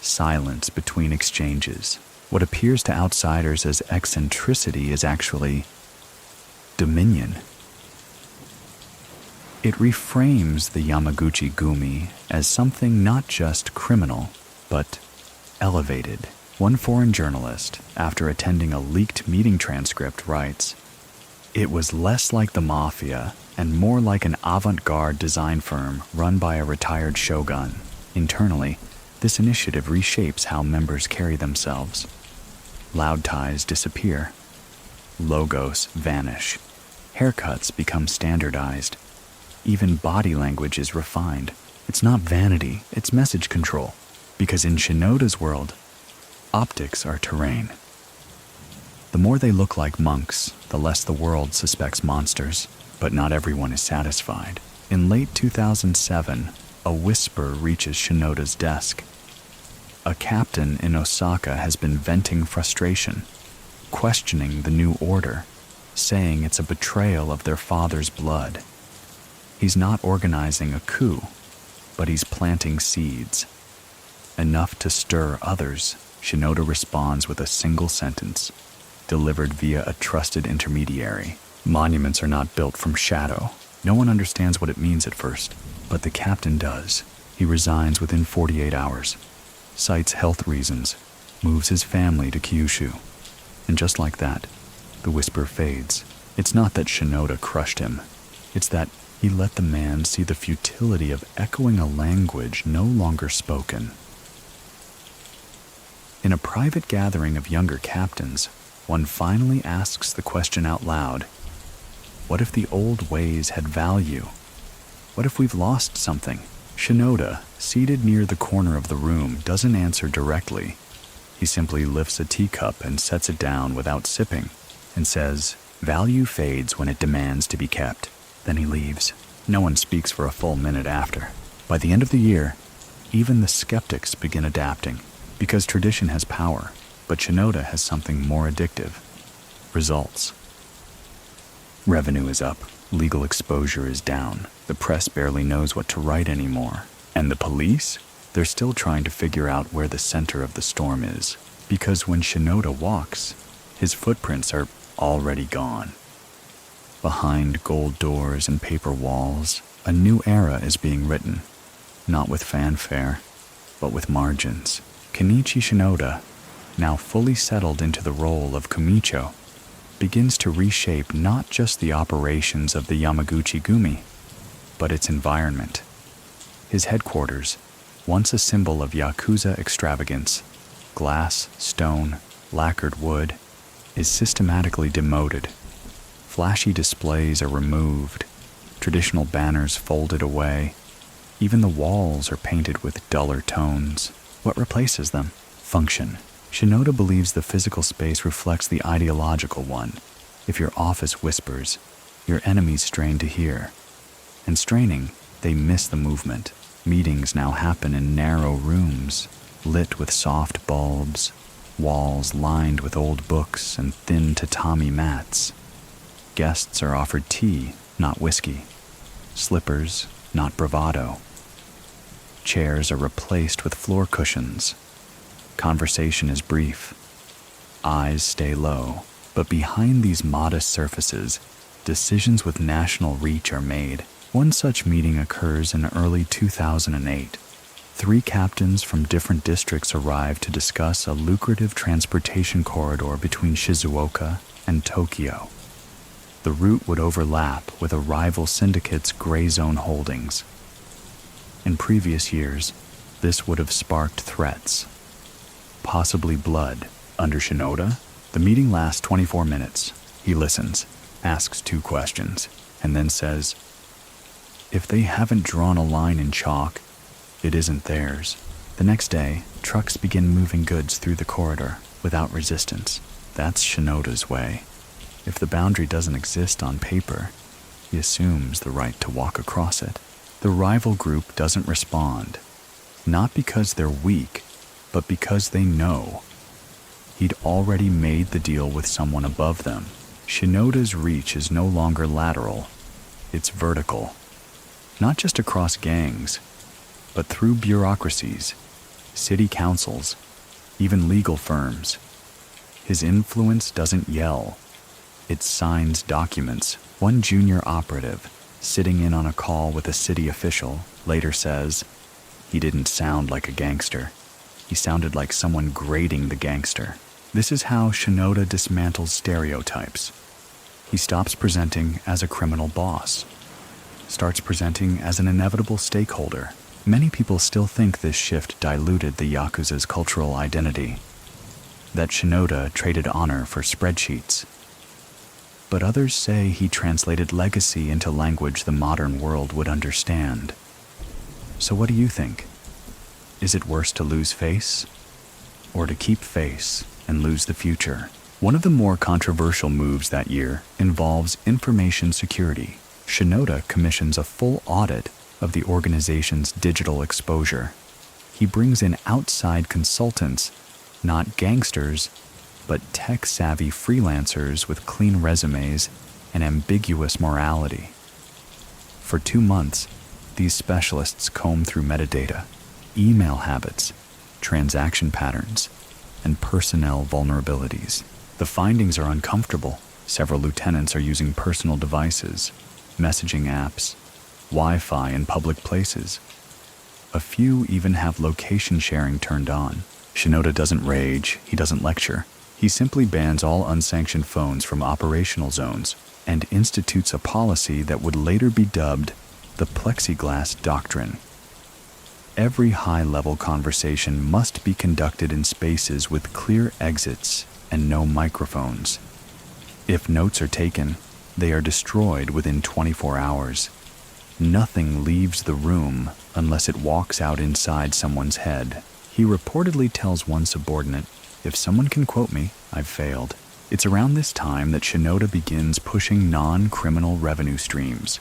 silence between exchanges. What appears to outsiders as eccentricity is actually dominion. It reframes the Yamaguchi-gumi as something not just criminal, but elevated. One foreign journalist, after attending a leaked meeting transcript, writes, "It was less like the mafia and more like an avant-garde design firm run by a retired shogun. Internally, this initiative reshapes how members carry themselves. Loud ties disappear. Logos vanish. Haircuts become standardized. Even body language is refined. It's not vanity, it's message control. Because in Shinoda's world, optics are terrain. The more they look like monks, the less the world suspects monsters. But not everyone is satisfied. In late 2007, a whisper reaches Shinoda's desk. A captain in Osaka has been venting frustration, questioning the new order, saying it's a betrayal of their father's blood. He's not organizing a coup, but he's planting seeds. Enough to stir others. Shinoda responds with a single sentence, delivered via a trusted intermediary. Monuments are not built from shadow. No one understands what it means at first, but the captain does. He resigns within 48 hours, cites health reasons, moves his family to Kyushu. And just like that, the whisper fades. It's not that Shinoda crushed him. It's that he let the man see the futility of echoing a language no longer spoken. In a private gathering of younger captains, one finally asks the question out loud, what if the old ways had value? What if we've lost something? Shinoda, seated near the corner of the room, doesn't answer directly. He simply lifts a teacup and sets it down without sipping, and says, "Value fades when it demands to be kept." Then he leaves. No one speaks for a full minute after. By the end of the year, even the skeptics begin adapting, because tradition has power, but Shinoda has something more addictive: results. Revenue is up, legal exposure is down, the press barely knows what to write anymore. And the police? They're still trying to figure out where the center of the storm is, because when Shinoda walks, his footprints are already gone. Behind gold doors and paper walls, a new era is being written, not with fanfare, but with margins. Kenichi Shinoda, now fully settled into the role of Kumicho, begins to reshape not just the operations of the Yamaguchi-gumi, but its environment. His headquarters, once a symbol of yakuza extravagance, glass, stone, lacquered wood, is systematically demoted. Flashy displays are removed, traditional banners folded away. Even the walls are painted with duller tones. What replaces them? Function. Shinoda believes the physical space reflects the ideological one. If your office whispers, your enemies strain to hear. And straining, they miss the movement. Meetings now happen in narrow rooms, lit with soft bulbs, walls lined with old books and thin tatami mats. Guests are offered tea, not whiskey. Slippers, not bravado. Chairs are replaced with floor cushions. Conversation is brief. Eyes stay low. But behind these modest surfaces, decisions with national reach are made. One such meeting occurs in early 2008. 3 captains from different districts arrive to discuss a lucrative transportation corridor between Shizuoka and Tokyo. The route would overlap with a rival syndicate's gray zone holdings. In previous years, this would have sparked threats, possibly blood. Under Shinoda, the meeting lasts 24 minutes. He listens, asks 2 questions, and then says, if they haven't drawn a line in chalk, it isn't theirs. The next day, trucks begin moving goods through the corridor without resistance. That's Shinoda's way. If the boundary doesn't exist on paper, he assumes the right to walk across it. The rival group doesn't respond, not because they're weak, but because they know. He'd already made the deal with someone above them. Shinoda's reach is no longer lateral, it's vertical. Not just across gangs, but through bureaucracies, city councils, even legal firms. His influence doesn't yell. It signs documents. One junior operative, sitting in on a call with a city official, later says, "He didn't sound like a gangster. He sounded like someone grading the gangster." This is how Shinoda dismantles stereotypes. He stops presenting as a criminal boss, starts presenting as an inevitable stakeholder. Many people still think this shift diluted the yakuza's cultural identity, that Shinoda traded honor for spreadsheets. But others say he translated legacy into language the modern world would understand. So what do you think? Is it worse to lose face, or to keep face and lose the future? One of the more controversial moves that year involves information security. Shinoda commissions a full audit of the organization's digital exposure. He brings in outside consultants, not gangsters, but tech-savvy freelancers with clean resumes and ambiguous morality. For 2 months, these specialists comb through metadata, email habits, transaction patterns, and personnel vulnerabilities. The findings are uncomfortable. Several lieutenants are using personal devices, messaging apps, Wi-Fi in public places. A few even have location sharing turned on. Shinoda doesn't rage, he doesn't lecture. He simply bans all unsanctioned phones from operational zones and institutes a policy that would later be dubbed the plexiglass doctrine. Every high-level conversation must be conducted in spaces with clear exits and no microphones. If notes are taken, they are destroyed within 24 hours. Nothing leaves the room unless it walks out inside someone's head. He reportedly tells one subordinate, "If someone can quote me, I've failed." It's around this time that Shinoda begins pushing non-criminal revenue streams.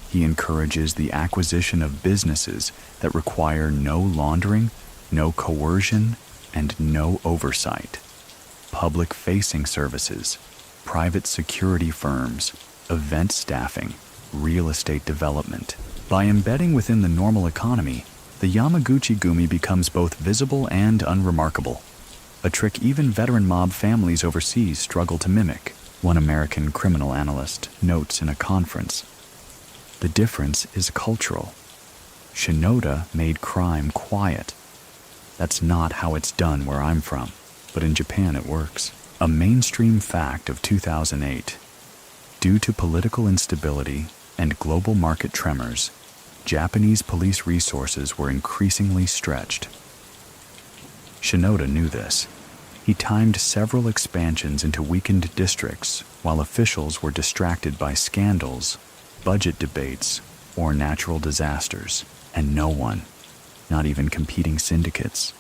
He encourages the acquisition of businesses that require no laundering, no coercion, and no oversight. Public-facing services, private security firms, event staffing, real estate development. By embedding within the normal economy, the Yamaguchi-gumi becomes both visible and unremarkable, a trick even veteran mob families overseas struggle to mimic. One American criminal analyst notes in a conference, "The difference is cultural. Shinoda made crime quiet. That's not how it's done where I'm from, but in Japan it works." A mainstream fact of 2008. Due to political instability and global market tremors, Japanese police resources were increasingly stretched. Shinoda knew this. He timed several expansions into weakened districts while officials were distracted by scandals, budget debates, or natural disasters, and no one, not even competing syndicates,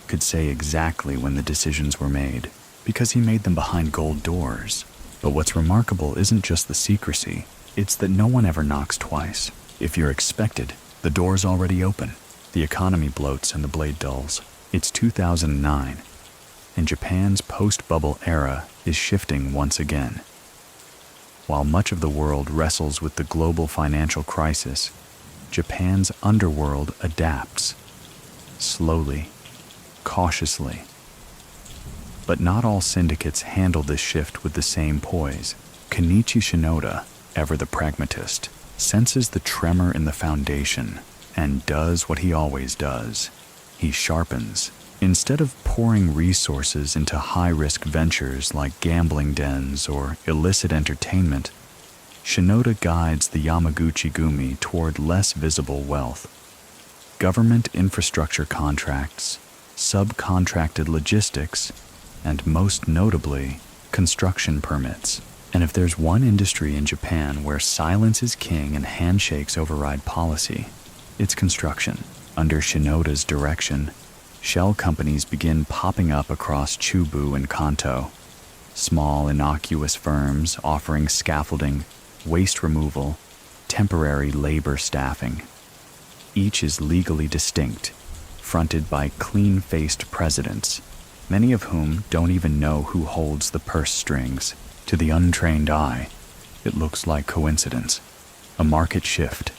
could say exactly when the decisions were made, because he made them behind gold doors. But what's remarkable isn't just the secrecy, it's that no one ever knocks twice. If you're expected, the door's already open. The economy bloats and the blade dulls. It's 2009, and Japan's post-bubble era is shifting once again. While much of the world wrestles with the global financial crisis, Japan's underworld adapts, slowly, cautiously. But not all syndicates handle this shift with the same poise. Kenichi Shinoda, ever the pragmatist, senses the tremor in the foundation and does what he always does. He sharpens. Instead of pouring resources into high-risk ventures like gambling dens or illicit entertainment, Shinoda guides the Yamaguchi-gumi toward less visible wealth. Government infrastructure contracts, subcontracted logistics, and most notably, construction permits. And if there's one industry in Japan where silence is king and handshakes override policy, it's construction. Under Shinoda's direction, shell companies begin popping up across Chubu and Kanto. Small, innocuous firms offering scaffolding, waste removal, temporary labor staffing. Each is legally distinct, fronted by clean-faced presidents, many of whom don't even know who holds the purse strings. To the untrained eye, it looks like coincidence, a market shift,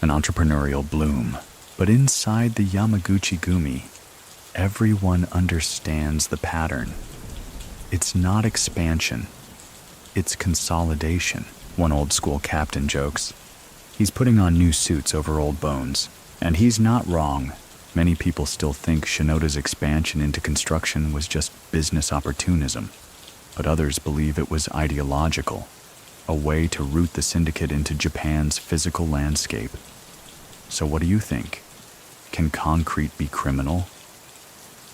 an entrepreneurial bloom. But inside the Yamaguchi-gumi, everyone understands the pattern. It's not expansion, it's consolidation, one old-school captain jokes. He's putting on new suits over old bones, and he's not wrong. Many people still think Shinoda's expansion into construction was just business opportunism, but others believe it was ideological, a way to root the syndicate into Japan's physical landscape. So what do you think? Can concrete be criminal?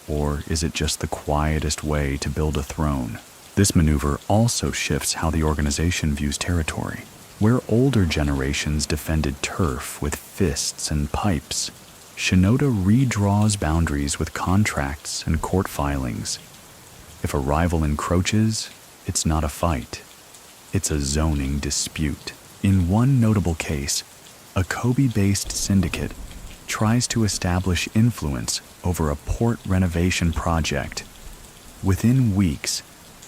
Or is it just the quietest way to build a throne? This maneuver also shifts how the organization views territory. Where older generations defended turf with fists and pipes, Shinoda redraws boundaries with contracts and court filings. If a rival encroaches, it's not a fight. It's a zoning dispute. In one notable case, a Kobe-based syndicate tries to establish influence over a port renovation project. Within weeks,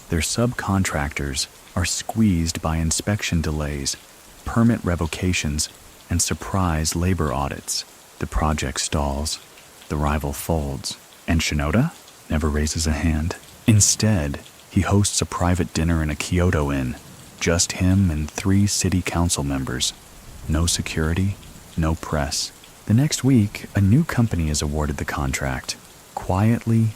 their subcontractors are squeezed by inspection delays, permit revocations, and surprise labor audits. The project stalls, the rival folds, and Shinoda never raises a hand. Instead, he hosts a private dinner in a Kyoto inn, just him and 3 city council members. No security, no press. The next week, a new company is awarded the contract, quietly,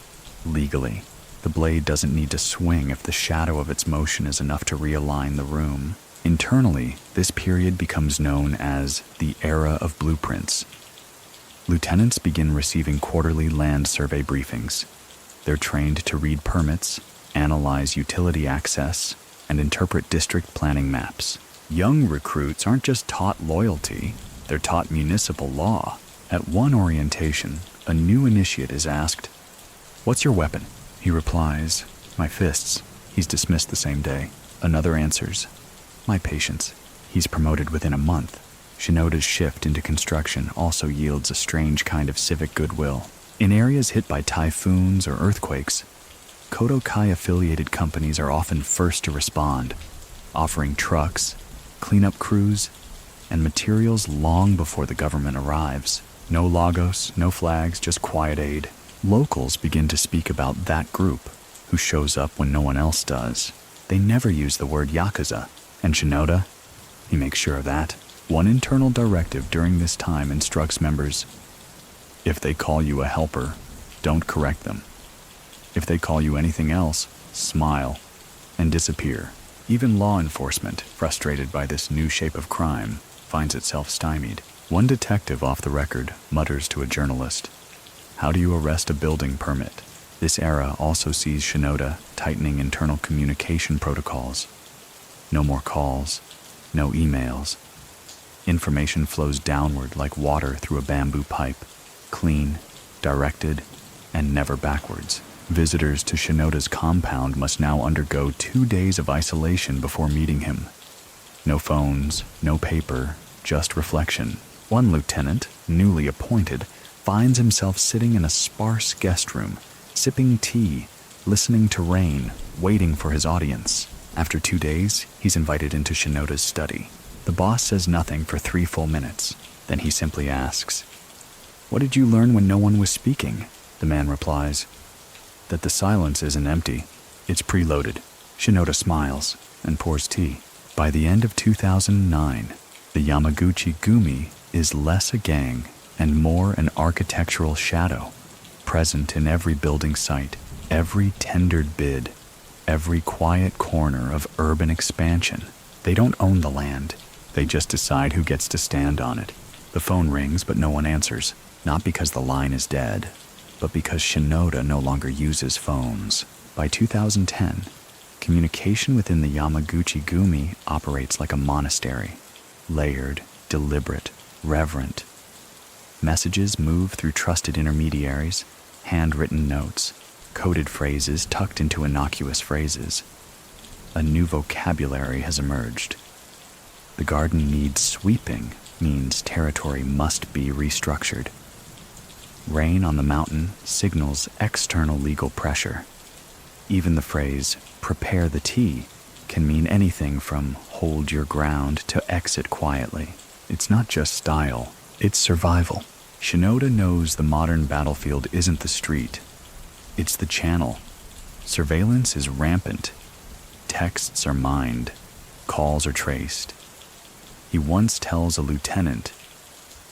legally. The blade doesn't need to swing if the shadow of its motion is enough to realign the room. Internally, this period becomes known as the Era of Blueprints. Lieutenants begin receiving quarterly land survey briefings. They're trained to read permits, analyze utility access, and interpret district planning maps. Young recruits aren't just taught loyalty, they're taught municipal law. At one orientation, a new initiate is asked, "What's your weapon?" He replies, "My fists." He's dismissed the same day. Another answers, "My patience." He's promoted within a month. Shinoda's shift into construction also yields a strange kind of civic goodwill. In areas hit by typhoons or earthquakes, Kodokai-affiliated companies are often first to respond, offering trucks, cleanup crews, and materials long before the government arrives. No logos, no flags, just quiet aid. Locals begin to speak about that group, who shows up when no one else does. They never use the word yakuza, and Shinoda, he makes sure of that. One internal directive during this time instructs members, if they call you a helper, don't correct them. If they call you anything else, smile and disappear. Even law enforcement, frustrated by this new shape of crime, finds itself stymied. One detective off the record mutters to a journalist, "How do you arrest a building permit?" This era also sees Shinoda tightening internal communication protocols. No more calls, no emails. Information flows downward like water through a bamboo pipe, clean, directed, and never backwards. Visitors to Shinoda's compound must now undergo 2 days of isolation before meeting him. No phones, no paper, just reflection. One lieutenant, newly appointed, finds himself sitting in a sparse guest room, sipping tea, listening to rain, waiting for his audience. After 2 days, he's invited into Shinoda's study. The boss says nothing for 3 full minutes. Then he simply asks, "What did you learn when no one was speaking?" The man replies, "That the silence isn't empty, it's preloaded." Shinoda smiles and pours tea. By the end of 2009, the Yamaguchi-gumi is less a gang and more an architectural shadow, present in every building site, every tendered bid, every quiet corner of urban expansion. They don't own the land, they just decide who gets to stand on it. The phone rings, but no one answers, not because the line is dead, but because Shinoda no longer uses phones. By 2010, communication within the Yamaguchi-gumi operates like a monastery, layered, deliberate, reverent. Messages move through trusted intermediaries, handwritten notes, coded phrases tucked into innocuous phrases. a new vocabulary has emerged. The garden needs sweeping means territory must be restructured. Rain on the mountain signals external legal pressure. Even the phrase, prepare the tea, can mean anything from hold your ground to exit quietly. It's not just style, it's survival. Shinoda knows the modern battlefield isn't the street, it's the channel. Surveillance is rampant. Texts are mined. Calls are traced. He once tells a lieutenant,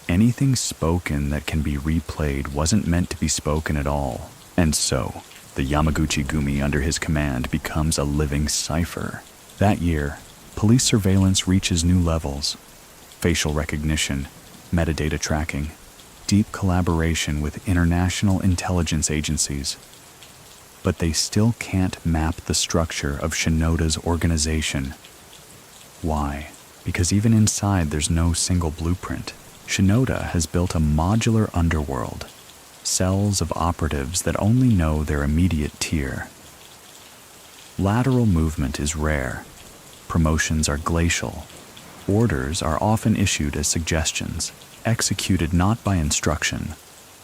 anything spoken that can be replayed wasn't meant to be spoken at all. And so, the Yamaguchi-gumi under his command becomes a living cipher. That year, police surveillance reaches new levels. Facial recognition, metadata tracking, deep collaboration with international intelligence agencies. But they still can't map the structure of Shinoda's organization. Why? Because even inside there's no single blueprint. Shinoda has built a modular underworld, cells of operatives that only know their immediate tier. Lateral movement is rare. Promotions are glacial. Orders are often issued as suggestions, executed not by instruction,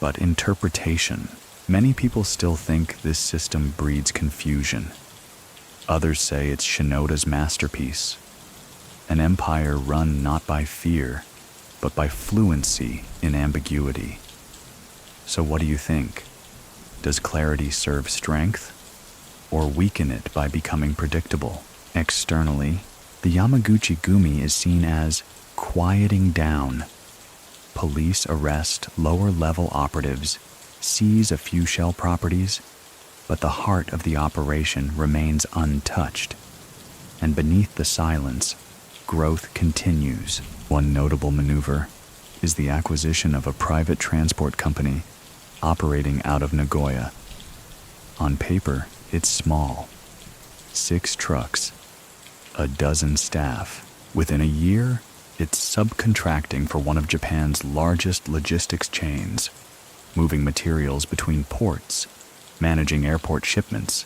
but interpretation. Many people still think this system breeds confusion. Others say it's Shinoda's masterpiece. An empire run not by fear, but by fluency in ambiguity. So what do you think? Does clarity serve strength, or weaken it by becoming predictable? Externally, the Yamaguchi-gumi is seen as quieting down. Police arrest lower-level operatives, seize a few shell properties, but the heart of the operation remains untouched. And beneath the silence, growth continues. One notable maneuver is the acquisition of a private transport company operating out of Nagoya. On paper, it's small. 6 trucks, a dozen staff. Within a year, it's subcontracting for one of Japan's largest logistics chains, moving materials between ports, managing airport shipments,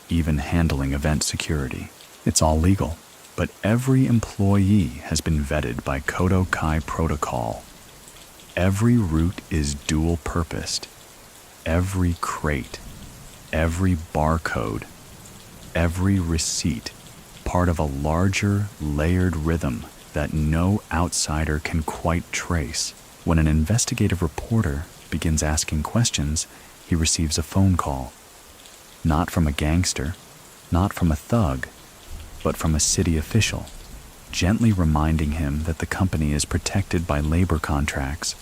even handling event security. It's all legal, but every employee has been vetted by Kodokai protocol. Every route is dual-purposed. Every crate, every barcode, every receipt, part of a larger, layered rhythm that no outsider can quite trace. When an investigative reporter begins asking questions, he receives a phone call. Not from a gangster, not from a thug, but from a city official, gently reminding him that the company is protected by labor contracts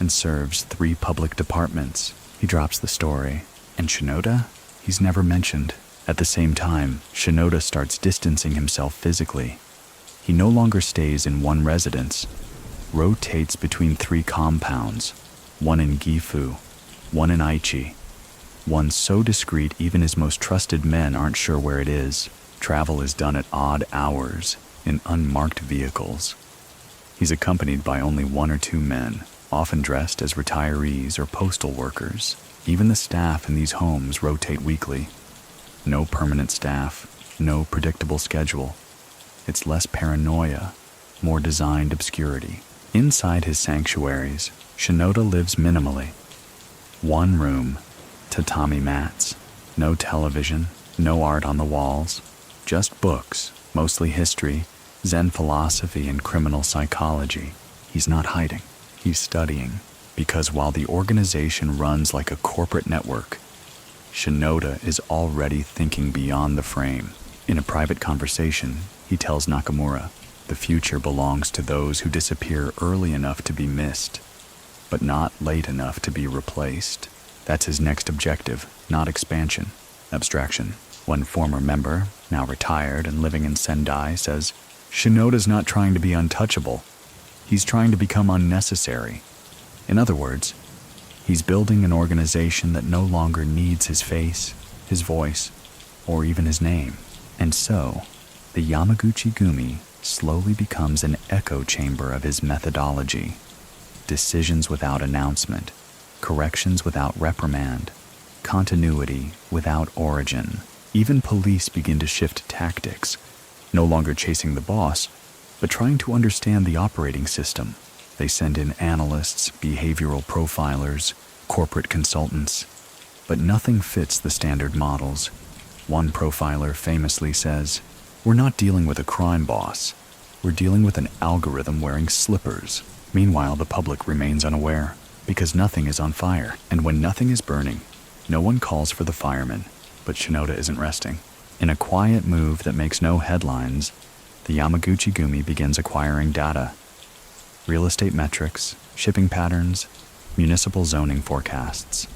and serves 3 public departments. He drops the story, and Shinoda? He's never mentioned. At the same time, Shinoda starts distancing himself physically. He no longer stays in one residence, rotates between 3 compounds, one in Gifu, one in Aichi, one so discreet even his most trusted men aren't sure where it is. Travel is done at odd hours, in unmarked vehicles. He's accompanied by only 1 or 2 men, often dressed as retirees or postal workers. Even the staff in these homes rotate weekly. No permanent staff, no predictable schedule. It's less paranoia, more designed obscurity. Inside his sanctuaries, Shinoda lives minimally. 1 room, tatami mats, no television, no art on the walls, just books, mostly history, Zen philosophy, and criminal psychology. He's not hiding, he's studying, because while the organization runs like a corporate network, Shinoda is already thinking beyond the frame. In a private conversation, he tells Nakamura, the future belongs to those who disappear early enough to be missed, but not late enough to be replaced. That's his next objective, not expansion, abstraction. One former member, now retired and living in Sendai, says, Shinoda's not trying to be untouchable. He's trying to become unnecessary. In other words, he's building an organization that no longer needs his face, his voice, or even his name. And so, the Yamaguchi-gumi slowly becomes an echo chamber of his methodology. Decisions without announcement, corrections without reprimand, continuity without origin. Even police begin to shift tactics, no longer chasing the boss, but trying to understand the operating system. They send in analysts, behavioral profilers, corporate consultants, but nothing fits the standard models. One profiler famously says, "We're not dealing with a crime boss. We're dealing with an algorithm wearing slippers." Meanwhile, the public remains unaware, because nothing is on fire. And when nothing is burning, no one calls for the firemen. But Shinoda isn't resting. In a quiet move that makes no headlines, the Yamaguchi-gumi begins acquiring data. Real estate metrics, shipping patterns, municipal zoning forecasts.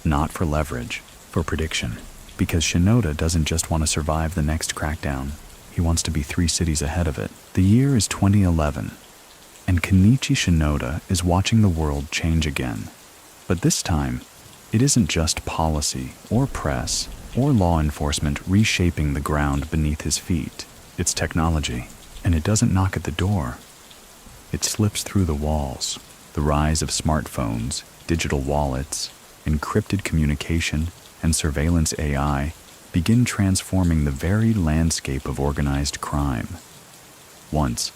Not for leverage, for prediction. Because Shinoda doesn't just want to survive the next crackdown. He wants to be 3 cities ahead of it. The year is 2011, and Kenichi Shinoda is watching the world change again. But this time, it isn't just policy or press or law enforcement reshaping the ground beneath his feet. It's technology, and it doesn't knock at the door. It slips through the walls. The rise of smartphones, digital wallets, encrypted communication, and surveillance AI begin transforming the very landscape of organized crime. Once,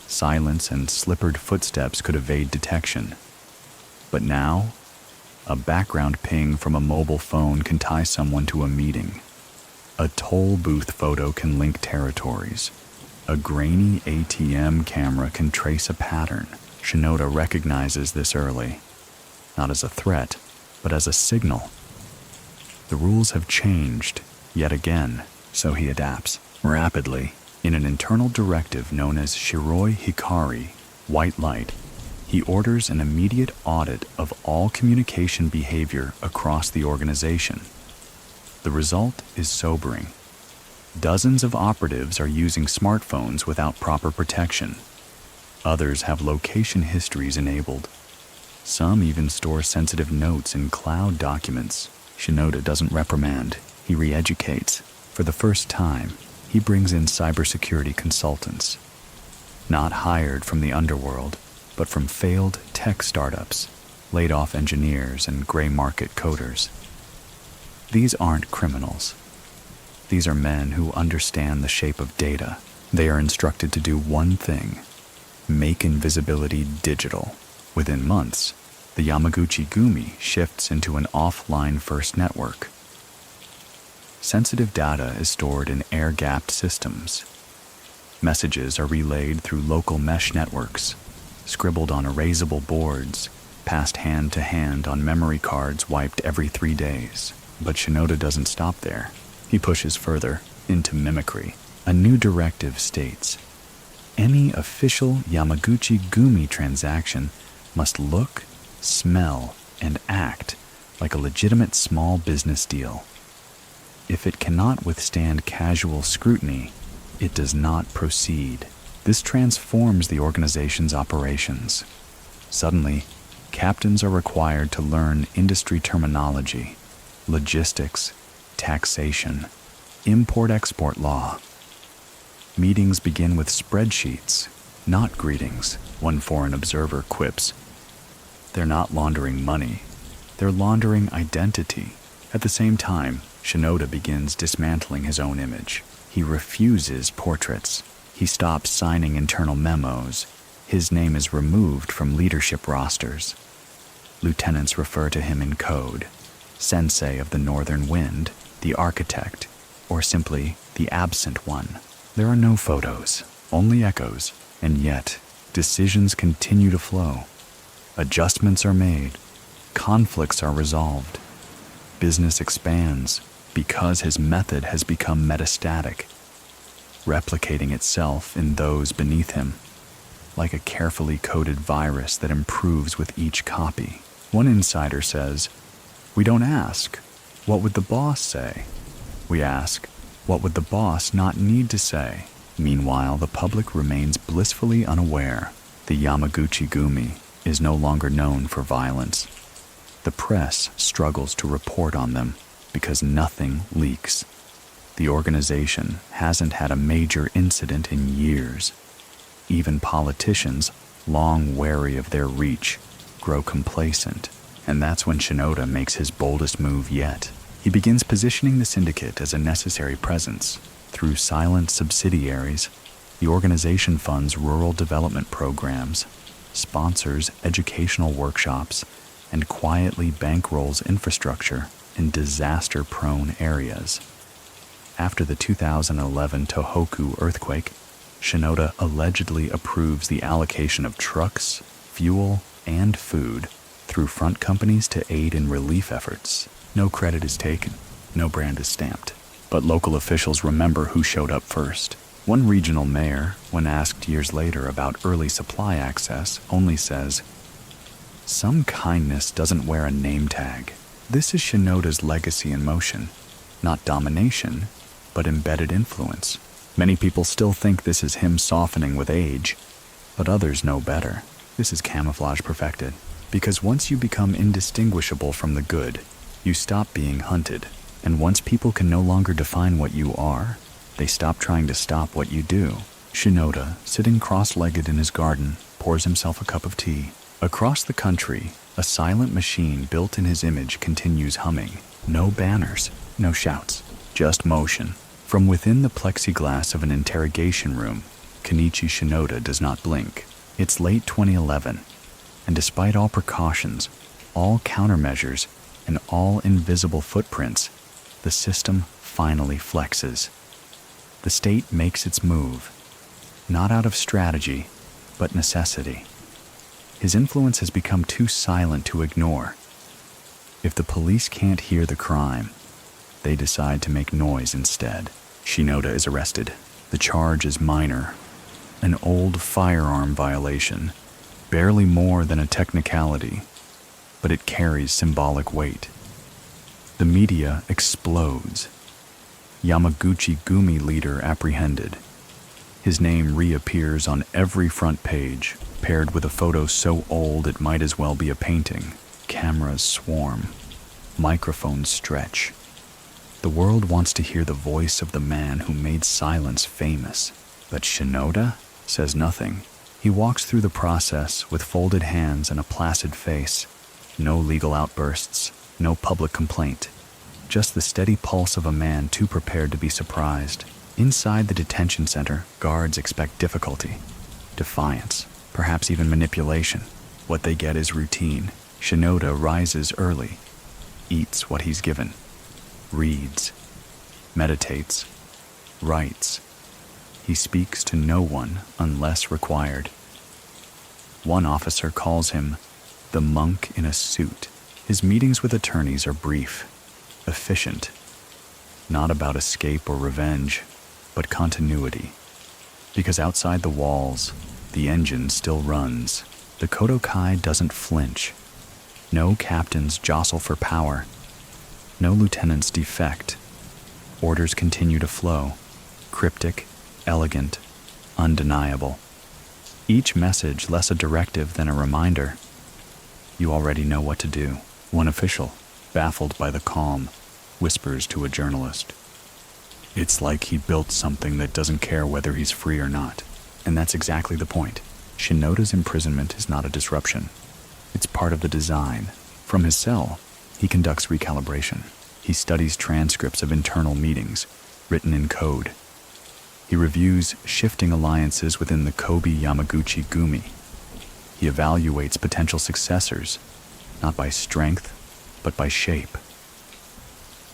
silence and slippered footsteps could evade detection. But now, a background ping from a mobile phone can tie someone to a meeting. A toll booth photo can link territories. A grainy ATM camera can trace a pattern. Shinoda recognizes this early, not as a threat, but as a signal. The rules have changed, yet again, so he adapts rapidly. In an internal directive known as Shiroi Hikari, white light, he orders an immediate audit of all communication behavior across the organization. The result is sobering. Dozens of operatives are using smartphones without proper protection. Others have location histories enabled. Some even store sensitive notes in cloud documents. Shinoda doesn't reprimand, he re-educates. For the first time, he brings in cybersecurity consultants. Not hired from the underworld, but from failed tech startups, laid-off engineers, and gray market coders. These aren't criminals. These are men who understand the shape of data. They are instructed to do one thing: make invisibility digital. Within months, the Yamaguchi-gumi shifts into an offline-first network. Sensitive data is stored in air-gapped systems. Messages are relayed through local mesh networks, scribbled on erasable boards, passed hand to hand on memory cards wiped every 3 days. But Shinoda doesn't stop there. He pushes further, into mimicry. A new directive states, any official Yamaguchi-gumi transaction must look, smell, and act like a legitimate small business deal. If it cannot withstand casual scrutiny, it does not proceed. This transforms the organization's operations. Suddenly, captains are required to learn industry terminology, logistics, taxation, import-export law. Meetings begin with spreadsheets, not greetings. One foreign observer quips, "They're not laundering money, they're laundering identity." At the same time, Shinoda begins dismantling his own image. He refuses portraits. He stops signing internal memos. His name is removed from leadership rosters. Lieutenants refer to him in code: Sensei of the Northern Wind, the architect, or simply the absent one. There are no photos, only echoes, and yet decisions continue to flow. Adjustments are made. Conflicts are resolved. Business expands because his method has become metastatic, replicating itself in those beneath him, like a carefully coded virus that improves with each copy. One insider says, "We don't ask, what would the boss say? We ask, what would the boss not need to say?" Meanwhile, the public remains blissfully unaware. The Yamaguchi-gumi is no longer known for violence. The press struggles to report on them because nothing leaks. The organization hasn't had a major incident in years. Even politicians, long wary of their reach, grow complacent. And that's when Shinoda makes his boldest move yet. He begins positioning the syndicate as a necessary presence, Through silent subsidiaries, the organization funds rural development programs, sponsors educational workshops, and quietly bankrolls infrastructure in disaster-prone areas. After the 2011 Tohoku earthquake, Shinoda allegedly approves the allocation of trucks, fuel, and food through front companies to aid in relief efforts. No credit is taken, no brand is stamped, but local officials remember who showed up first. One regional mayor, when asked years later about early supply access, only says, "Some kindness doesn't wear a name tag." This is Shinoda's legacy in motion, not domination, but embedded influence. Many people still think this is him softening with age, but others know better. This is camouflage perfected, because once you become indistinguishable from the good, you stop being hunted, and once people can no longer define what you are, they stop trying to stop what you do. Shinoda, sitting cross-legged in his garden, pours himself a cup of tea. Across the country, a silent machine built in his image continues humming. No banners, no shouts, just motion. From within the plexiglass of an interrogation room, Kenichi Shinoda does not blink. It's late 2011, and despite all precautions, all countermeasures, and all invisible footprints, the system finally flexes. The state makes its move, not out of strategy, but necessity. His influence has become too silent to ignore. If the police can't hear the crime, they decide to make noise instead. Shinoda is arrested. The charge is minor, an old firearm violation, barely more than a technicality, but it carries symbolic weight. The media explodes. Yamaguchi-gumi leader apprehended. His name reappears on every front page, paired with a photo so old it might as well be a painting. Cameras swarm. Microphones stretch. The world wants to hear the voice of the man who made silence famous. But Shinoda says nothing. He walks through the process with folded hands and a placid face. No legal outbursts, no public complaint. Just the steady pulse of a man too prepared to be surprised. Inside the detention center, guards expect difficulty, defiance, perhaps even manipulation. What they get is routine. Shinoda rises early, eats what he's given, reads, meditates, writes. He speaks to no one unless required. One officer calls him the monk in a suit. His meetings with attorneys are brief, efficient, not about escape or revenge, but continuity. Because outside the walls, the engine still runs. The Kodokai doesn't flinch. No captains jostle for power. No lieutenants defect. Orders continue to flow, cryptic, elegant, undeniable. Each message less a directive than a reminder. You already know what to do. One official, baffled by the calm, whispers to a journalist, "It's like he built something that doesn't care whether he's free or not." And that's exactly the point. Shinoda's imprisonment is not a disruption. It's part of the design. From his cell, he conducts recalibration. He studies transcripts of internal meetings, written in code. He reviews shifting alliances within the Yamaguchi-gumi. He evaluates potential successors, not by strength, but by shape.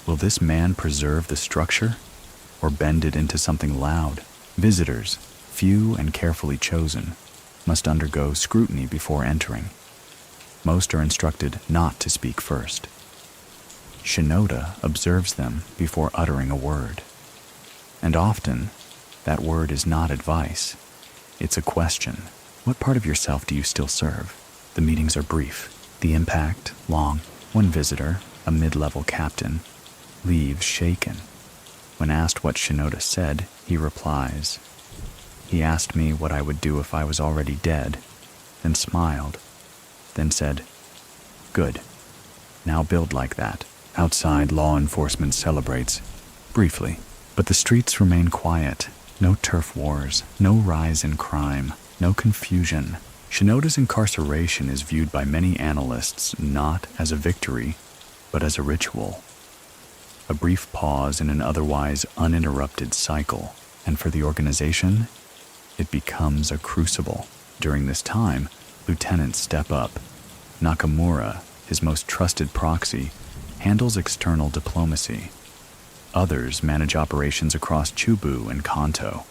Will this man preserve the structure, or bend it into something loud? Visitors, few and carefully chosen, must undergo scrutiny before entering. Most are instructed not to speak first. Shinoda observes them before uttering a word. And often, that word is not advice. It's a question. What part of yourself do you still serve? The meetings are brief. The impact, long. One visitor, a mid-level captain, leaves shaken. When asked what Shinoda said, he replies, "He asked me what I would do if I was already dead," then smiled, then said, "Good. Now build like that." Outside, law enforcement celebrates, briefly, but the streets remain quiet. No turf wars, no rise in crime, no confusion. Shinoda's incarceration is viewed by many analysts not as a victory, but as a ritual. a brief pause in an otherwise uninterrupted cycle, and for the organization, it becomes a crucible. During this time, lieutenants step up. Nakamura, his most trusted proxy, handles external diplomacy. Others manage operations across Chubu and Kanto.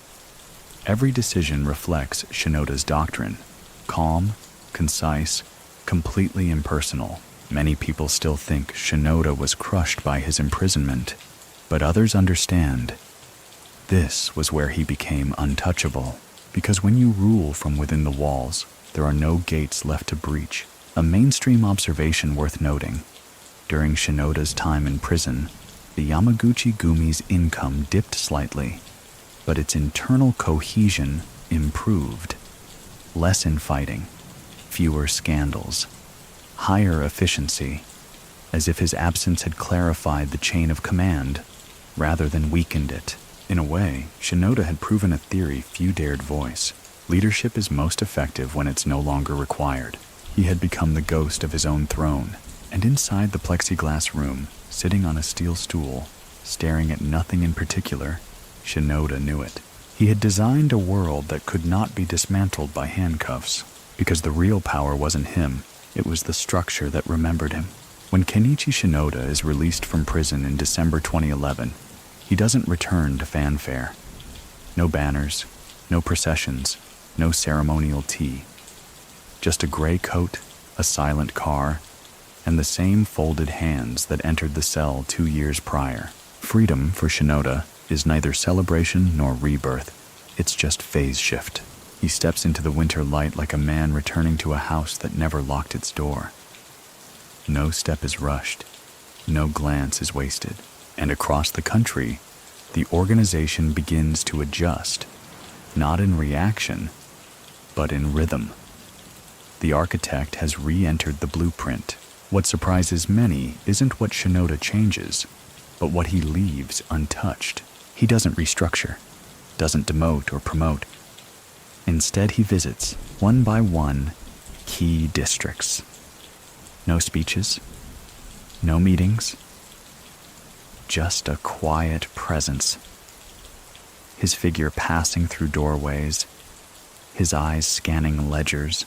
Every decision reflects Shinoda's doctrine: calm, concise, completely impersonal. Many people still think Shinoda was crushed by his imprisonment, but others understand. This was where he became untouchable, because when you rule from within the walls, there are no gates left to breach. A mainstream observation worth noting: during Shinoda's time in prison, the Yamaguchi-gumi's income dipped slightly, but its internal cohesion improved. Less infighting, fewer scandals, higher efficiency, as if his absence had clarified the chain of command rather than weakened it. In a way, Shinoda had proven a theory few dared voice. Leadership is most effective when it's no longer required. He had become the ghost of his own throne, and inside the plexiglass room, sitting on a steel stool, staring at nothing in particular, Shinoda knew it. He had designed a world that could not be dismantled by handcuffs, because the real power wasn't him, it was the structure that remembered him. When Kenichi Shinoda is released from prison in December 2011, he doesn't return to fanfare. No banners, no processions, no ceremonial tea. Just a gray coat, a silent car, and the same folded hands that entered the cell 2 years prior. Freedom for Shinoda is neither celebration nor rebirth. It's just phase shift. He steps into the winter light like a man returning to a house that never locked its door. No step is rushed. No glance is wasted. And across the country, the organization begins to adjust, not in reaction, but in rhythm. The architect has re-entered the blueprint. What surprises many isn't what Shinoda changes, but what he leaves untouched. He doesn't restructure, doesn't demote or promote. Instead, he visits, one by one, key districts. No speeches, no meetings, just a quiet presence. His figure passing through doorways, his eyes scanning ledgers,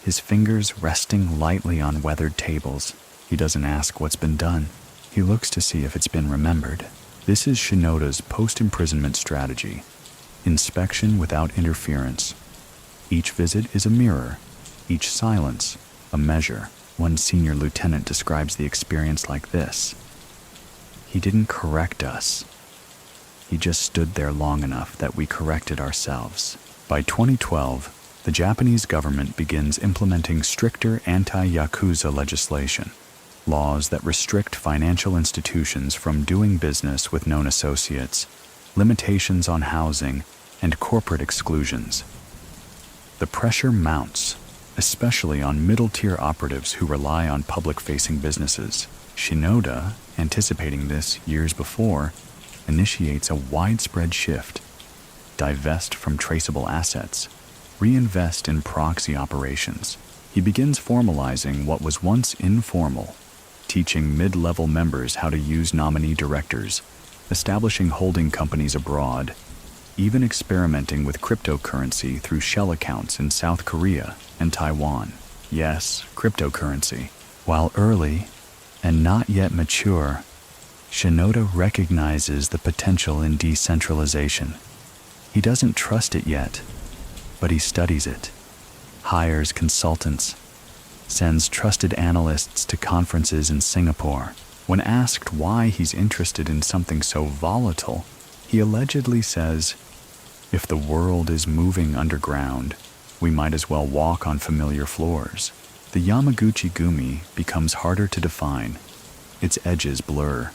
his fingers resting lightly on weathered tables. He doesn't ask what's been done. He looks to see if it's been remembered. This is Shinoda's post-imprisonment strategy. Inspection without interference. Each visit is a mirror, each silence a measure. One senior lieutenant describes the experience like this: he didn't correct us. He just stood there long enough that we corrected ourselves. By 2012, the Japanese government begins implementing stricter anti-yakuza legislation, laws that restrict financial institutions from doing business with known associates, limitations on housing, and corporate exclusions. The pressure mounts, especially on middle-tier operatives who rely on public-facing businesses. Shinoda, anticipating this years before, initiates a widespread shift: divest from traceable assets, reinvest in proxy operations. He begins formalizing what was once informal, teaching mid-level members how to use nominee directors, establishing holding companies abroad, even experimenting with cryptocurrency through shell accounts in South Korea and Taiwan. Yes, cryptocurrency. While early and not yet mature, Shinoda recognizes the potential in decentralization. He doesn't trust it yet, but he studies it, hires consultants, sends trusted analysts to conferences in Singapore. When asked why he's interested in something so volatile, he allegedly says, "If the world is moving underground, we might as well walk on familiar floors." The Yamaguchi-gumi becomes harder to define. Its edges blur.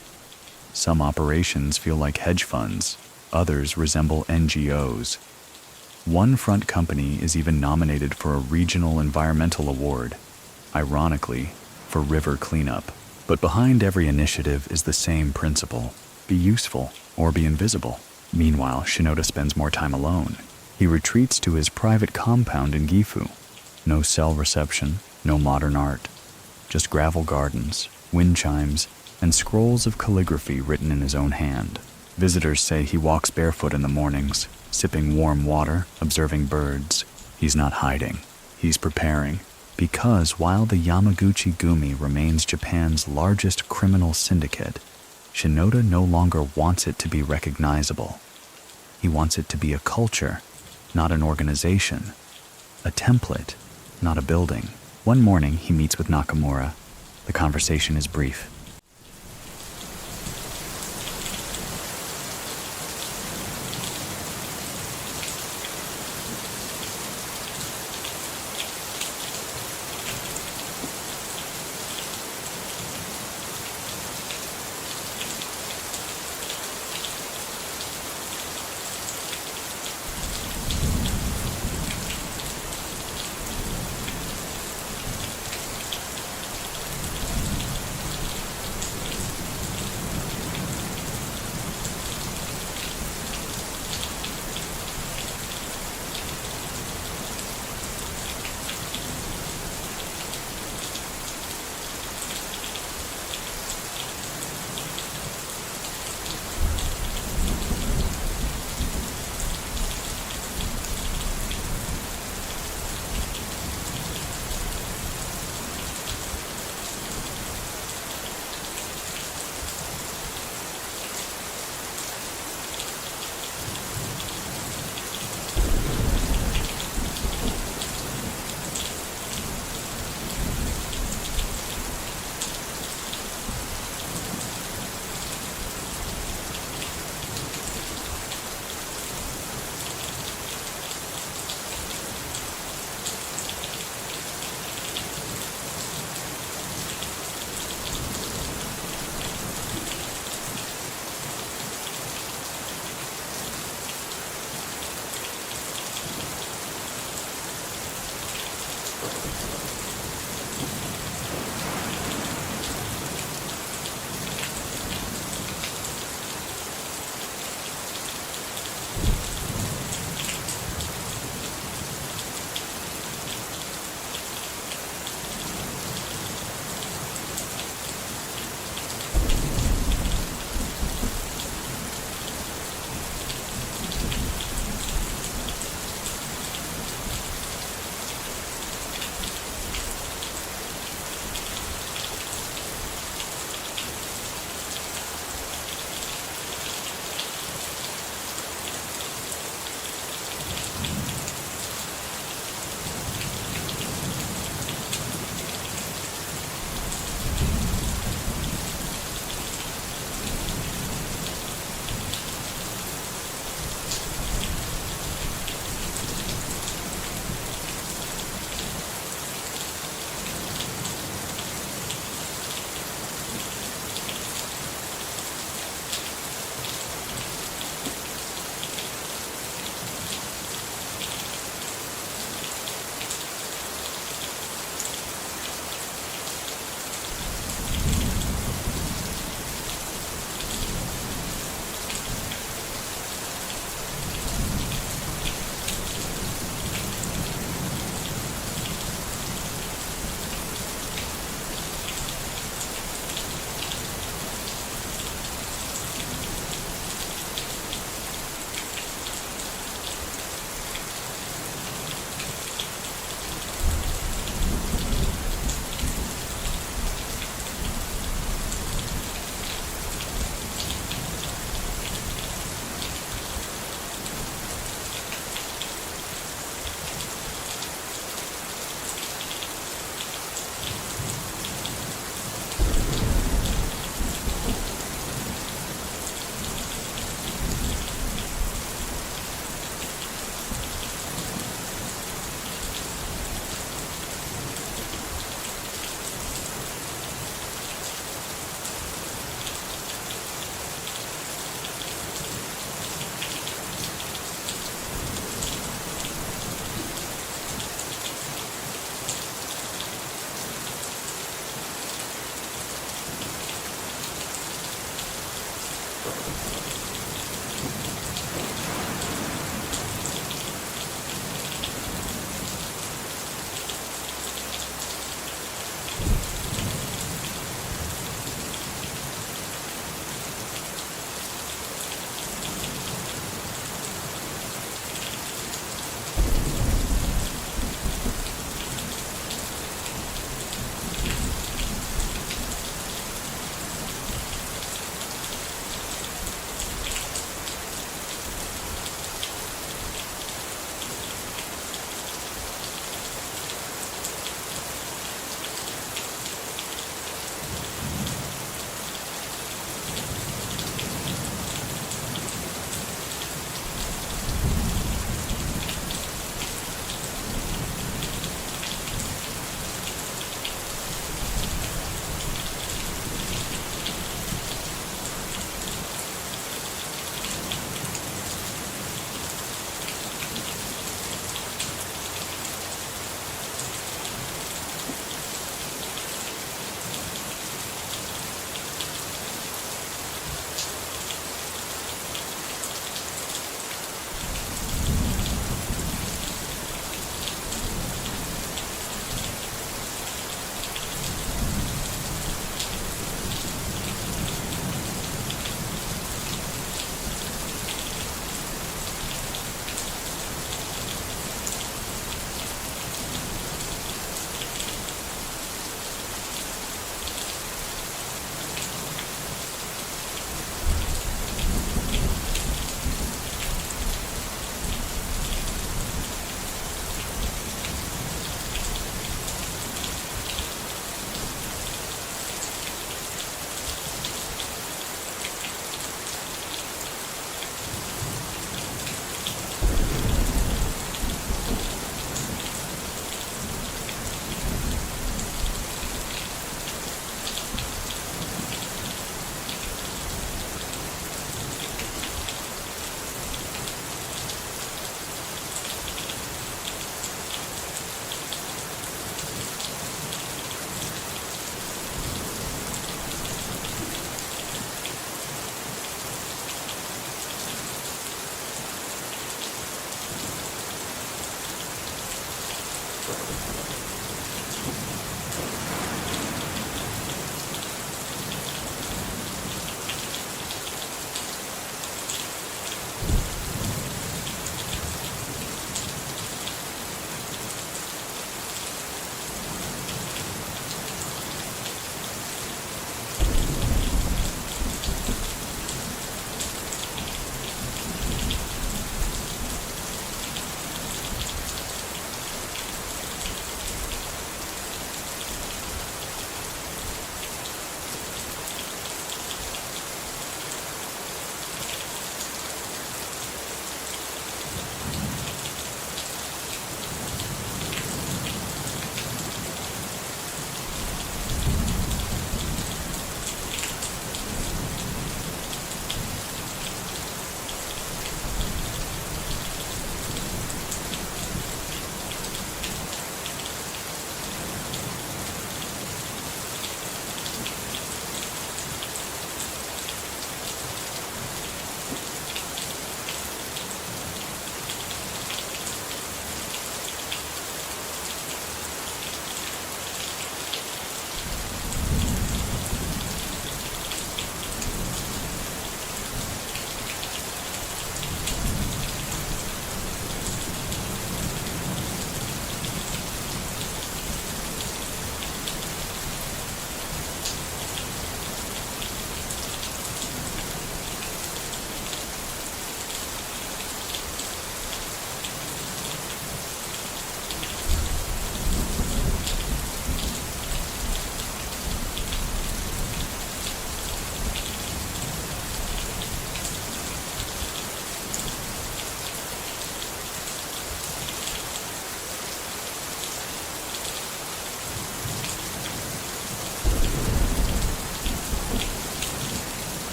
Some operations feel like hedge funds, others resemble NGOs. One front company is even nominated for a regional environmental award, ironically, for river cleanup. But behind every initiative is the same principle: be useful or be invisible. Meanwhile, Shinoda spends more time alone. He retreats to his private compound in Gifu. No cell reception, no modern art, just gravel gardens, wind chimes, and scrolls of calligraphy written in his own hand. Visitors say he walks barefoot in the mornings, sipping warm water, observing birds. He's not hiding. He's preparing. Because while the Yamaguchi-gumi remains Japan's largest criminal syndicate, Shinoda no longer wants it to be recognizable. He wants it to be a culture, not an organization. A template, not a building. One morning, he meets with Nakamura. The conversation is brief.